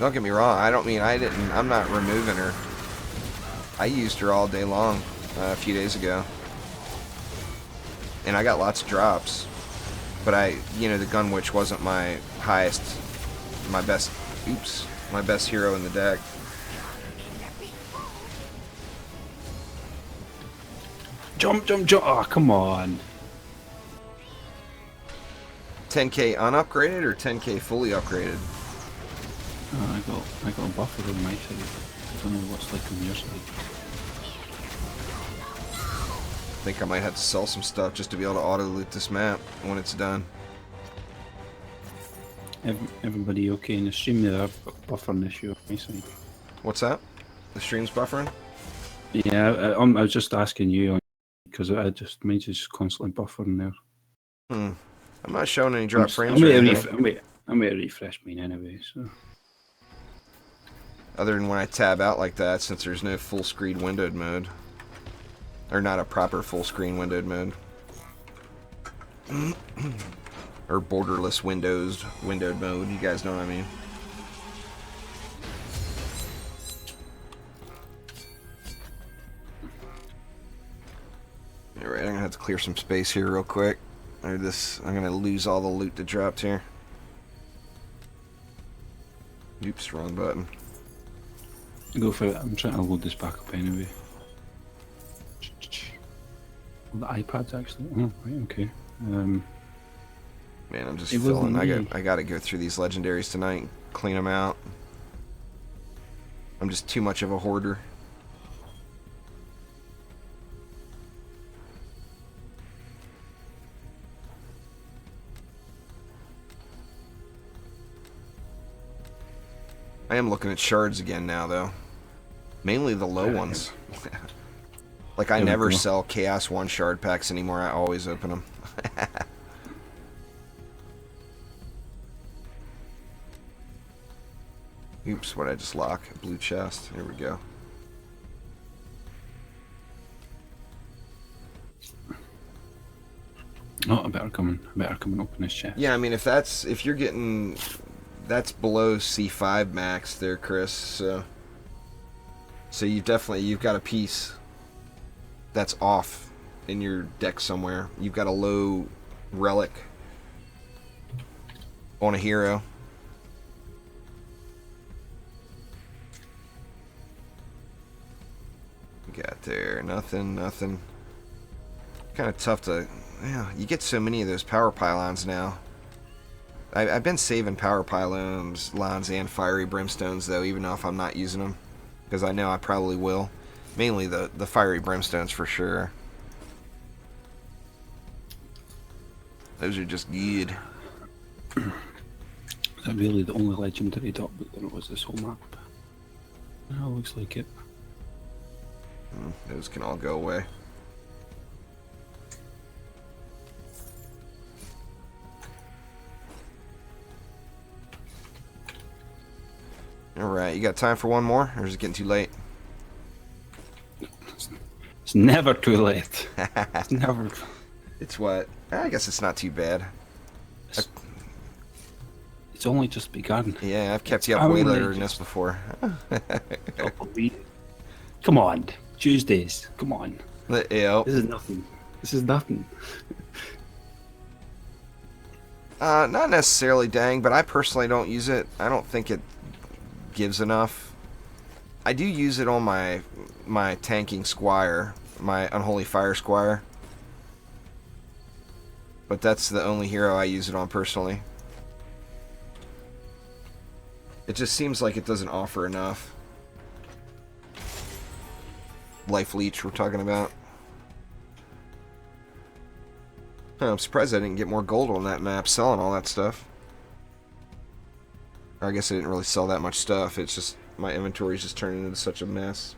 Don't get me wrong. I'm not removing her. I used her all day long a few days ago, and I got lots of drops. But the Gun Witch wasn't my best hero in the deck. Jump! Oh, come on. 10k unupgraded or 10k fully upgraded? Oh, I got a buffer on my side. I don't know what's like on your side. I think I might have to sell some stuff just to be able to auto loot this map when it's done. Everybody okay in the stream there? I've got a buffering issue on my side. What's that? The stream's buffering? Yeah, I was just asking you because mine's just constantly buffering there. I'm not showing any drop frames. I'm going to refresh mine anyway. So. Other than when I tab out like that, since there's no full screen windowed mode. Or not a proper full screen windowed mode. Or borderless windowed mode, you guys know what I mean. Alright, I'm gonna have to clear some space here real quick. I'm gonna lose all the loot that dropped here. Oops, wrong button. Go for it. I'm trying to load this back up anyway. The iPad's actually. Oh, right, okay. Man, I'm just feeling. I gotta go through these legendaries tonight and clean them out. I'm just too much of a hoarder. I am looking at shards again now, though. Mainly the low ones. Like, I never sell Chaos 1 shard packs anymore. I always open them. Oops, what did I just lock? A blue chest. Here we go. Oh, I better come and open this chest. Yeah, I mean, if you're getting, that's below C5 max there, Chris. So you've got a piece that's off in your deck somewhere. You've got a low relic on a hero. Got there, nothing. Kind of tough to, yeah. You get so many of those power pylons now. I've been saving power pylons and fiery brimstones though, even though if I'm not using them, because I know I probably will. Mainly the fiery brimstones for sure. Those are just good. Is that really the only legendary dot book there was this whole map? Oh, looks like it. Those can all go away. Alright, you got time for one more? Or is it getting too late? It's never too late. It's never. It's what? I guess it's not too bad. It's only just begun. Yeah, I've kept you up way later than this before. Come on, Tuesdays. Come on. Yep. This is nothing. This is nothing. Not necessarily, dang, but I personally don't use it. I don't think it gives enough. I do use it on my tanking squire, my unholy fire squire. But that's the only hero I use it on personally. It just seems like it doesn't offer enough. Life leech we're talking about. I'm surprised I didn't get more gold on that map selling all that stuff. Or I guess I didn't really sell that much stuff. It's just my inventory's just turning into such a mess.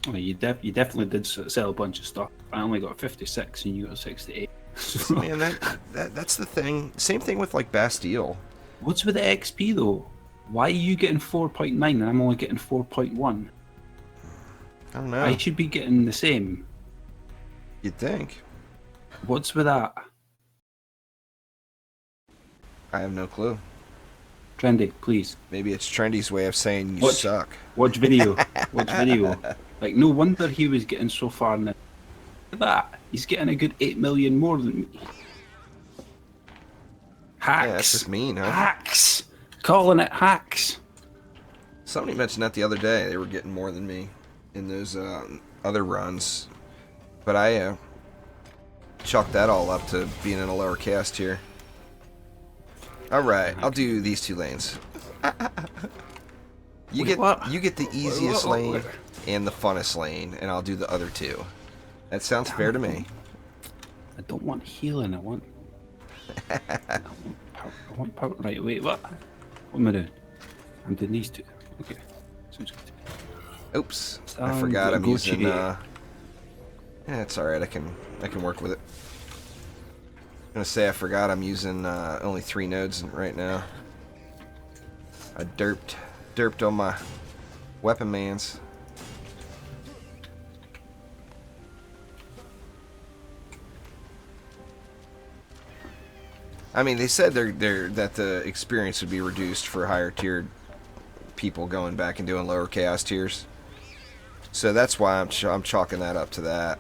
Well, you definitely did sell a bunch of stuff. I only got 56 and you got 68. Man, that's the thing. Same thing with like Bastille. What's with the XP though? Why are you getting 4.9 and I'm only getting 4.1? I don't know. I should be getting the same. You'd think. What's with that? I have no clue. Trendy, please. Maybe it's Trendy's way of saying you suck. Watch video. Watch video. Like, no wonder he was getting so far now. Look at that. He's getting a good 8 million more than me. Hacks. Yeah, that's just mean, huh? Hacks. Calling it hacks. Somebody mentioned that the other day. They were getting more than me in those other runs. But I chalked that all up to being in a lower cast tier. Alright, I'll do these two lanes. You get the easiest lane and the funnest lane, and I'll do the other two. That sounds fair to me. I don't want healing, I want power. Right, wait, what? What am I doing? I'm doing these two. Okay. Sounds good. Oops. I forgot I'm using yeah, it's alright, I can work with it. I'm gonna say I forgot I'm using only 3 nodes right now. I derped on my weapon mans. I mean, they said that the experience would be reduced for higher tiered people going back and doing lower chaos tiers. So that's why I'm chalking that up to that.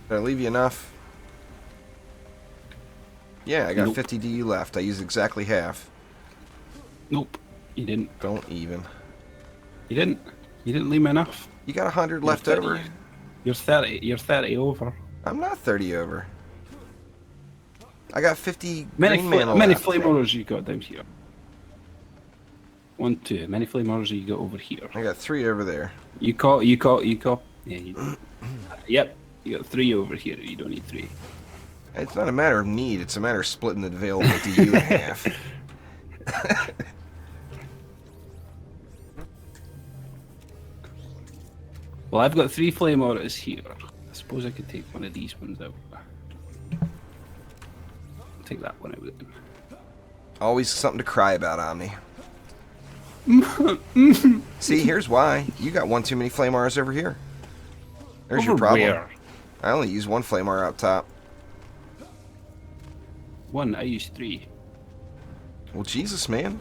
Did I leave you enough? Yeah, I got 50 DU left. I used exactly half. Nope, you didn't. Don't even. You didn't. You didn't leave me enough. You got 100 left over. You're 30. You're 30 over. I'm not 30 over. I got 50 many green mana many left. flame orders you got down here. 1, 2. Many flame orders you got over here. I got 3 over there. You caught. Yeah. Yep, you got 3 over here. You don't need 3. It's not a matter of need. It's a matter of splitting the available DU in half. Well, I've got 3 flame auras here. I suppose I could take one of these ones out. Take that one out then. Always something to cry about, Omni. See, here's why. You got one too many flame auras over here. There's your problem. Where? I only use 1 flame aura up top. 1, I use 3. Well, Jesus, man.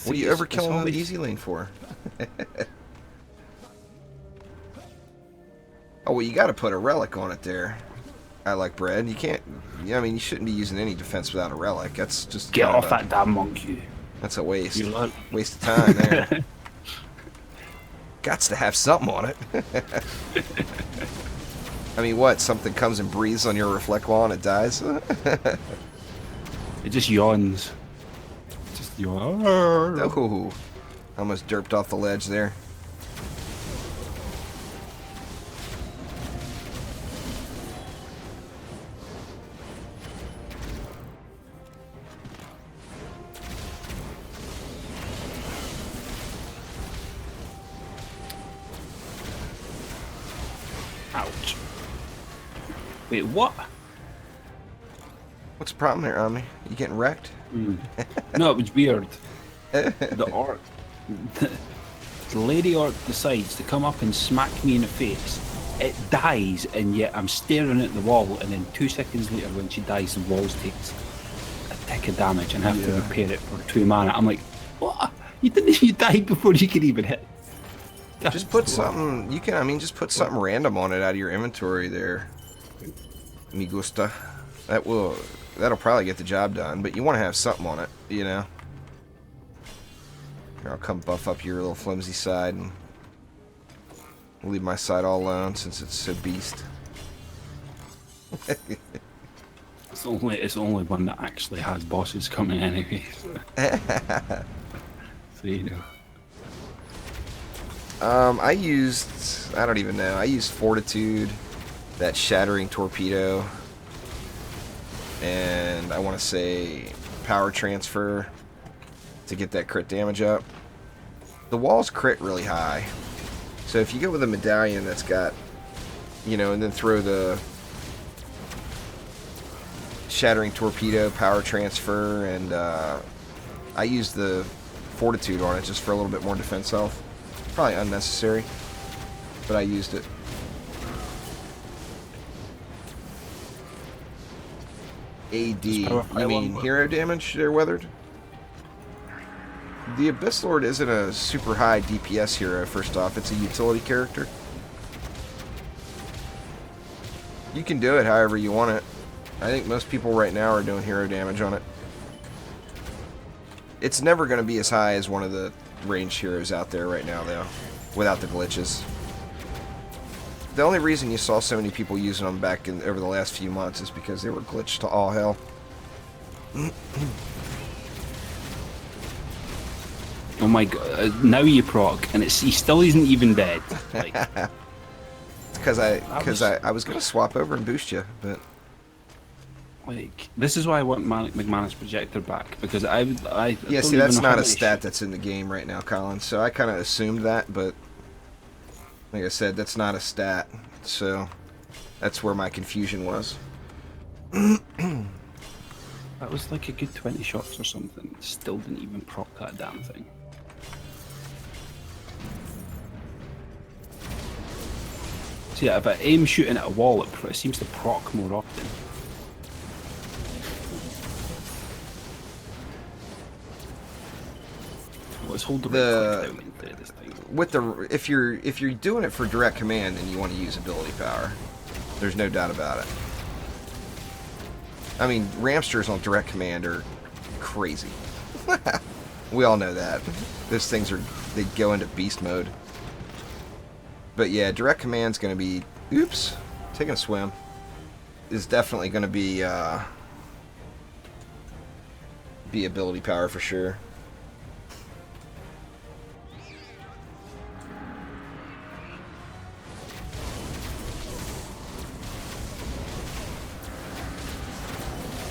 What are you overkilling on the easy lane for? Oh, well, you got to put a relic on it there. I like bread. You can't... Yeah, I mean, you shouldn't be using any defense without a relic. That's just... Get off that damn monkey. That's a waste. Waste of time there. Gots to have something on it. I mean, what? Something comes and breathes on your reflect wall and it dies? It just yawns. Just yawns. Oh, almost derped off the ledge there. Ouch. Wait, what? What's the problem there, Omni? You getting wrecked? No, it was weird. The orc. The lady orc decides to come up and smack me in the face. It dies, and yet I'm staring at the wall, and then 2 seconds later, when she dies, the wall takes a tick of damage and I have to repair it for 2 mana. I'm like, what? You died before you could even hit. Just put something, you can, I mean, just put something random on it out of your inventory there. Me gusta. That'll probably get the job done, but you want to have something on it, you know? Here, I'll come buff up your little flimsy side and leave my side all alone since it's so beast. It's only one that actually has bosses coming anyway. So you know. I don't even know. I used Fortitude, that Shattering Torpedo, and I want to say Power Transfer to get that crit damage up. The walls crit really high. So if you go with a medallion that's got, you know, and then throw the Shattering Torpedo, Power Transfer, and I used the Fortitude on it just for a little bit more defense health. Probably unnecessary, but I used it. AD, you mean hero damage there, Weathered? The Abyss Lord isn't a super high DPS hero, first off. It's a utility character. You can do it however you want it. I think most people right now are doing hero damage on it. It's never going to be as high as one of the ranged heroes out there right now, though, without the glitches. The only reason you saw so many people using them back over the last few months is because they were glitched to all hell. Oh my god! Now you proc, and he still isn't even dead. Like, it's because I was gonna swap over and boost you, but like this is why I want McManus Projector back, because yeah. See, that's not a stat that's in the game right now, Colin. So I kind of assumed that, but like I said, that's not a stat. So that's where my confusion was. That was like a good 20 shots or something. Still didn't even proc that damn thing. So yeah, if I aim shooting at a wall, it seems to proc more often. Let's hold the right click down this thing. With the if you're doing it for direct command and you want to use ability power, there's no doubt about it. I mean, Ramsters on direct command are crazy. We all know that. Those things they go into beast mode. But yeah, direct command's going to be, oops, taking a swim, is definitely going to be ability power for sure.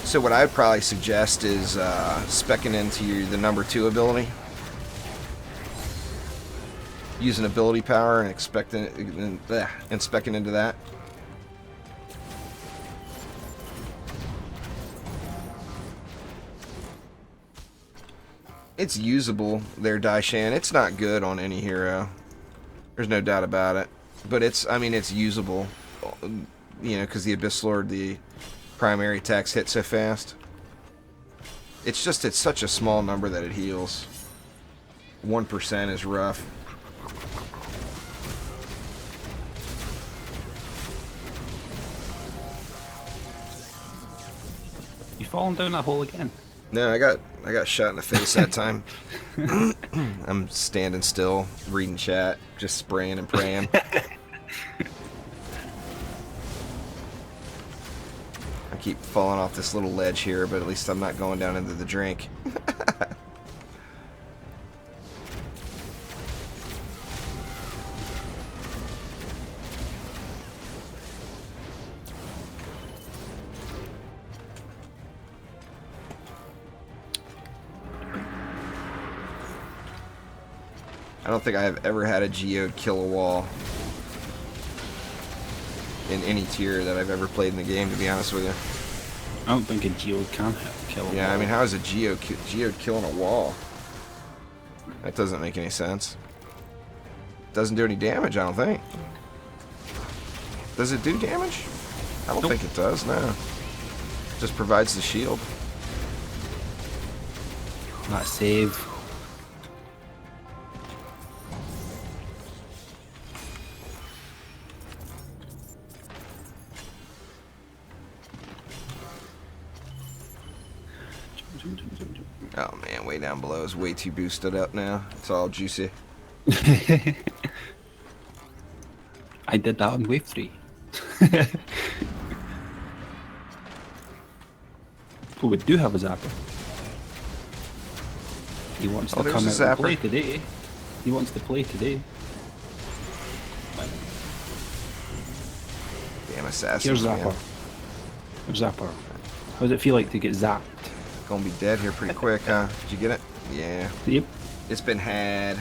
So what I'd probably suggest is speccing into the number 2 ability. Using ability power and speccing into that. It's usable there, Daishan. It's not good on any hero. There's no doubt about it. But I mean, it's usable. You know, because the Abyss Lord, the primary attacks hit so fast. It's just, it's such a small number that it heals. 1% is rough. You falling down that hole again? No, I got shot in the face that time. I'm standing still, reading chat, just spraying and praying. I keep falling off this little ledge here, but at least I'm not going down into the drink. I don't think I have ever had a geode kill a wall in any tier that I've ever played in the game, to be honest with you. I don't think a geode can kill a wall. Yeah, I mean, how is a geode killing a wall? That doesn't make any sense. Doesn't do any damage, I don't think. Does it do damage? I don't think it does, no. Just provides the shield. That save. Oh man, way down below is way too boosted up now. It's all juicy. I did that on wave 3. Oh, we do have a zapper. He wants to come out and play today. He wants to play today. Damn assassin. Here's Zapper. Here's Zapper. How does it feel like to get zapped? Gonna be dead here pretty quick, huh? Did you get it? Yeah. Yep. It's been had.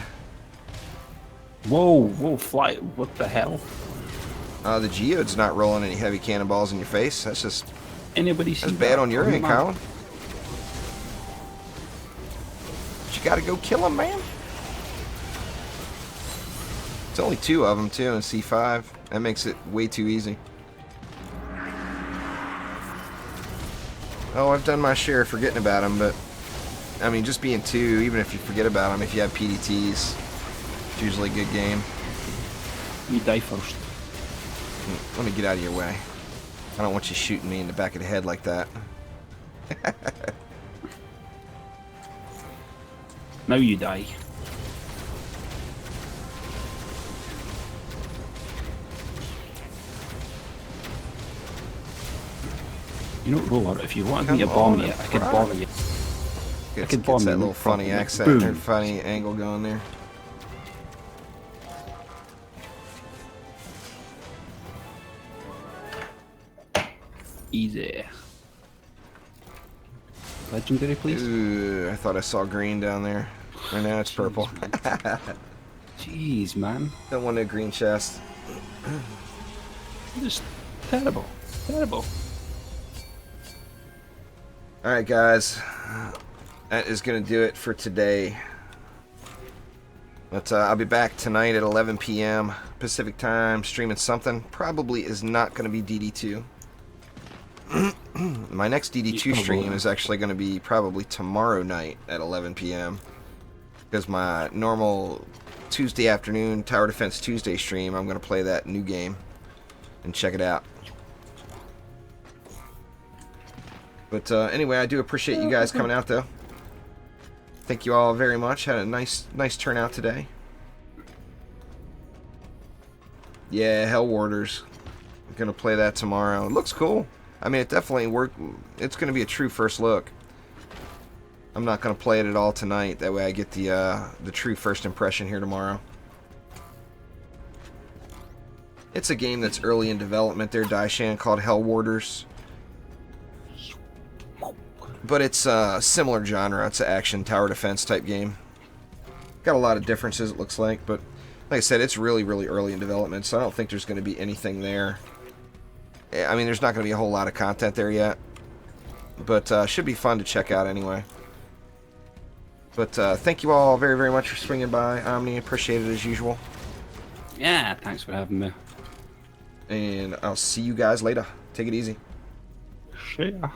Whoa, whoa, fly. What the hell? The geode's not rolling any heavy cannonballs in your face. That's just... Anybody see that's that? bad on your end, Colin. But you gotta go kill him, man. It's only 2 of them, too, in C5. That makes it way too easy. Oh, I've done my share of forgetting about them, but... I mean, just being 2, even if you forget about them, if you have PDTs, it's usually a good game. You die first. Let me get out of your way. I don't want you shooting me in the back of the head like that. Now you die. You know, Roller, if you wanted me to bomb you, I could bomb you. I could bomb that little funny accent or funny angle going there. Easy. Legendary, please. Ooh, I thought I saw green down there. Right now it's purple. Jeez, man. Don't want no green chest. Just terrible. Terrible. Alright, guys. That is going to do it for today. But I'll be back tonight at 11 p.m. Pacific time, streaming something. Probably is not going to be DD2. My next DD2 stream is actually going to be probably tomorrow night at 11 p.m. Because my normal Tuesday afternoon Tower Defense Tuesday stream, I'm going to play that new game and check it out. But anyway, I do appreciate you guys coming out, though. Thank you all very much. Had a nice turnout today. Yeah, Hell Warders. I'm going to play that tomorrow. It looks cool. I mean, it definitely worked. It's going to be a true first look. I'm not going to play it at all tonight. That way I get the true first impression here tomorrow. It's a game that's early in development there, Daishan, called Hell Warders. but it's a similar genre. It's an action tower defense type game. Got a lot of differences, it looks like, but like I said, it's really, really early in development, so I don't think there's going to be anything there. I mean, there's not going to be a whole lot of content there yet, but should be fun to check out anyway. But thank you all very, very much for swinging by, Omni. Appreciate it as usual. Yeah, thanks for having me. And I'll see you guys later. Take it easy. See ya.